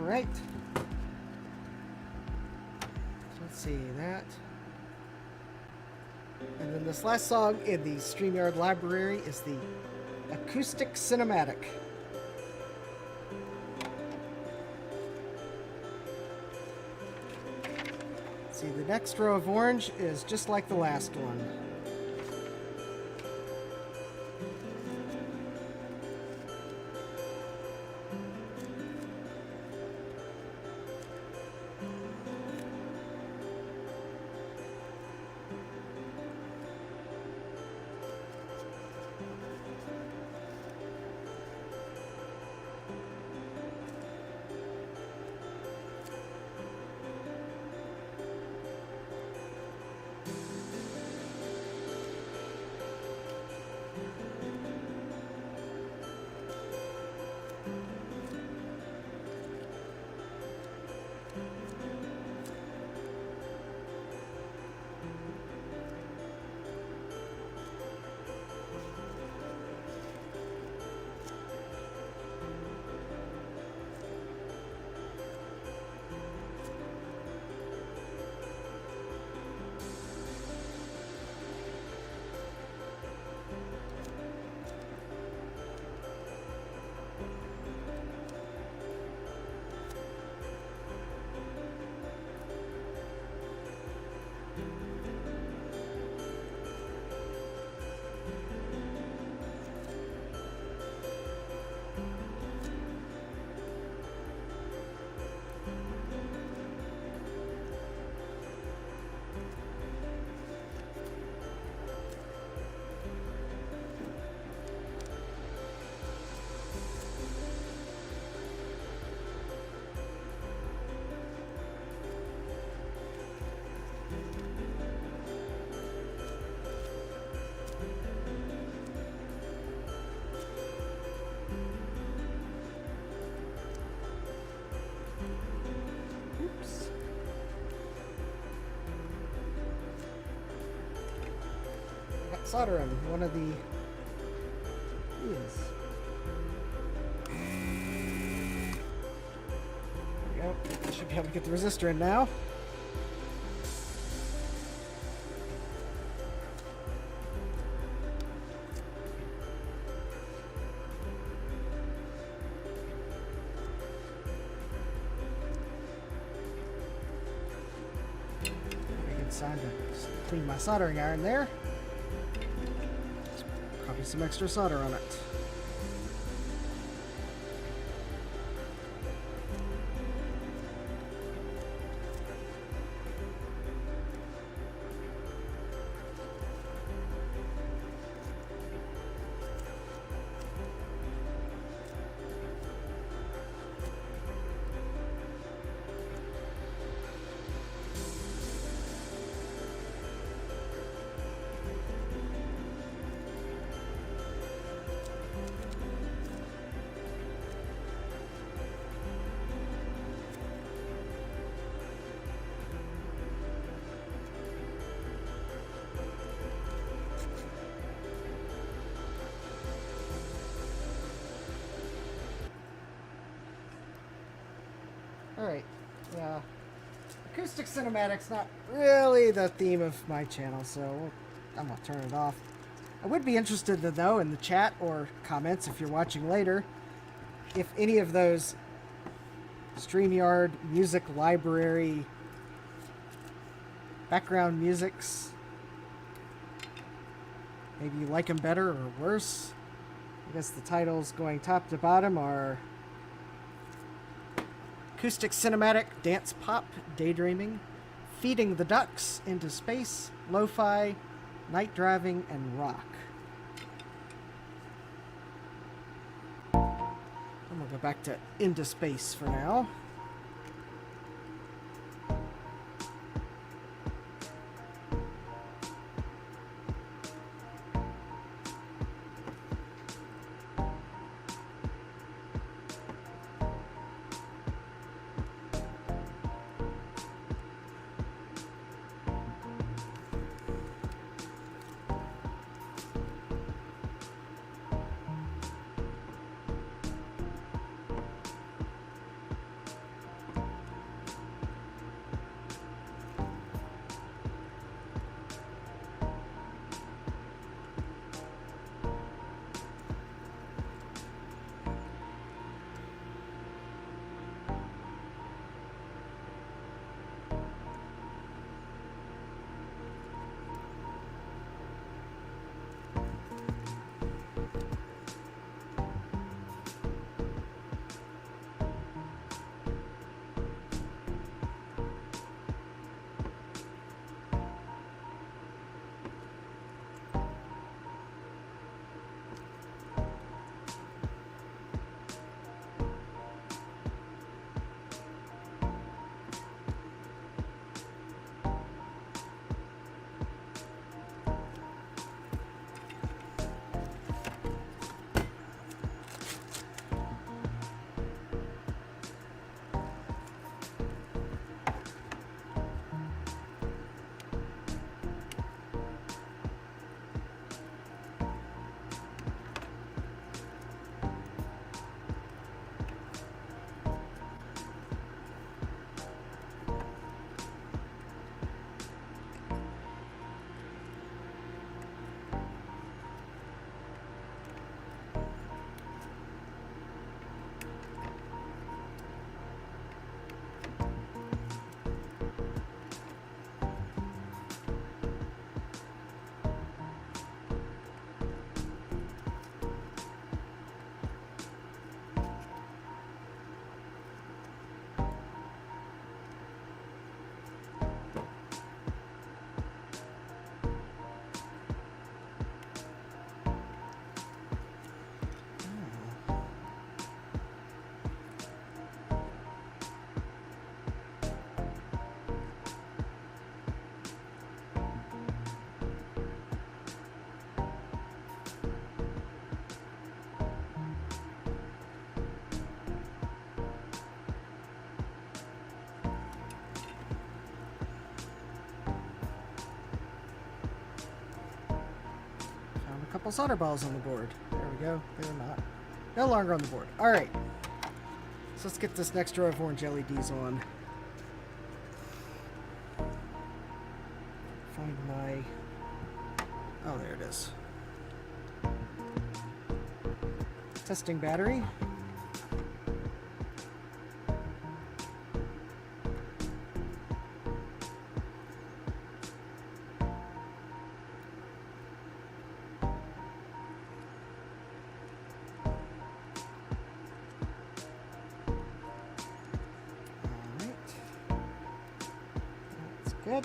Right. So let's see that. And then this last song in the StreamYard library is the Acoustic Cinematic. See, the next row of orange is just like the last one. Solder on one of the wheels. There we go. Should be able to get the resistor in now. It's time to clean my soldering iron there. Probably some extra solder on it. Alright. Yeah. Acoustic cinematic's not really the theme of my channel, so I'm going to turn it off. I would be interested to know in the chat or comments if you're watching later if any of those StreamYard music library background musics, maybe you like them better or worse. I guess the titles going top to bottom are Acoustic Cinematic, Dance Pop, Daydreaming, Feeding the Ducks, Into Space, Lo-Fi, Night Driving, and Rock. I'm gonna go back to Into Space for now. Couple solder balls on the board. There we go. They're not. No longer on the board. Alright. So let's get this next row of orange LEDs on. Find my... Oh, there it is. Testing battery. Good.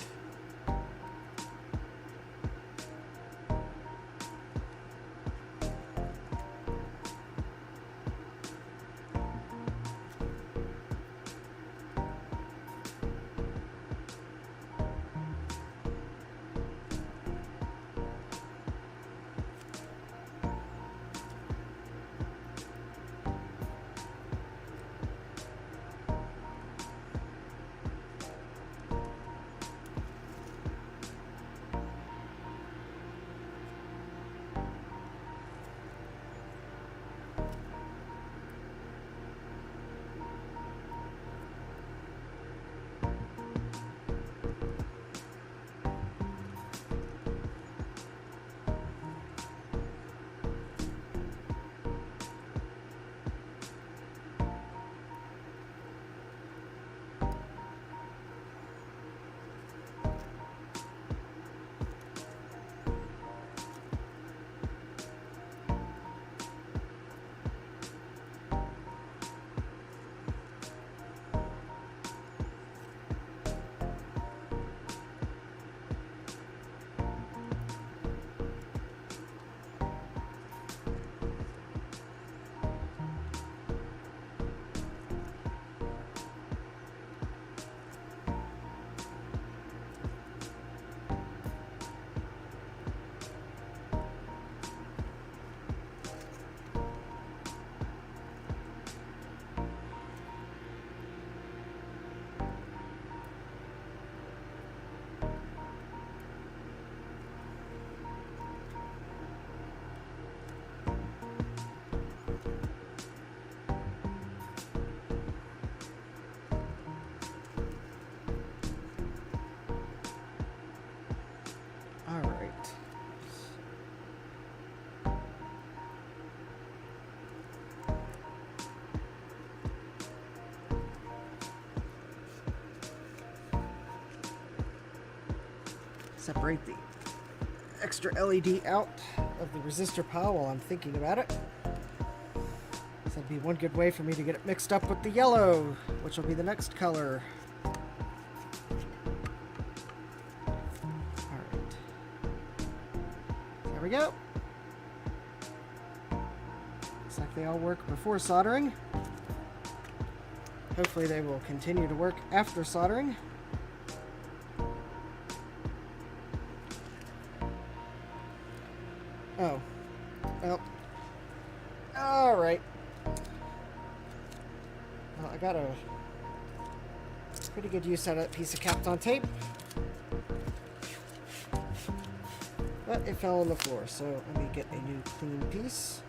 separate the extra LED out of the resistor pile while I'm thinking about it. So that'd be one good way for me to get it mixed up with the yellow, which will be the next color. Alright. There we go. Looks like they all work before soldering. Hopefully they will continue to work after soldering. Oh. Well. Alright. Well, I got a pretty good use out of that piece of Kapton tape. But it fell on the floor, so let me get a new clean piece.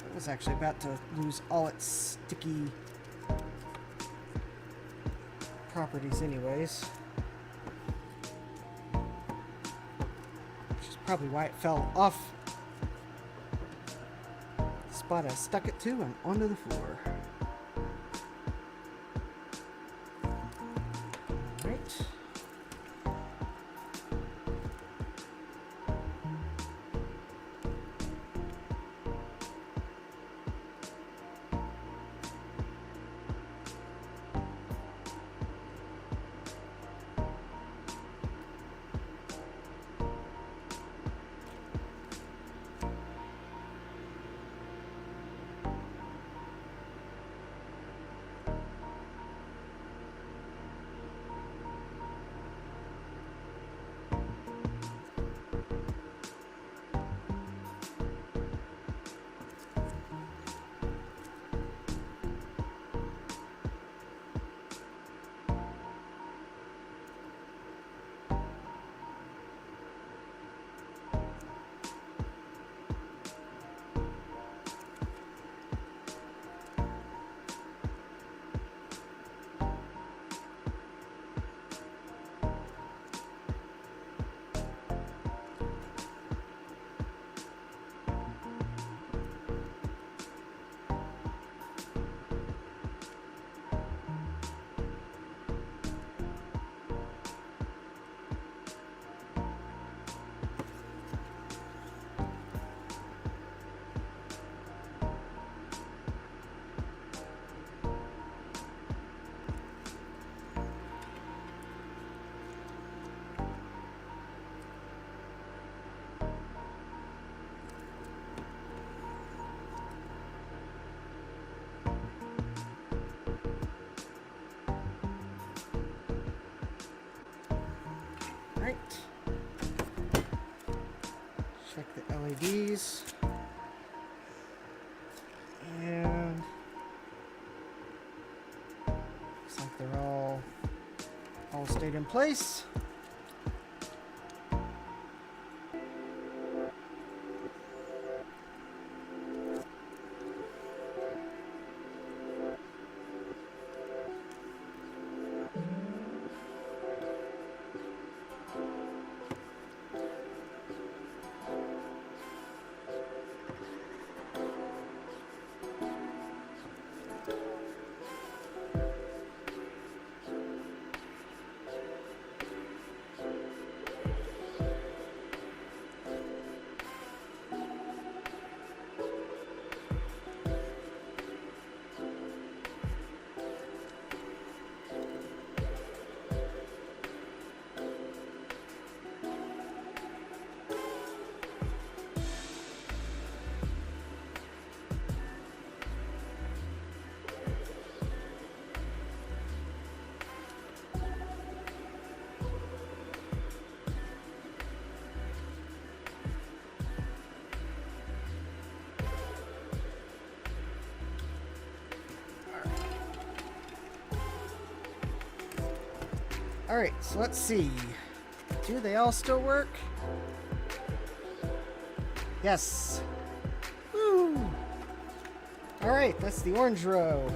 It was actually about to lose all its sticky properties anyways. Which is probably why it fell off the spot I stuck it to and onto the floor. Alright. Right. Check the LEDs. And looks like they're all stayed in place. Alright, so let's see. Do they all still work? Yes. Woo! Alright, that's the orange row.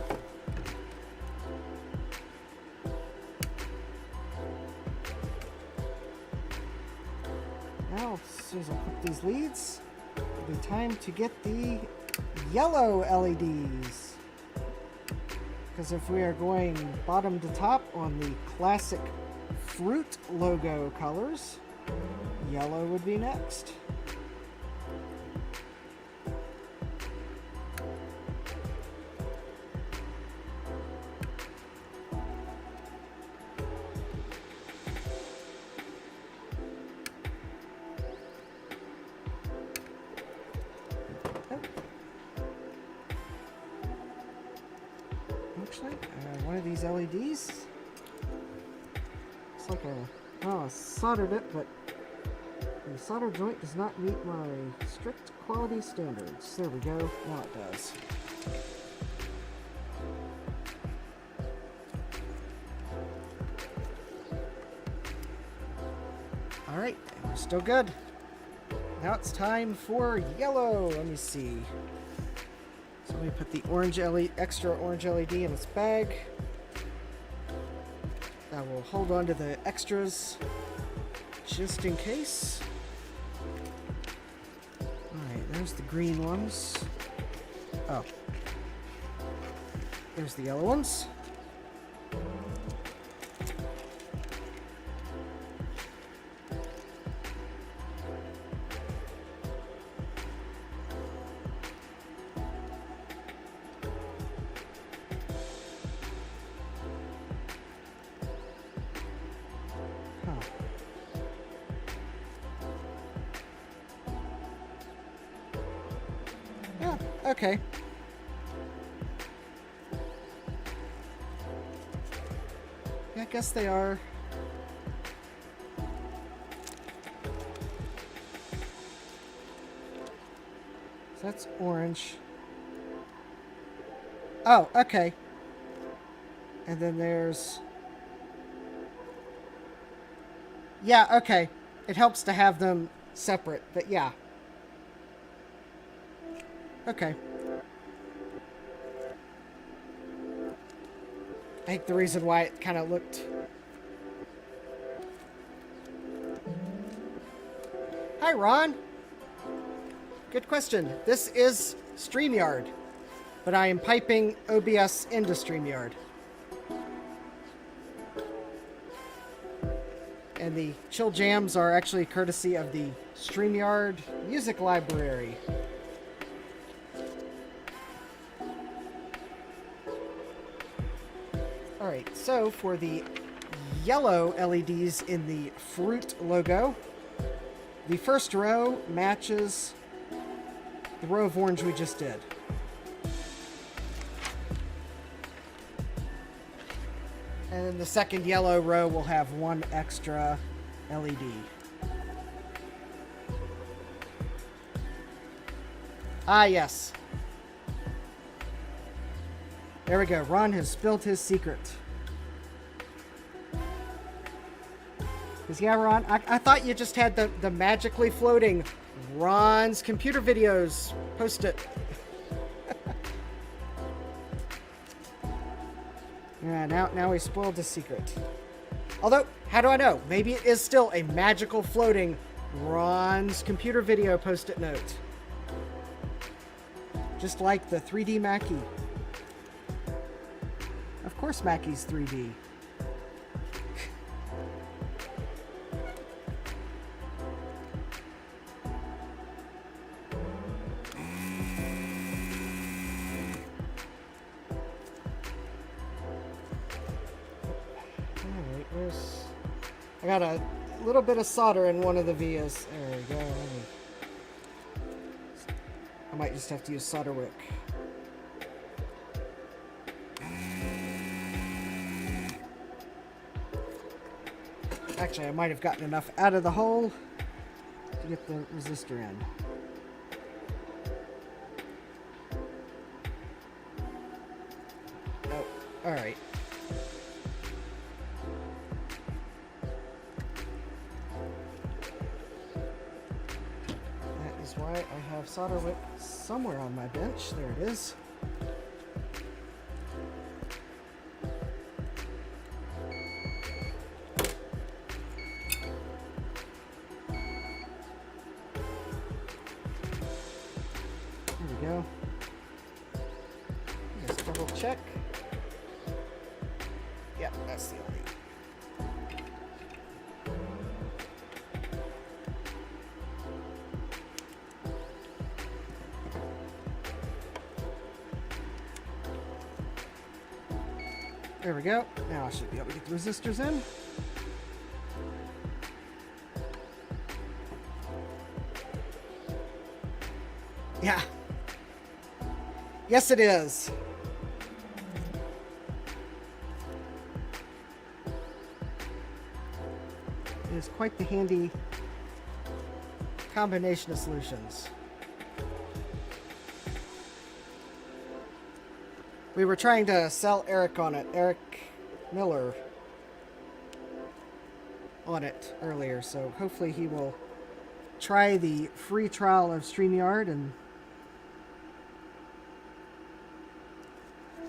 Now, as soon as I put these leads, it'll be time to get the yellow LEDs. Because if we are going bottom to top on the classic fruit logo colors, yellow would be next. Actually, one of these LEDs. It's like I soldered it, but the solder joint does not meet my strict quality standards. There we go. Now it does. All right, we're still good. Now it's time for yellow. Let me see. So let me put the orange LED, extra orange LED in its bag. I will hold on to the extras just in case. Alright, there's the green ones. Oh. There's the yellow ones. Yeah, okay. Yeah, I guess they are. So that's orange. Oh, okay. And then there's... Yeah, okay. It helps to have them separate, but yeah. Okay. I think the reason why it kind of looked... Hi, Ron. Good question. This is StreamYard, but I am piping OBS into StreamYard. And the chill jams are actually courtesy of the StreamYard music library. Alright, so for the yellow LEDs in the fruit logo, the first row matches the row of orange we just did. And then the second yellow row will have one extra LED. Ah, yes. There we go. Ron has spilled his secret. Because, yeah, Ron, I thought you just had the magically floating Ron's computer videos. Post it. Yeah, now we spoiled his secret. Although, how do I know? Maybe it is still a magical floating Ron's computer video post-it note. Just like the 3D Mackie. Of course Mackie's 3D. Alright, where's... I got a little bit of solder in one of the vias. There we go. I might just have to use solder wick. Actually, I might have gotten enough out of the hole to get the resistor in. Oh, alright. That is why I have solder wick somewhere on my bench. There it is. Go. Just double check. That's the only. There we go. Now I should be able to get the resistors in. Yeah. Yes, it is. It is quite the handy combination of solutions. We were trying to sell Eric on it, Eric Miller on it earlier, so hopefully he will try the free trial of StreamYard and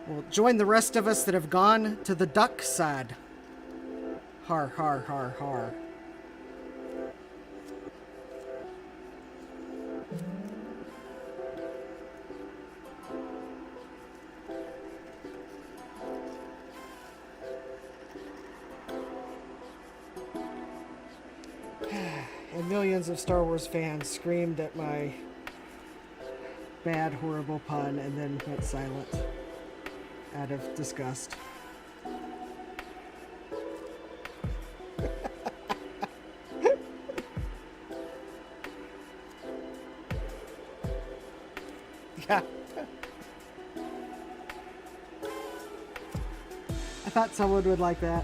will join the rest of us that have gone to the duck side. Har, har, har, har. And millions of Star Wars fans screamed at my bad, horrible pun and then went silent out of disgust. Yeah. I thought someone would like that.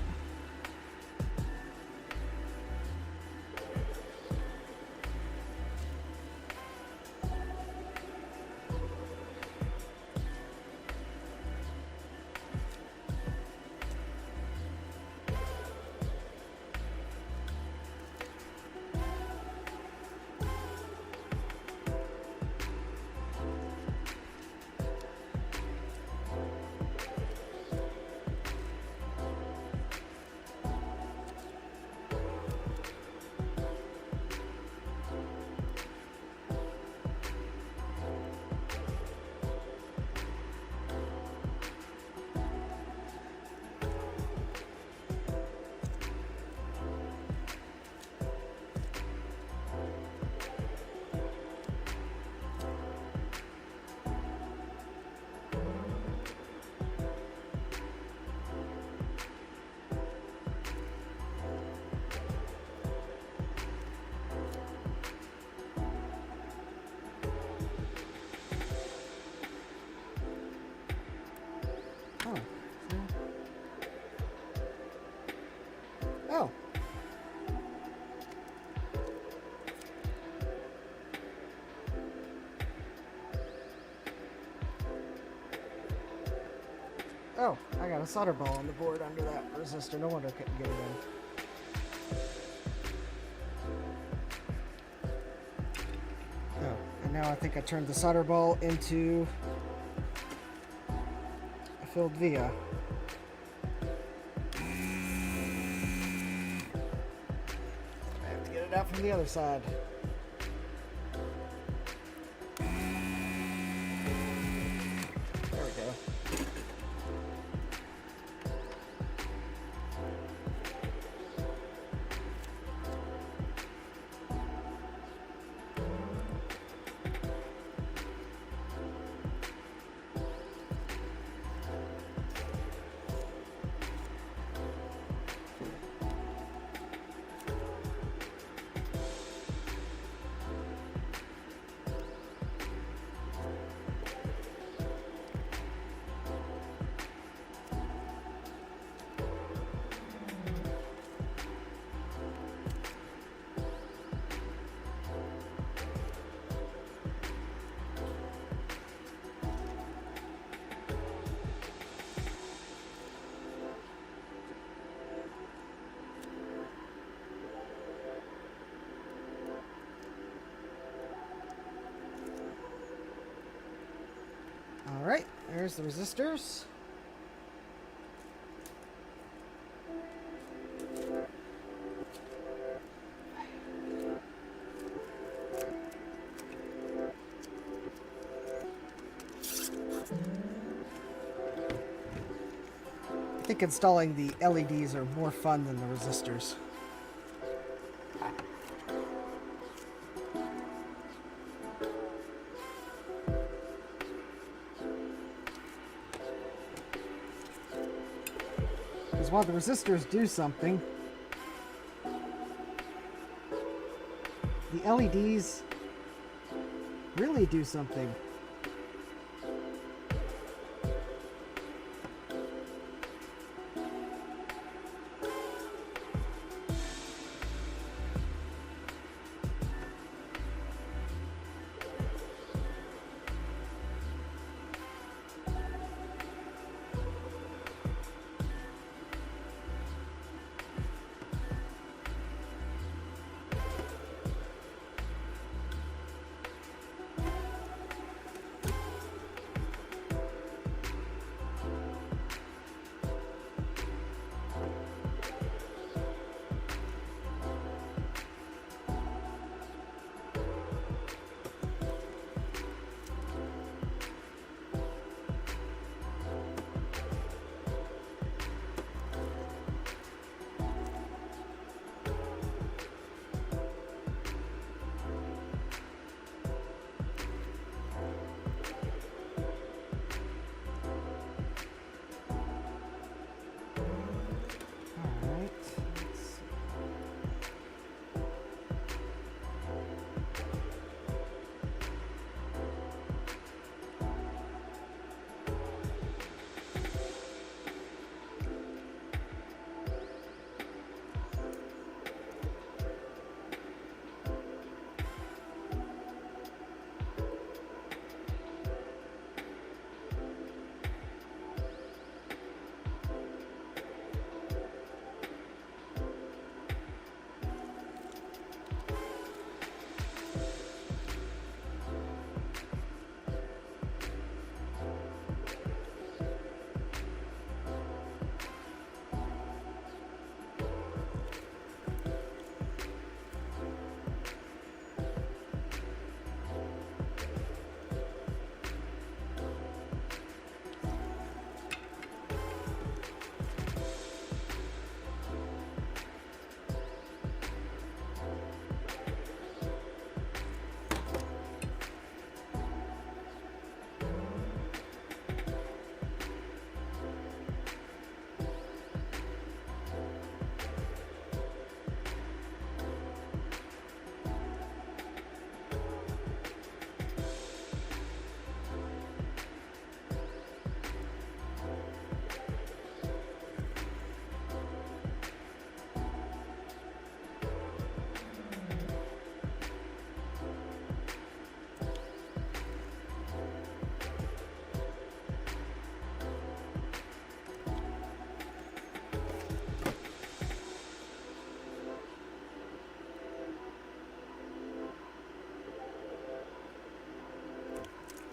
Oh. Oh, I got a solder ball on the board under that resistor. No wonder I couldn't get it in. Oh, and now I think I turned the solder ball into a filled via. Out from the other side. There we go. All right, there's the resistors. I think installing the LEDs are more fun than the resistors. Because while the resistors do something, the LEDs really do something.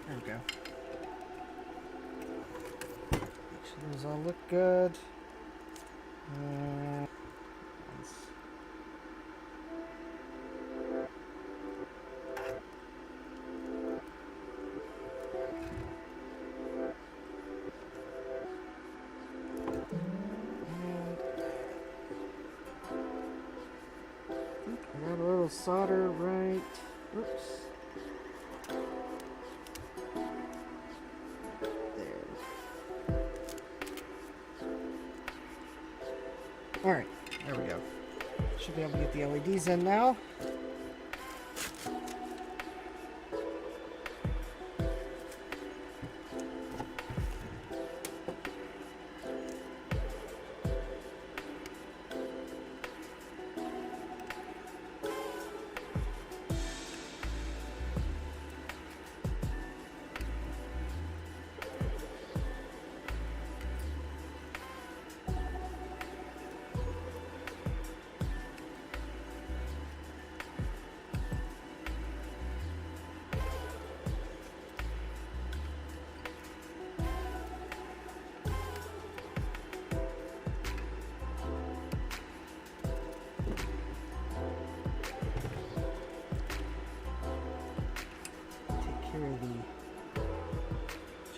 There we go. Make sure those all look good. I got a little solder right. Oops. Alright, there we go. Should be able to get the LEDs in now.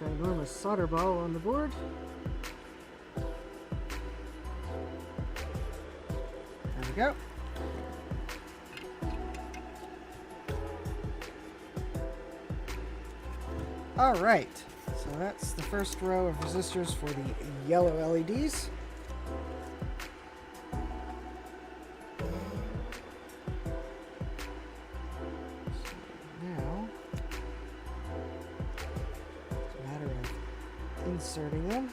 The ginormous solder ball on the board. go. All right, so that's the first row of resistors for the yellow LEDs. Now, it's a matter of inserting them.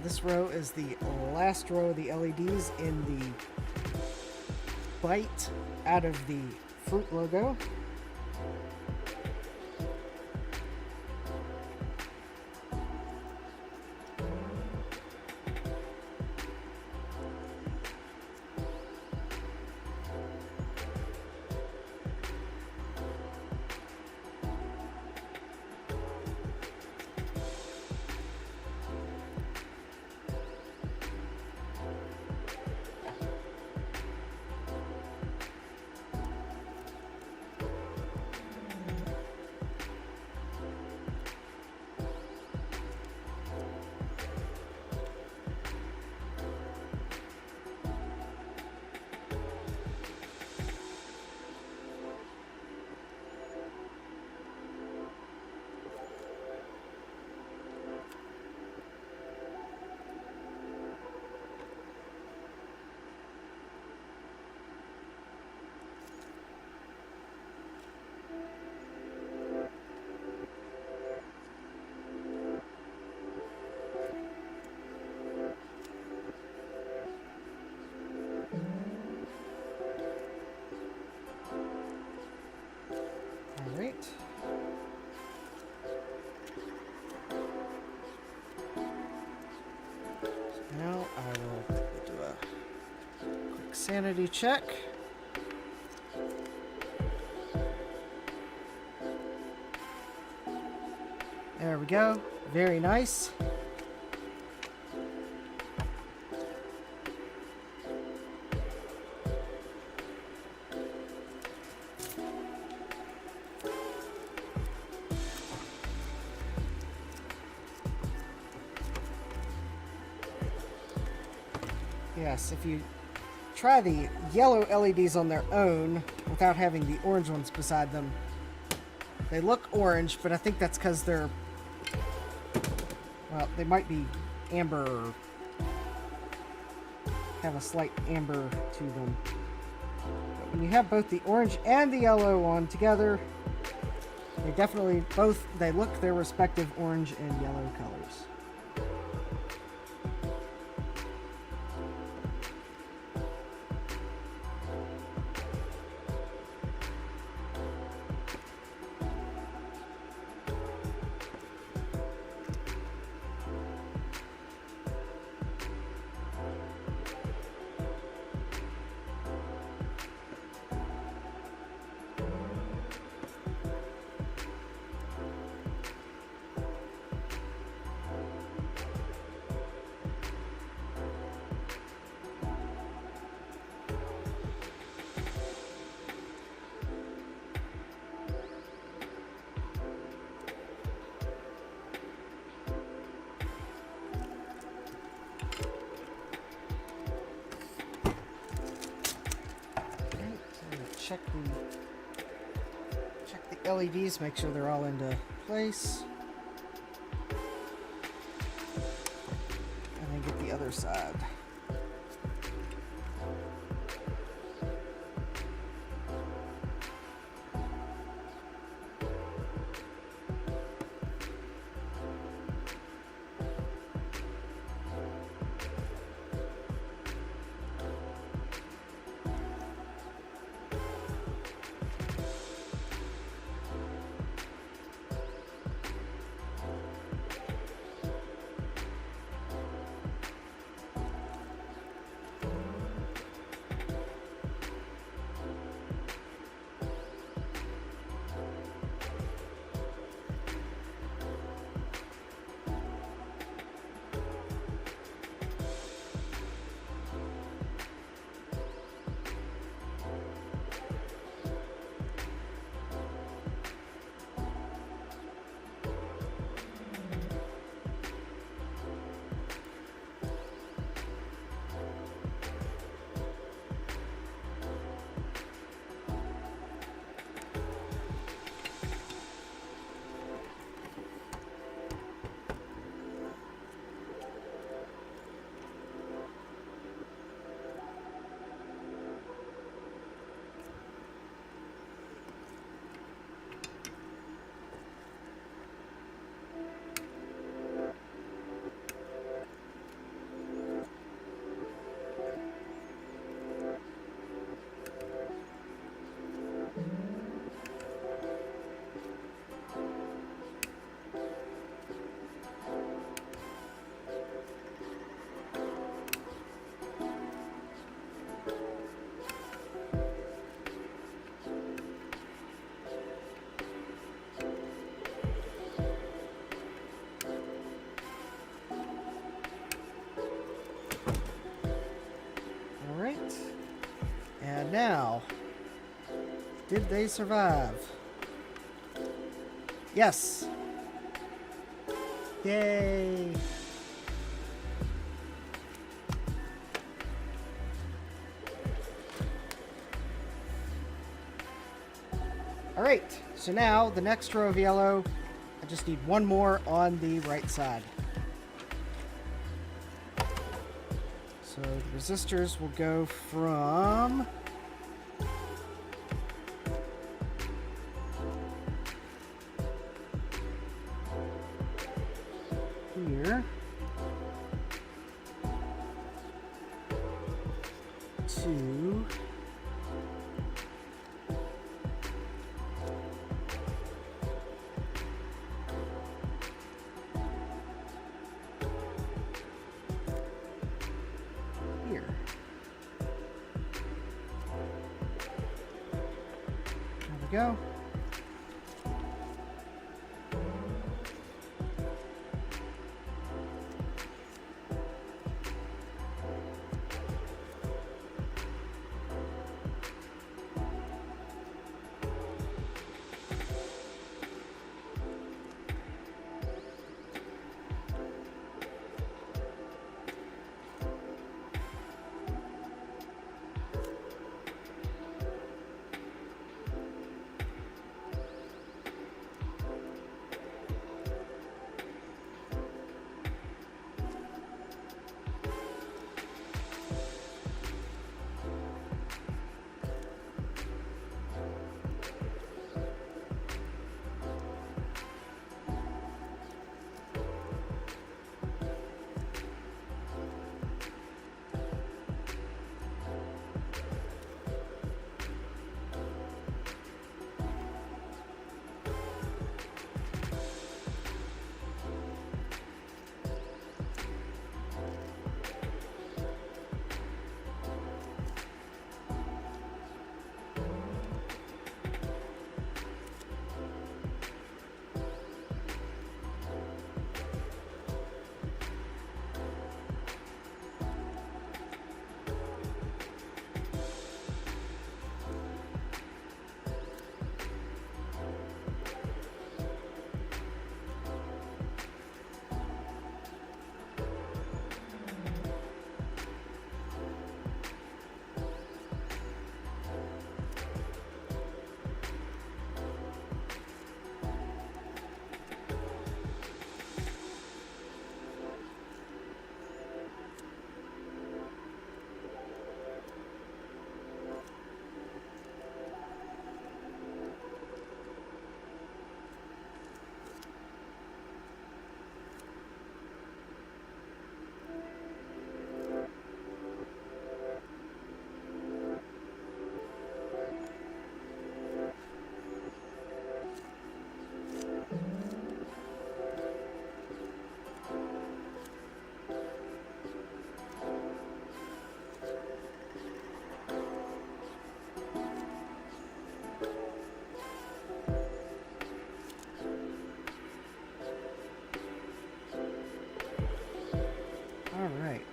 This row is the last row of the LEDs in the bite out of the fruit logo. Alright. So now I will do a quick sanity check. There we go. Very nice. Yes, if you try the yellow LEDs on their own without having the orange ones beside them, they look orange, but I think that's because they're, well, they might be amber or have a slight amber to them. But when you have both the orange and the yellow on together, they definitely both, they look their respective orange and yellow colors. Check the LEDs, make sure they're all into place. And then get the other side. did they survive? Yes! Yay! Alright, so now the next row of yellow, I just need one more on the right side. So the resistors will go from here to here. There we go.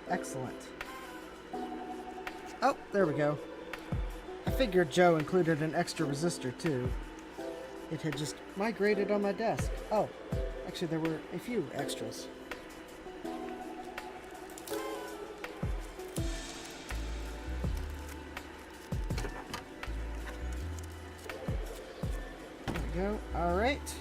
Excellent. Oh, there we go. I figured Joe included an extra resistor too. It had just migrated on my desk. Oh, actually there were a few extras. There we go. All right.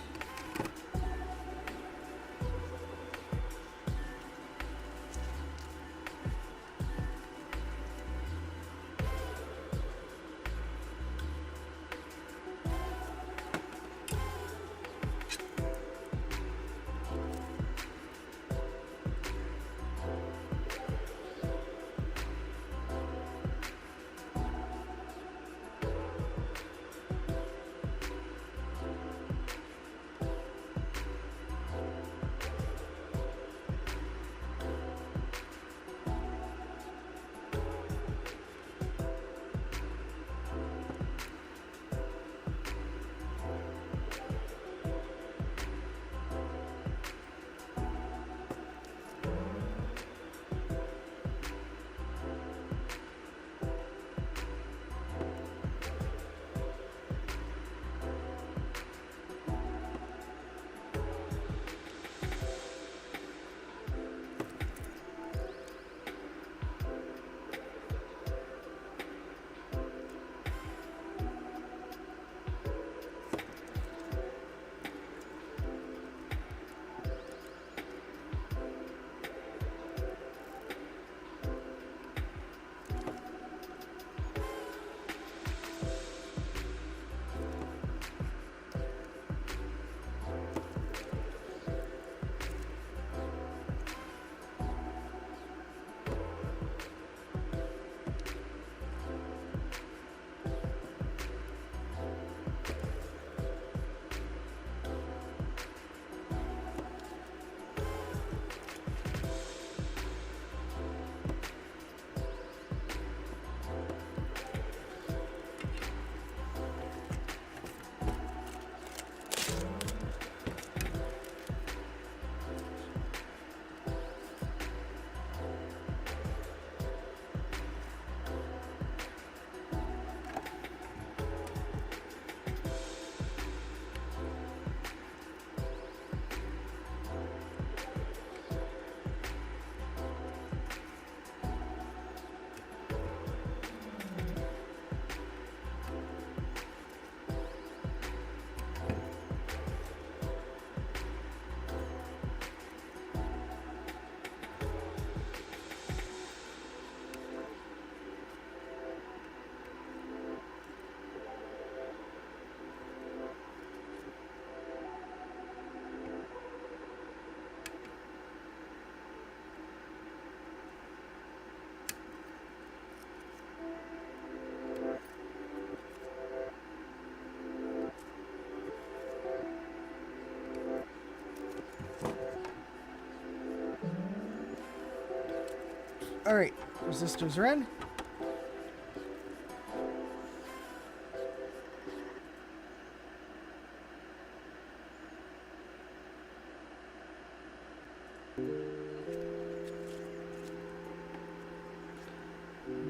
Alright, resistors are in.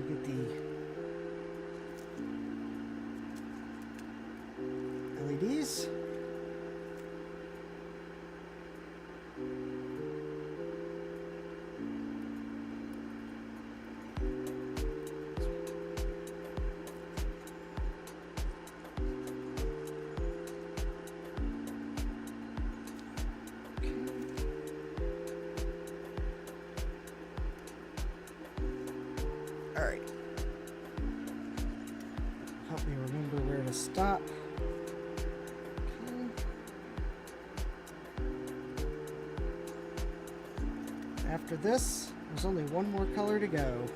Get the LEDs. All right. Help me remember where to stop. Okay. After this, there's only one more color to go.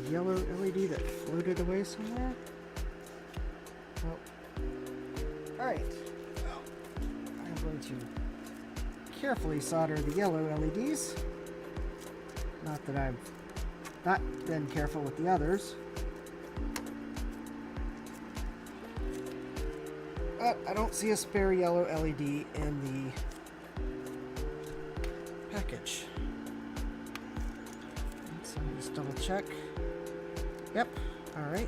Yellow LED that floated away somewhere? Oh. Alright. I'm going to carefully solder the yellow LEDs. Not that I've not been careful with the others. But I don't see a spare yellow LED in the package. So let me just double check. Yep, all right.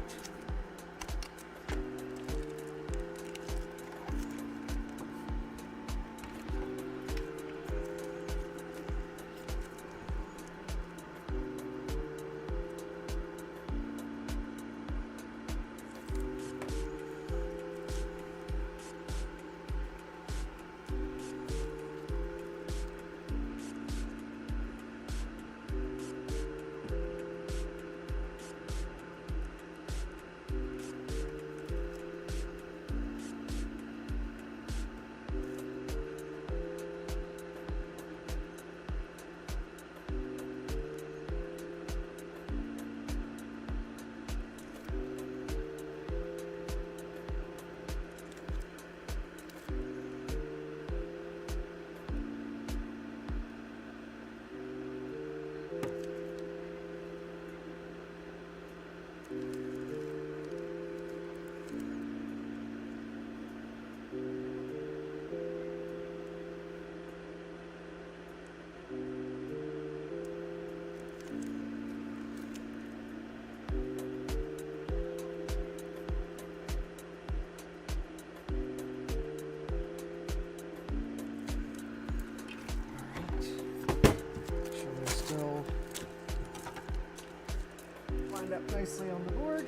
Up nicely on the board.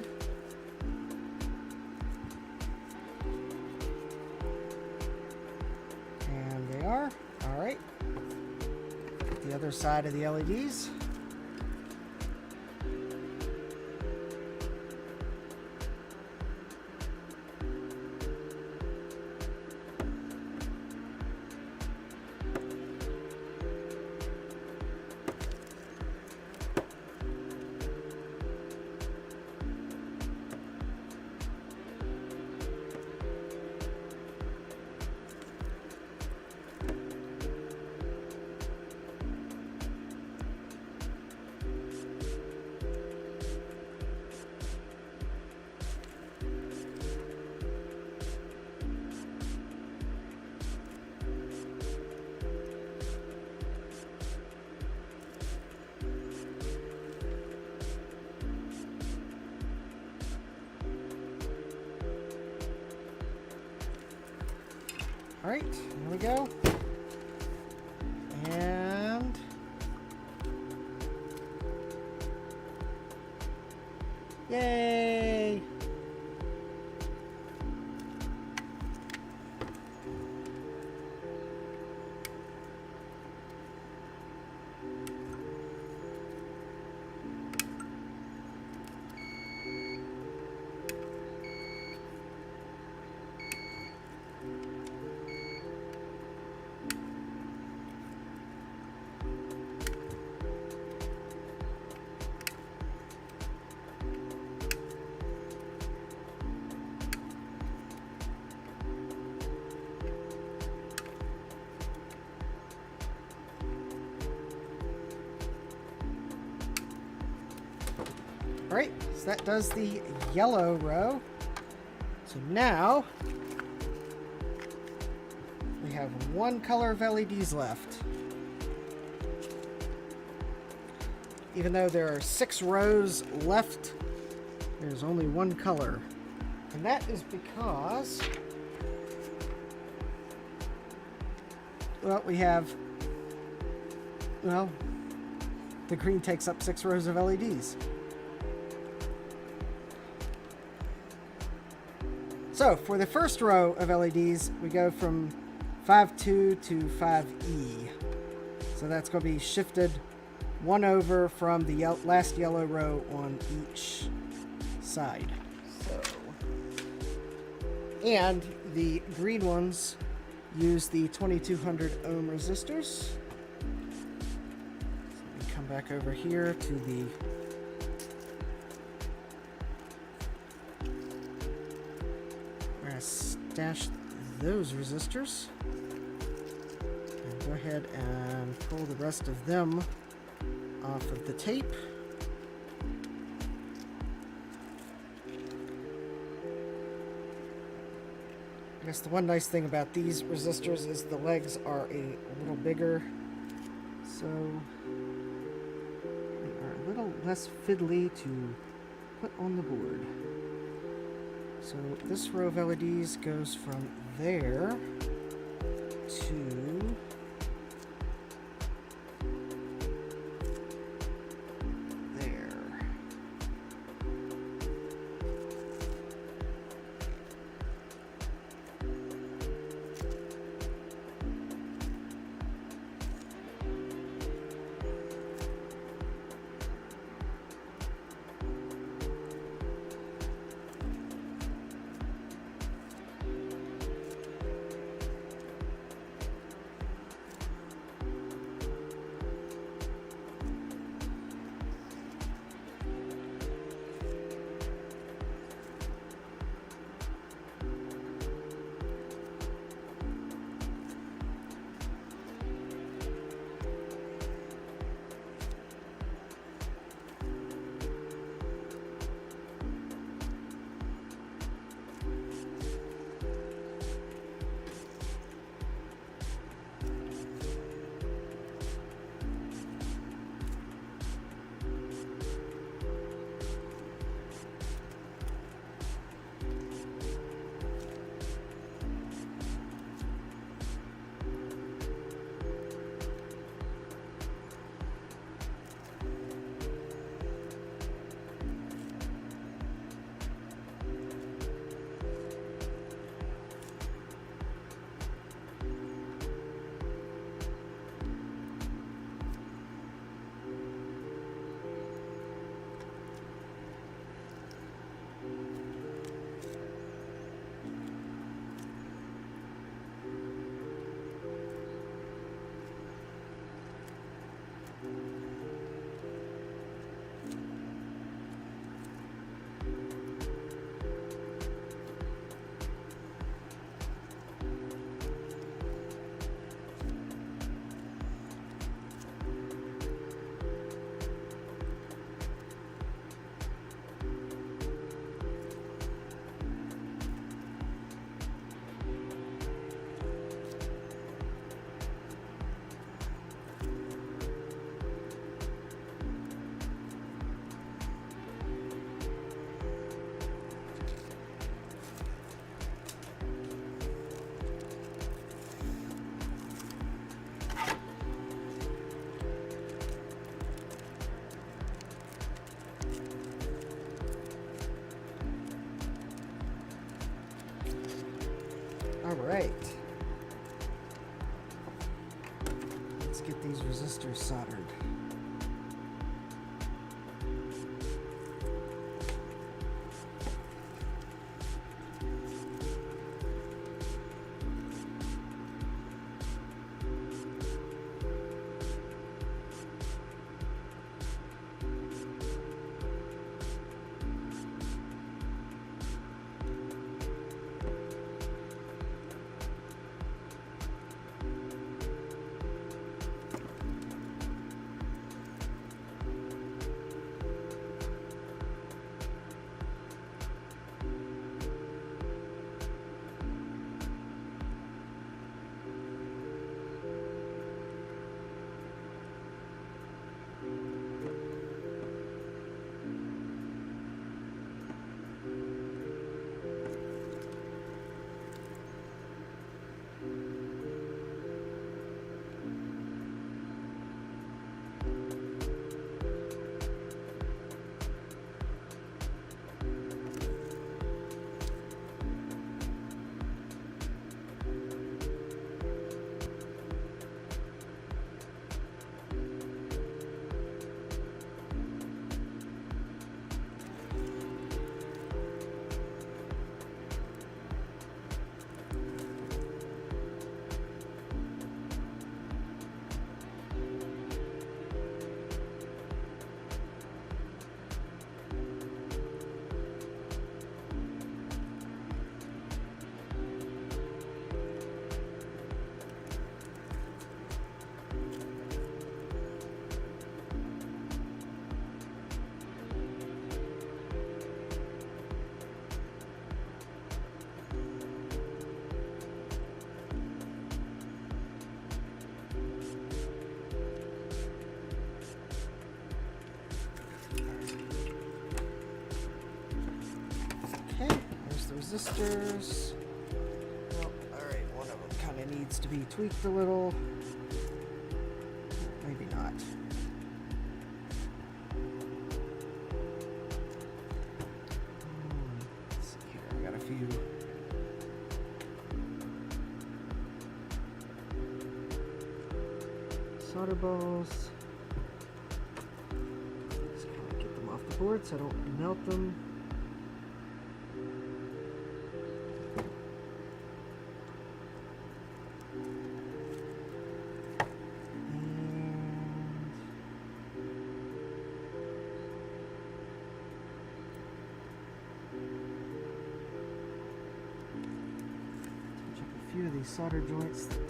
And they are. All right. The other side of the LEDs. Alright, here we go. And yay! Alright, so that does the yellow row. So now we have one color of LEDs left. Even though there are 6 rows left, there's only one color. And that is because, well, the green takes up 6 rows of LEDs. So, for the first row of LEDs, we go from 5.2 to 5E. So that's going to be shifted 1 over from the last yellow row on each side. So, and the green ones use the 2200 ohm resistors. So we come back over here to the stash those resistors and go ahead and pull the rest of them off of the tape. I guess the one nice thing about these resistors is the legs are a little bigger, so they are a little less fiddly to put on the board. So this row of LEDs goes from there to there. All right. Let's get these resistors soldered. Resistors. Well, alright, one of them kind of needs to be tweaked a little. Maybe not. Let's see here, I got a few. Solder balls. Just kind of get them off the board so I don't melt them. Few of these solder joints that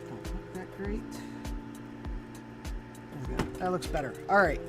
don't look that great. There we go. That looks better. All right.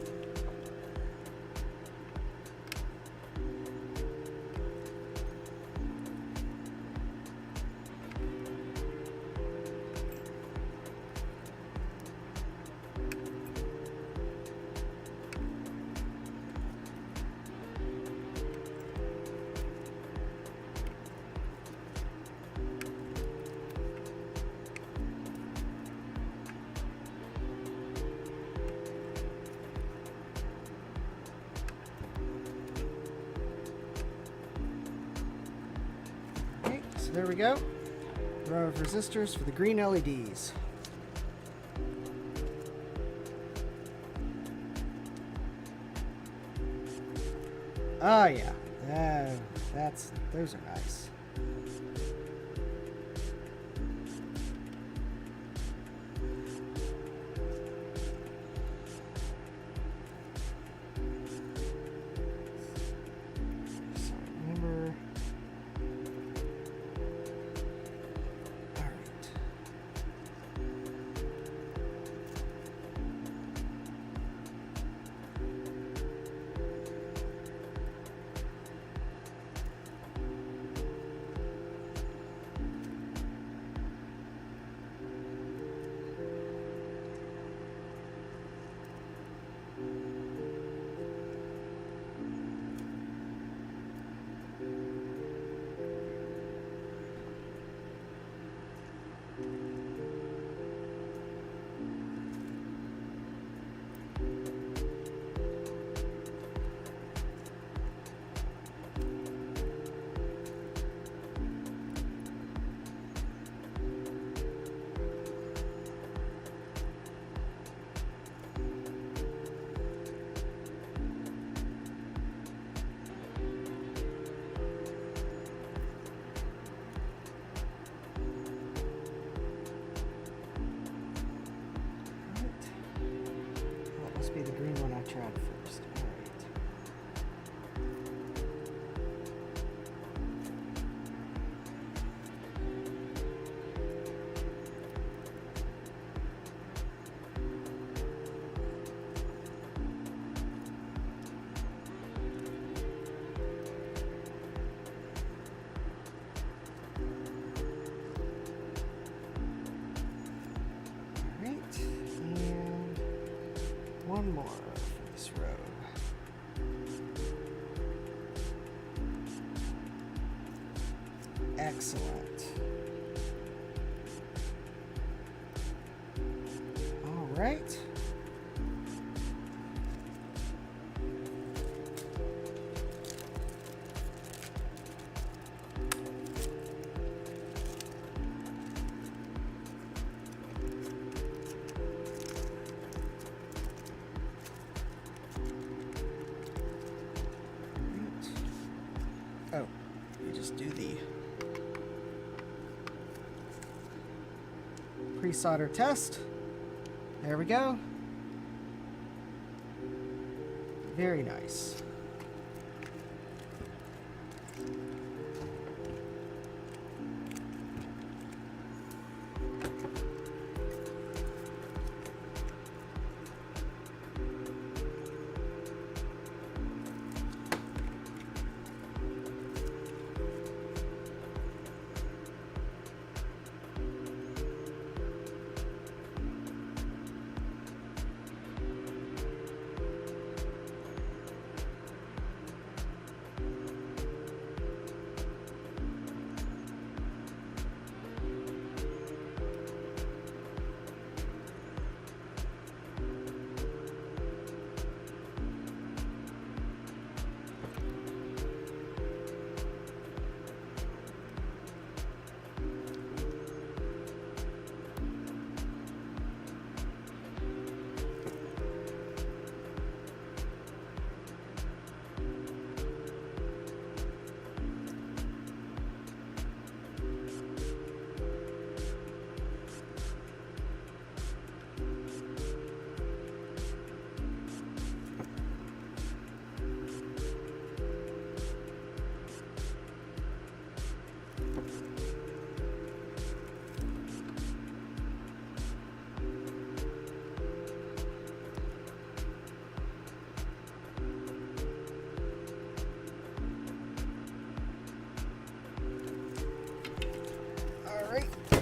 There we go. Row of resistors for the green LEDs. Oh yeah, those are nice. So remember. side first. All right. And one more for this row. Excellent. All right. Oh, you just do the pre-solder test. There we go. Very nice.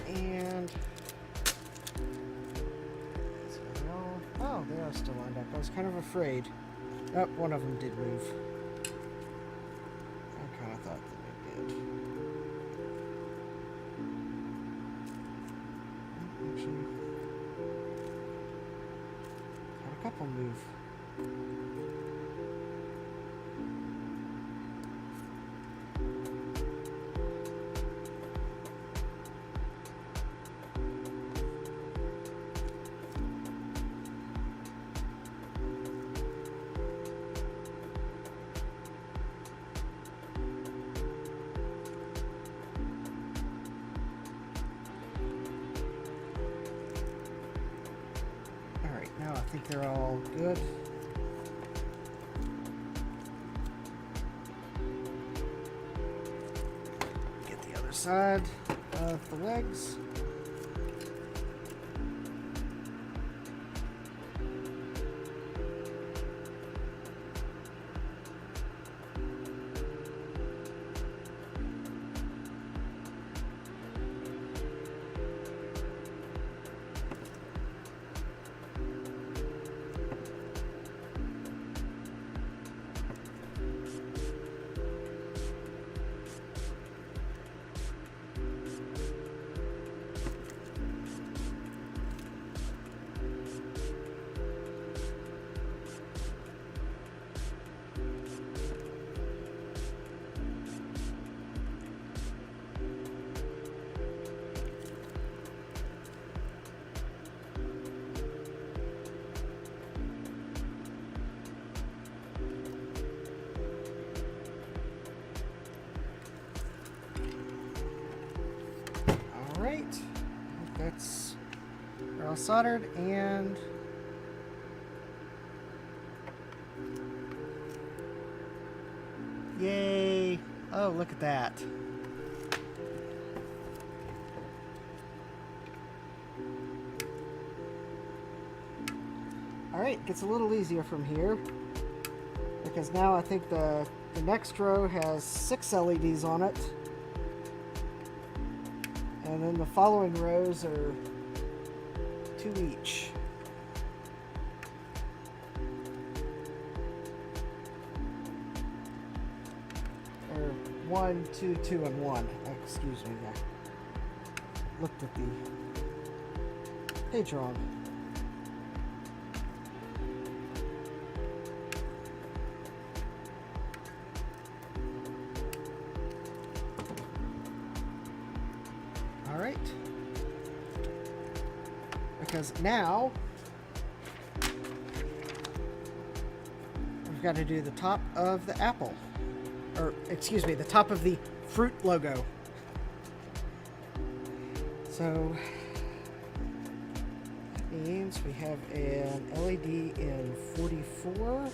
And oh, they are still lined up. I was kind of afraid. Oh, one of them did move. I kind of thought that they did. Actually, had a couple move. Now I think they're all good. Get the other side of the legs. Alright, I think that's, they're all soldered, and Oh, look at that. Alright, gets a little easier from here. Because now I think the next row has 6 LEDs on it. And then the following rows are 2 each. Or 1, 2, 2, and 1. Excuse me, I looked at the page wrong. Alright. Because now we've got to do the top of the apple. Or, excuse me, the top of the fruit logo. So that means we have an LED in 44.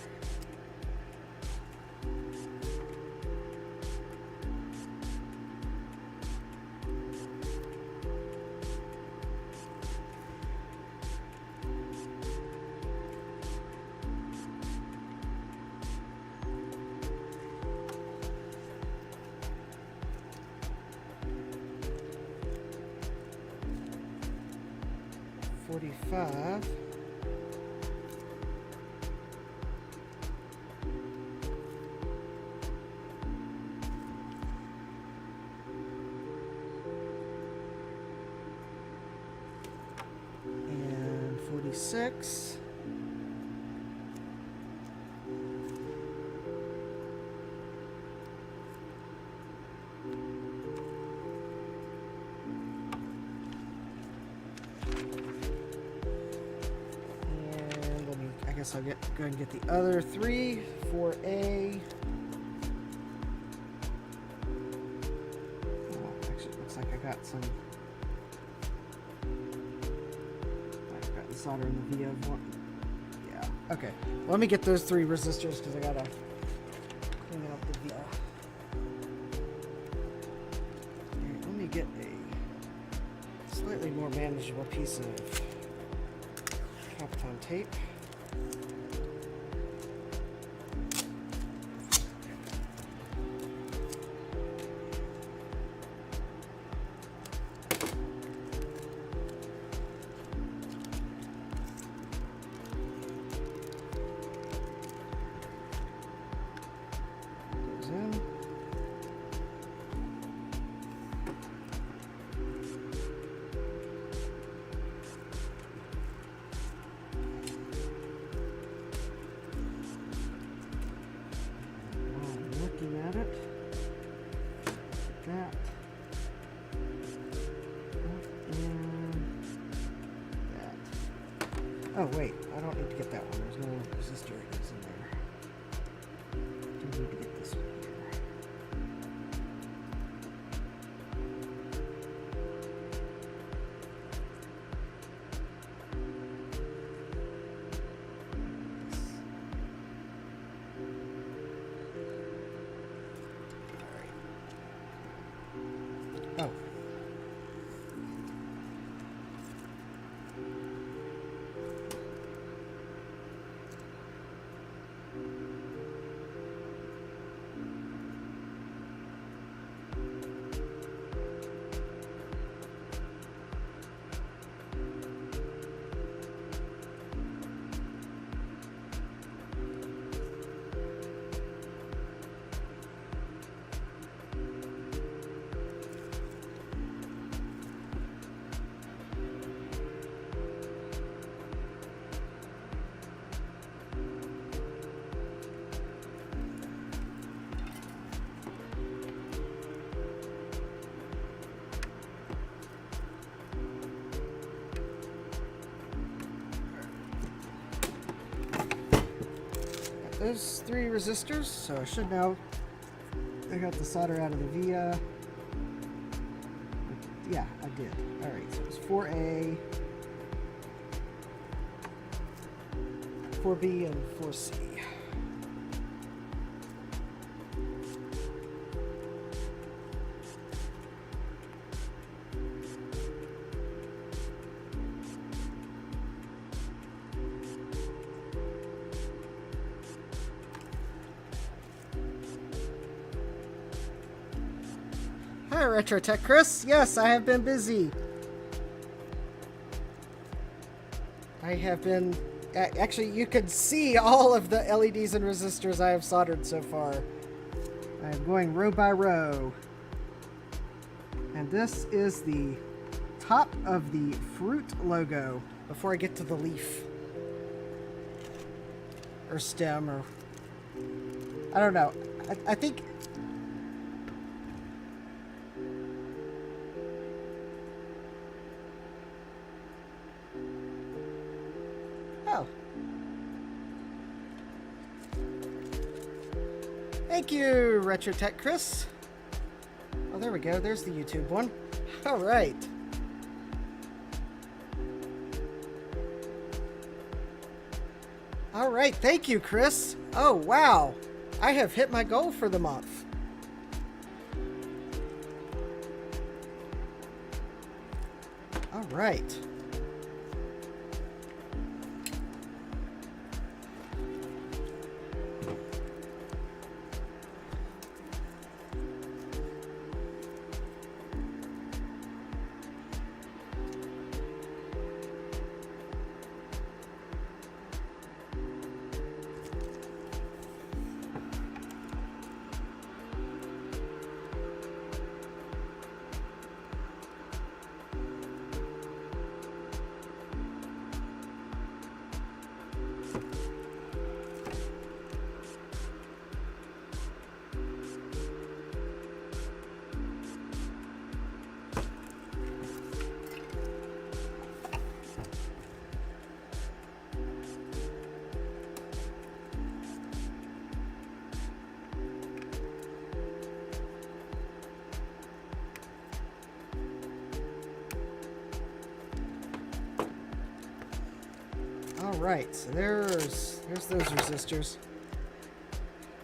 And 46. I'll go ahead and get the other 3 for A. Oh, actually, it looks like I got some. I've got the solder in the VO one. Yeah. Okay. Let me get those 3 resistors because I gotta clean out the VO. Alright, let me get a slightly more manageable piece of Kapton tape. Oh wait, I don't need to get that one. There's no resistor is in there. I do need to get this one here. All right. Oh. Those 3 resistors, so I should now. I got the solder out of the via. Yeah, I did. Alright, so it's 4A, 4B, and 4C. Hi, RetroTech Chris. Yes, I have been busy. I have been... Actually, you can see all of the LEDs and resistors I have soldered so far. I'm going row by row. And this is the top of the fruit logo before I get to the leaf. Or stem, or... I don't know. I think... Oh. Thank you, RetroTech Chris. Oh, there we go. There's the YouTube one. All right. All right. Thank you, Chris. Oh, wow. I have hit my goal for the month. All right. Alright, so there's those resistors.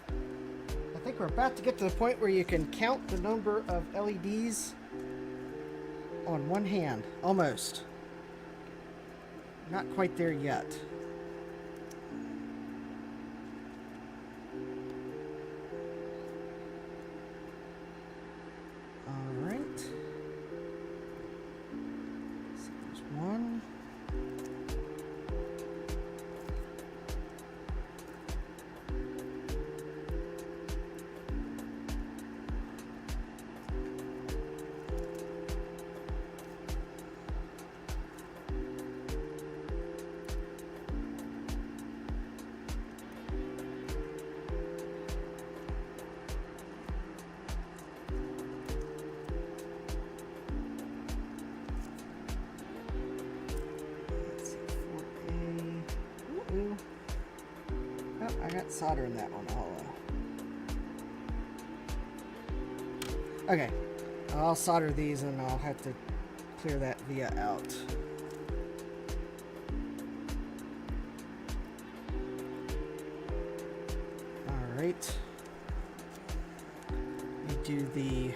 I think we're about to get to the point where you can count the number of LEDs on one hand. Almost. Not quite there yet. Alright. So there's one. I got solder in that one. Okay, I'll solder these and I'll have to clear that via out. Alright. We do the...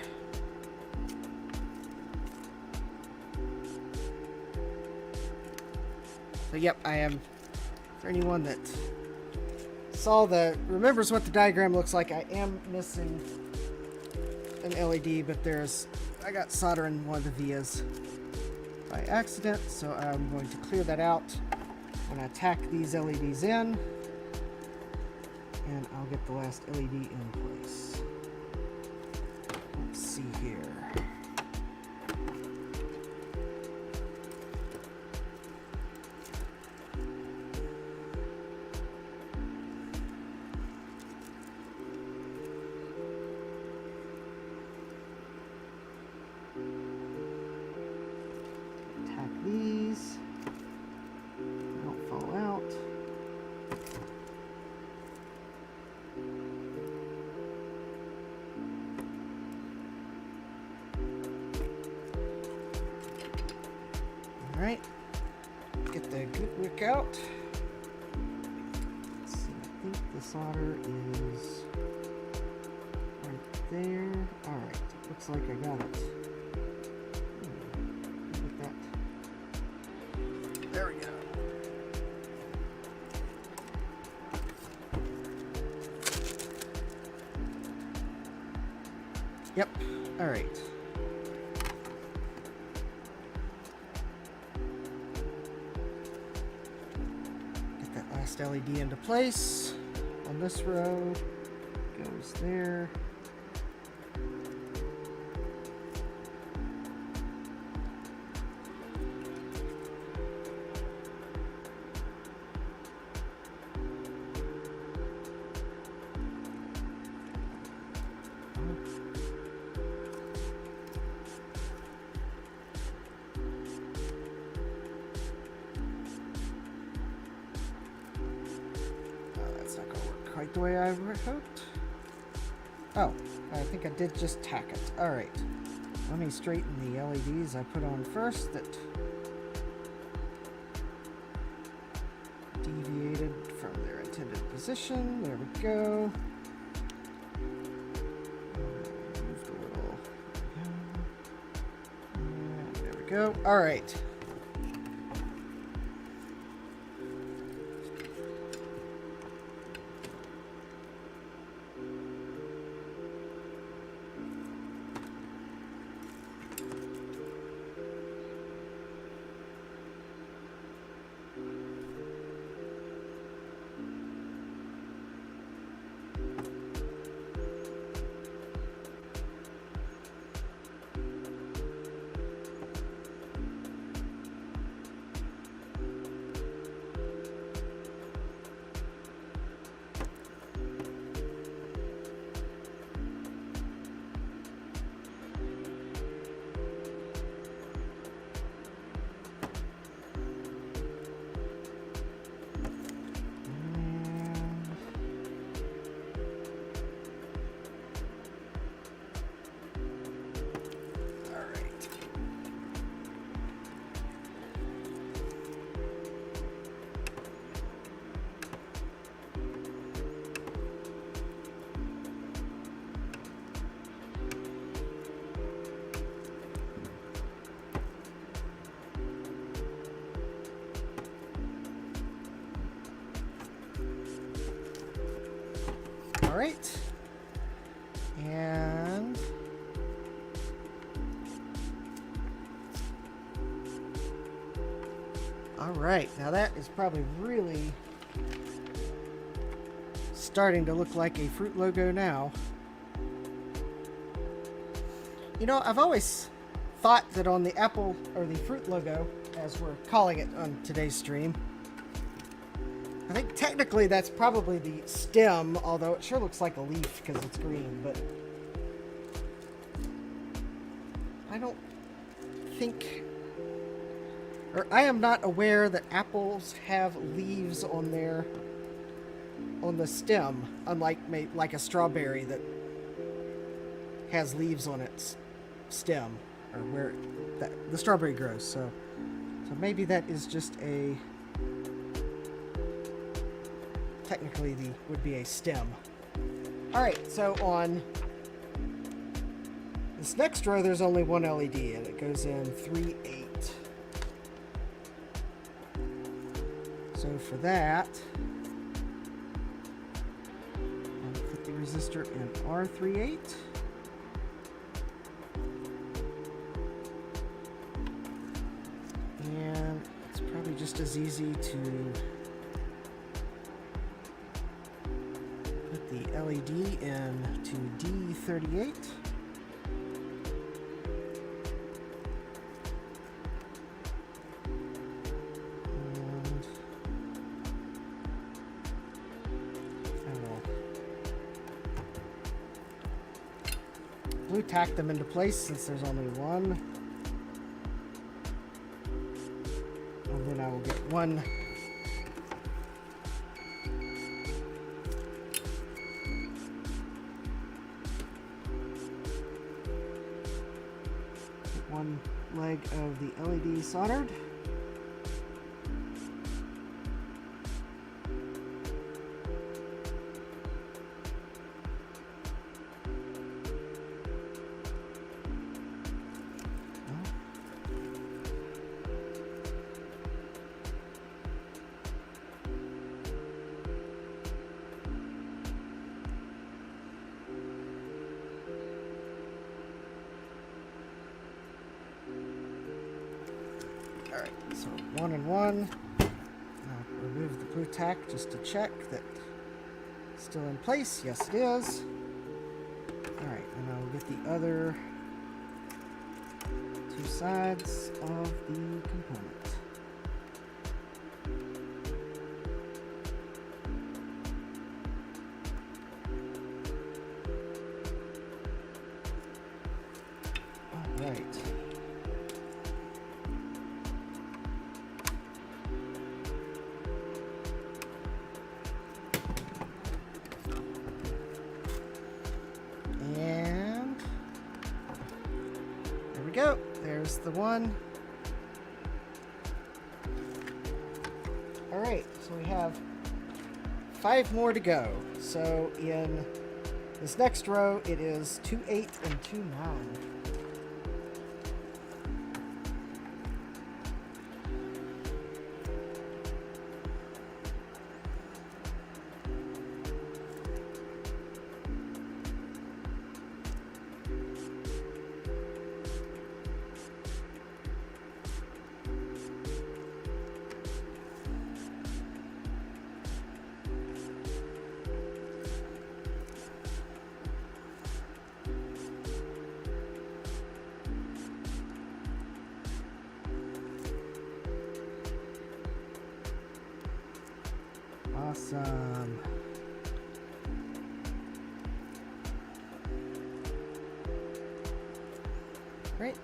So yep, I am, for anyone that remembers what the diagram looks like, I am missing an LED, but I got solder in one of the vias by accident, so I'm going to clear that out. I'm going to tack these LEDs in, and I'll get the last LED in place. Let's see here. These don't fall out. All right, get the goop wick out. Let's see, I think the solder is right there. All right, looks like I got it. There we go. Yep. All right. last LED into place on this row. Goes there. Quite the way I hoped. Oh, I think I did just tack it. Alright. Let me straighten the LEDs I put on first that deviated from their intended position. There we go. Moved a little. And there we go. Alright. All right, and all right, now that is probably really starting to look like a fruit logo now. You know, I've always thought that on the apple, or the fruit logo, as we're calling it on today's stream, I think technically that's probably the stem, although it sure looks like a leaf because it's green, but I don't think, or I am not aware that apples have leaves on the stem, unlike like a strawberry that has leaves on its stem, or where the strawberry grows. So maybe that is just a, technically would be a stem. All right, so on this next row, there's only one LED, and it goes in 3/8. So for that, I'll put the resistor in R3/8. And it's probably just as easy to put the LED in to D38. And I will blue tack them into place since there's only one. And then I will get one leg of the LED soldered. Alright, so 1 and 1. I'll remove with the blue tack just to check that it's still in place. Yes, it is. Alright, and I'll get the other two sides of the component. Alright. And there we go. There's the one. Alright, so we have 5 more to go. So in this next row, it is 2, 8, and 2, 9. Awesome. Great.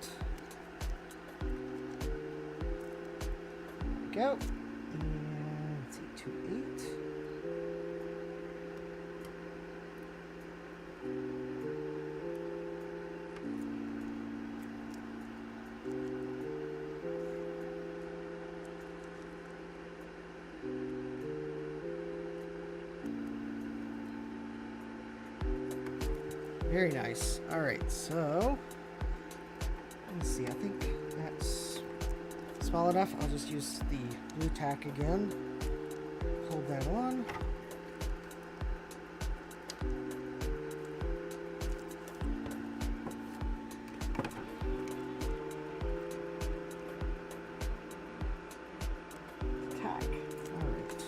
Go. And let's see, 2, 8. Very nice. All right, so let's see. I think that's small enough. I'll just use the blue tack again. Hold that on. Tack. All right.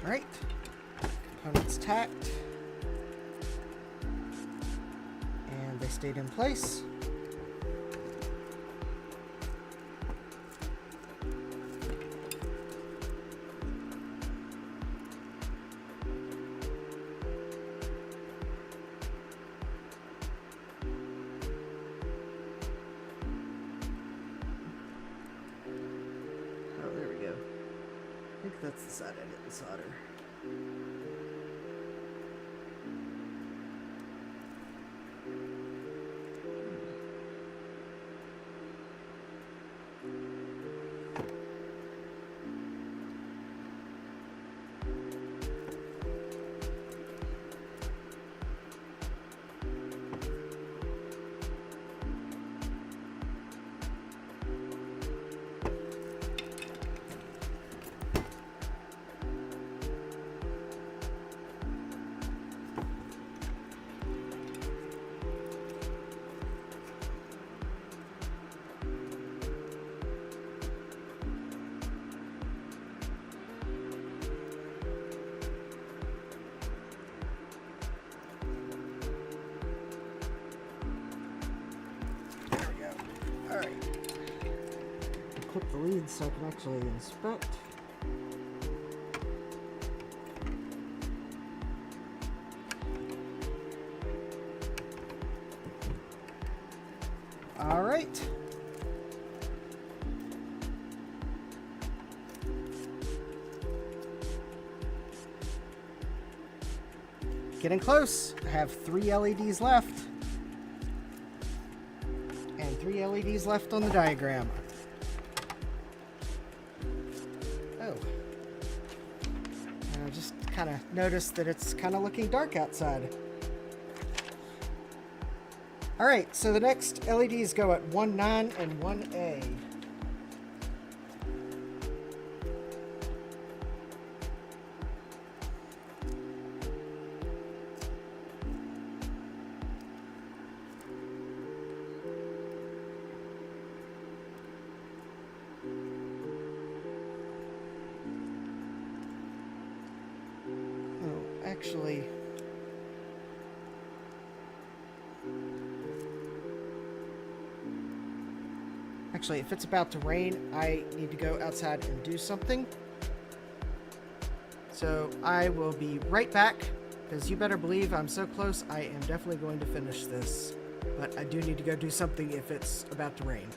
Alright, components tacked, and they stayed in place. Oh, there we go. I think that's the side I didn't solder. Clip the leads so I can actually inspect. All right. All right. getting close. I have 3 LEDs left. And 3 LEDs left on the diagram. Oh. And I just kind of noticed that it's kind of looking dark outside. Alright, so the next LEDs go at 1.9 and 1A. Actually, if it's about to rain, I need to go outside and do something. So I will be right back, because you better believe I'm so close, I am definitely going to finish this. But I do need to go do something if it's about to rain.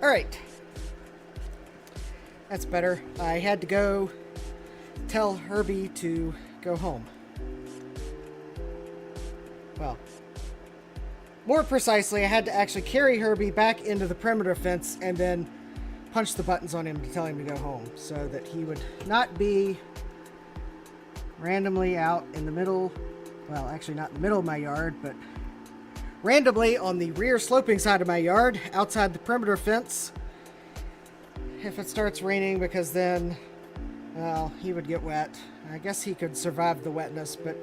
Alright. That's better. I had to go tell Herbie to go home. Well, more precisely, I had to actually carry Herbie back into the perimeter fence and then punch the buttons on him to tell him to go home so that he would not be randomly out in the middle, well, actually not in the middle of my yard, but randomly on the rear sloping side of my yard outside the perimeter fence if it starts raining, because then, well, he would get wet. I guess he could survive the wetness, but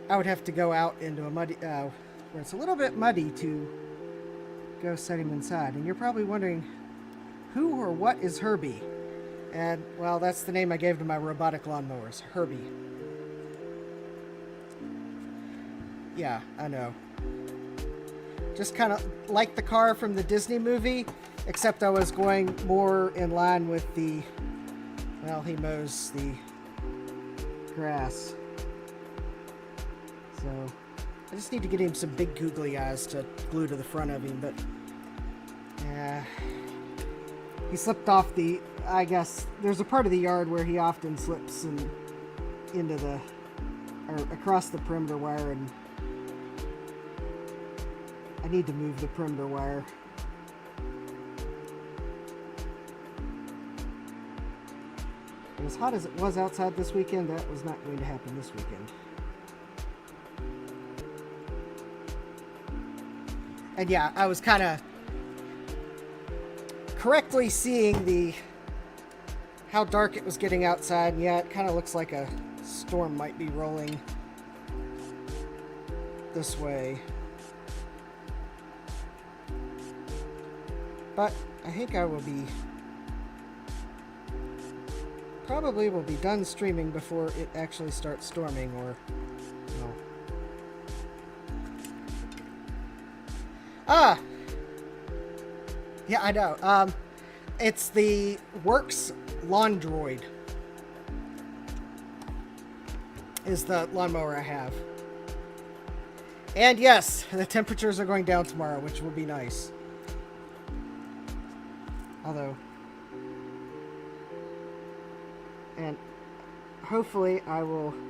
I would have to go out into a muddy, where it's a little bit muddy to go set him inside. And you're probably wondering, who or what is Herbie? And, well, that's the name I gave to my robotic lawnmowers, Herbie. Yeah, I know. Just kind of like the car from the Disney movie, except I was going more in line with the, well, he mows the grass. So, I just need to get him some big googly eyes to glue to the front of him, but he slipped off the, I guess, there's a part of the yard where he often slips into the, or across the perimeter wire, and I need to move the perimeter wire. And as hot as it was outside this weekend, that was not going to happen this weekend. And yeah, I was kind of correctly seeing how dark it was getting outside, and yeah, it kind of looks like a storm might be rolling this way. But I think I will probably will be done streaming before it actually starts storming, or no. Yeah, I know. It's the Works Lawn Droid is the lawnmower I have. And yes, the temperatures are going down tomorrow, which will be nice. Although, and hopefully I'm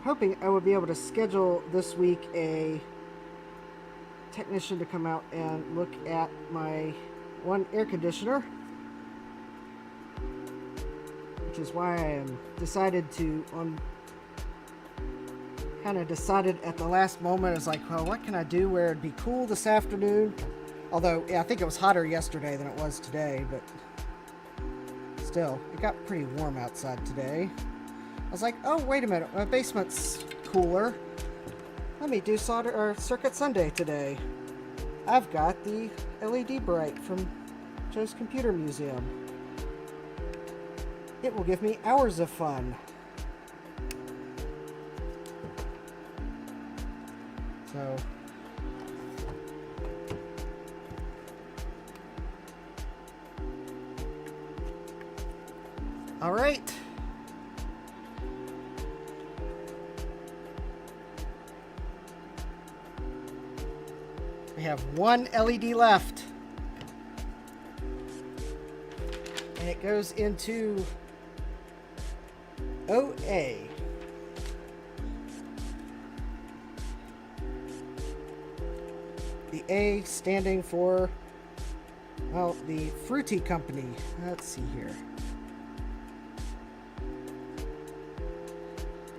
hoping I will be able to schedule this week a technician to come out and look at my one air conditioner, which is why I am decided at the last moment. It's like, well, what can I do where it'd be cool this afternoon? Although, yeah, I think it was hotter yesterday than it was today, but still, it got pretty warm outside today. I was like, oh, wait a minute, my basement's cooler. Let me do Circuit Sunday today. I've got the LEDBright from Joe's Computer Museum. It will give me hours of fun. So, all right. We have one LED left. And it goes into OA. The A standing for, well, the Fruity Company. Let's see here.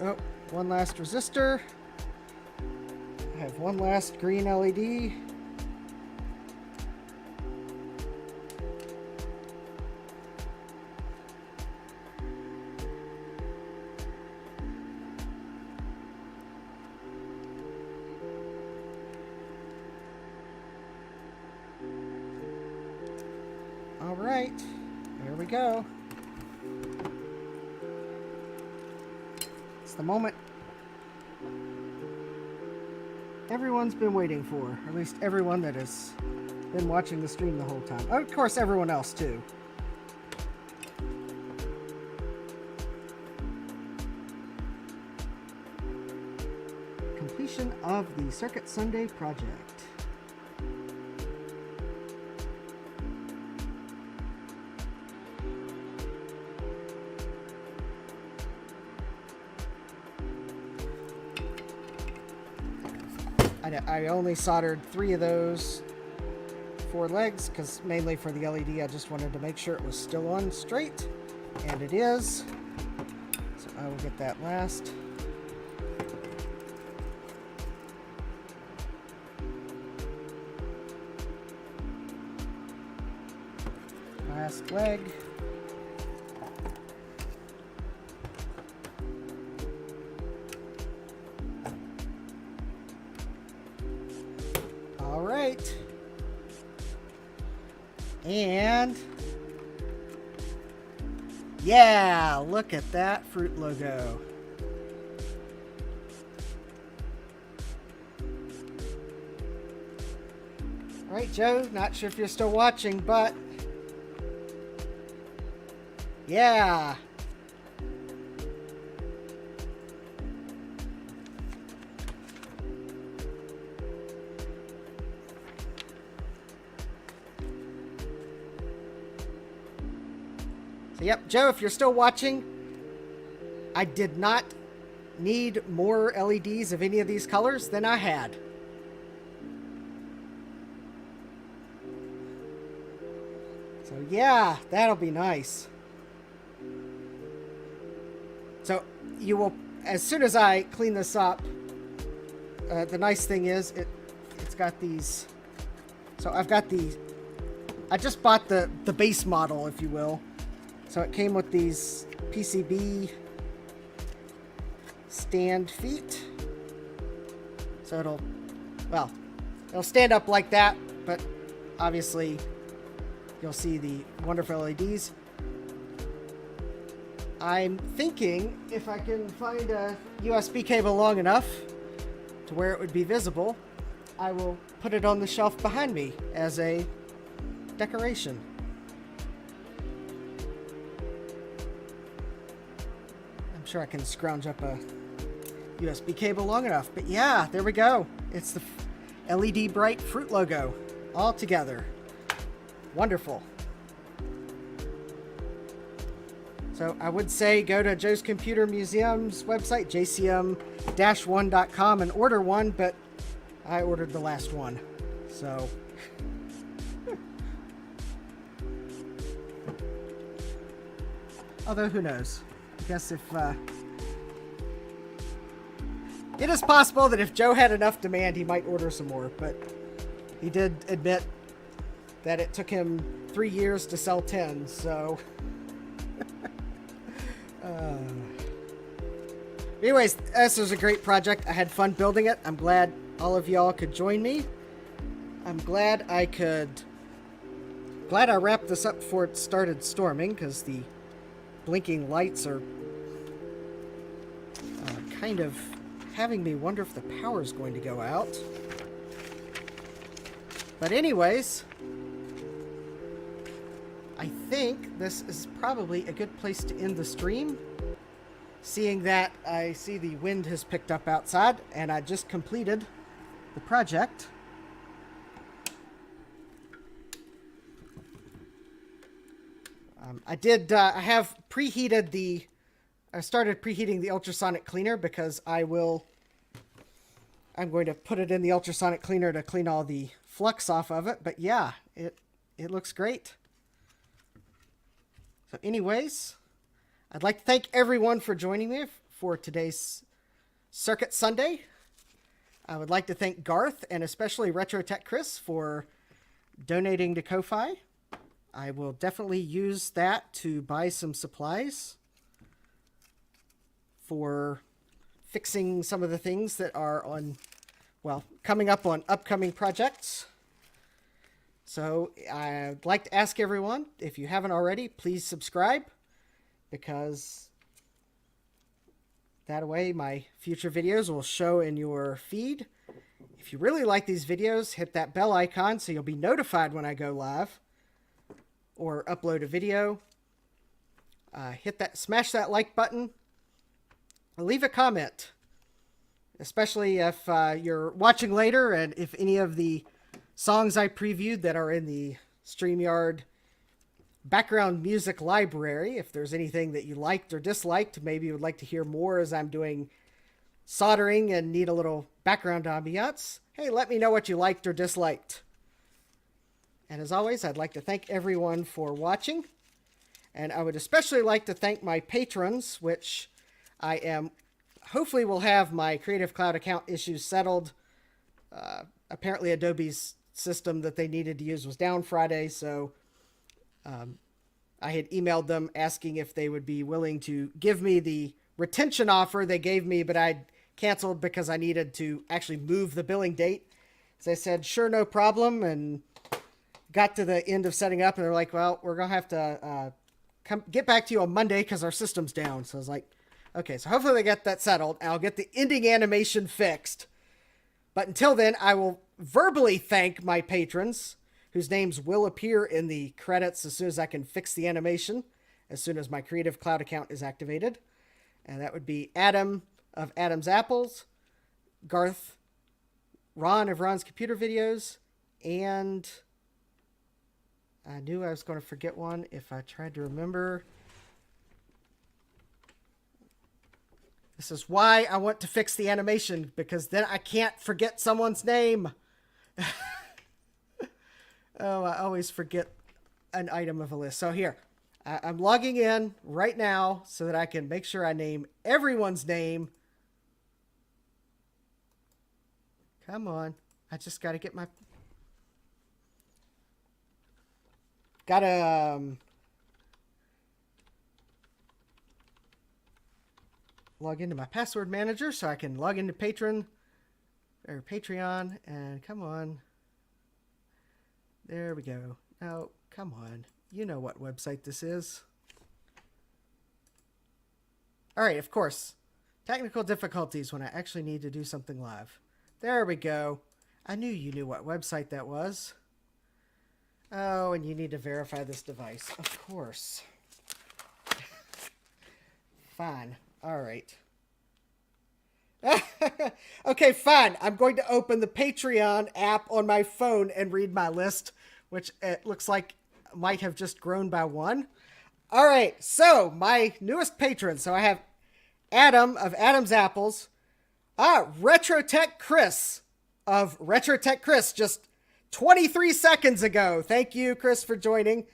Oh, one last resistor. I have one last green LED. All right, here we go. It's the moment everyone's been waiting for, or at least everyone that has been watching the stream the whole time. Oh, of course, everyone else too. Completion of the Circuit Sunday project. I only soldered 3 of those 4 legs, because mainly for the LED I just wanted to make sure it was still on straight, and it is. So I will get that last. Last leg. All right. And yeah, look at that fruit logo. All right, Joe, not sure if you're still watching, but yeah. So yep, Joe, if you're still watching, I did not need more LEDs of any of these colors than I had. So yeah, that'll be nice. So you will, as soon as I clean this up, the nice thing is it's got these. So I've got these. I just bought the base model, if you will. So it came with these PCB stand feet. So it'll stand up like that, but obviously you'll see the wonderful LEDs. I'm thinking if I can find a USB cable long enough to where it would be visible, I will put it on the shelf behind me as a decoration. I'm sure I can scrounge up a USB cable long enough. But yeah, there we go. It's the LEDBright fruit logo all together. Wonderful. So I would say go to Joe's Computer Museum's website, jcm-1.com, and order one, but I ordered the last one. So although who knows? I guess if it is possible that if Joe had enough demand, he might order some more, but he did admit that it took him 3 years to sell 10, so anyways, this was a great project. I had fun building it. I'm glad all of y'all could join me. I'm glad I wrapped this up before it started storming, because the blinking lights are kind of having me wonder if the power is going to go out. But anyways, I think this is probably a good place to end the stream, seeing that I see the wind has picked up outside and I just completed the project. I have preheated I started preheating the ultrasonic cleaner because I'm going to put it in the ultrasonic cleaner to clean all the flux off of it. But yeah, it looks great. So anyways, I'd like to thank everyone for joining me for today's Circuit Sunday. I would like to thank Garth and especially Retro Tech Chris for donating to Ko-Fi. I will definitely use that to buy some supplies for fixing some of the things that are coming up on upcoming projects. So I'd like to ask everyone, if you haven't already, please subscribe, because that way my future videos will show in your feed. If you really like these videos, hit that bell icon so you'll be notified when I go live or upload a video. Smash that like button. Leave a comment, especially if you're watching later, and if any of the songs I previewed that are in the StreamYard background music library, if there's anything that you liked or disliked, maybe you would like to hear more as I'm doing soldering and need a little background ambiance, hey, let me know what you liked or disliked. And as always, I'd like to thank everyone for watching, and I would especially like to thank my patrons, which hopefully will have my Creative Cloud account issues settled. Apparently Adobe's system that they needed to use was down Friday, so I had emailed them asking if they would be willing to give me the retention offer they gave me, but I'd canceled because I needed to actually move the billing date. So I said, sure, no problem, and got to the end of setting up, and they're like, well, we're going to have to get back to you on Monday because our system's down. So I was like, okay, so hopefully they get that settled, and I'll get the ending animation fixed. But until then, I will verbally thank my patrons, whose names will appear in the credits as soon as I can fix the animation, as soon as my Creative Cloud account is activated. And that would be Adam of Adam's Apples, Garth, Ron of Ron's Computer Videos, and I knew I was going to forget one if I tried to remember. This is why I want to fix the animation, because then I can't forget someone's name. Oh, I always forget an item of a list. So here, I'm logging in right now so that I can make sure I name everyone's name. Come on. I just got to get my... Gotta... log into my password manager so I can log into Patreon, and come on. There we go. Now, come on. You know what website this is. All right, of course. Technical difficulties when I actually need to do something live. There we go. I knew you knew what website that was. Oh, and you need to verify this device. Of course. Fine. All right. Okay, fine. I'm going to open the Patreon app on my phone and read my list, which it looks like might have just grown by 1. All right, so my newest patrons. So I have Adam of Adam's Apples. Retrotech Chris of Retrotech Chris just 23 seconds ago. Thank you, Chris, for joining.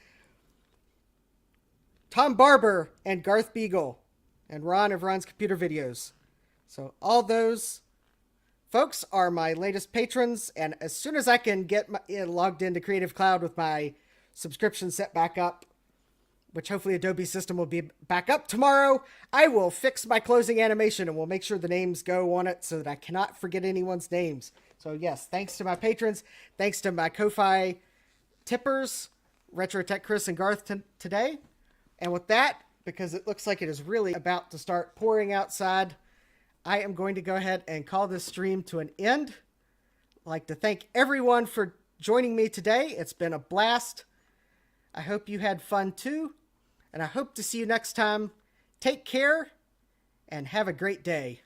Tom Barber and Garth Beagle and Ron of Ron's Computer Videos. So all those folks are my latest patrons, and as soon as I can get logged into Creative Cloud with my subscription set back up, which hopefully Adobe system will be back up tomorrow, I will fix my closing animation and we'll make sure the names go on it so that I cannot forget anyone's names. So yes, thanks to my patrons, thanks to my Ko-Fi tippers, Retrotech Chris and Garth today. And with that, because it looks like it is really about to start pouring outside, I am going to go ahead and call this stream to an end. I'd like to thank everyone for joining me today. It's been a blast. I hope you had fun too, and I hope to see you next time. Take care and have a great day.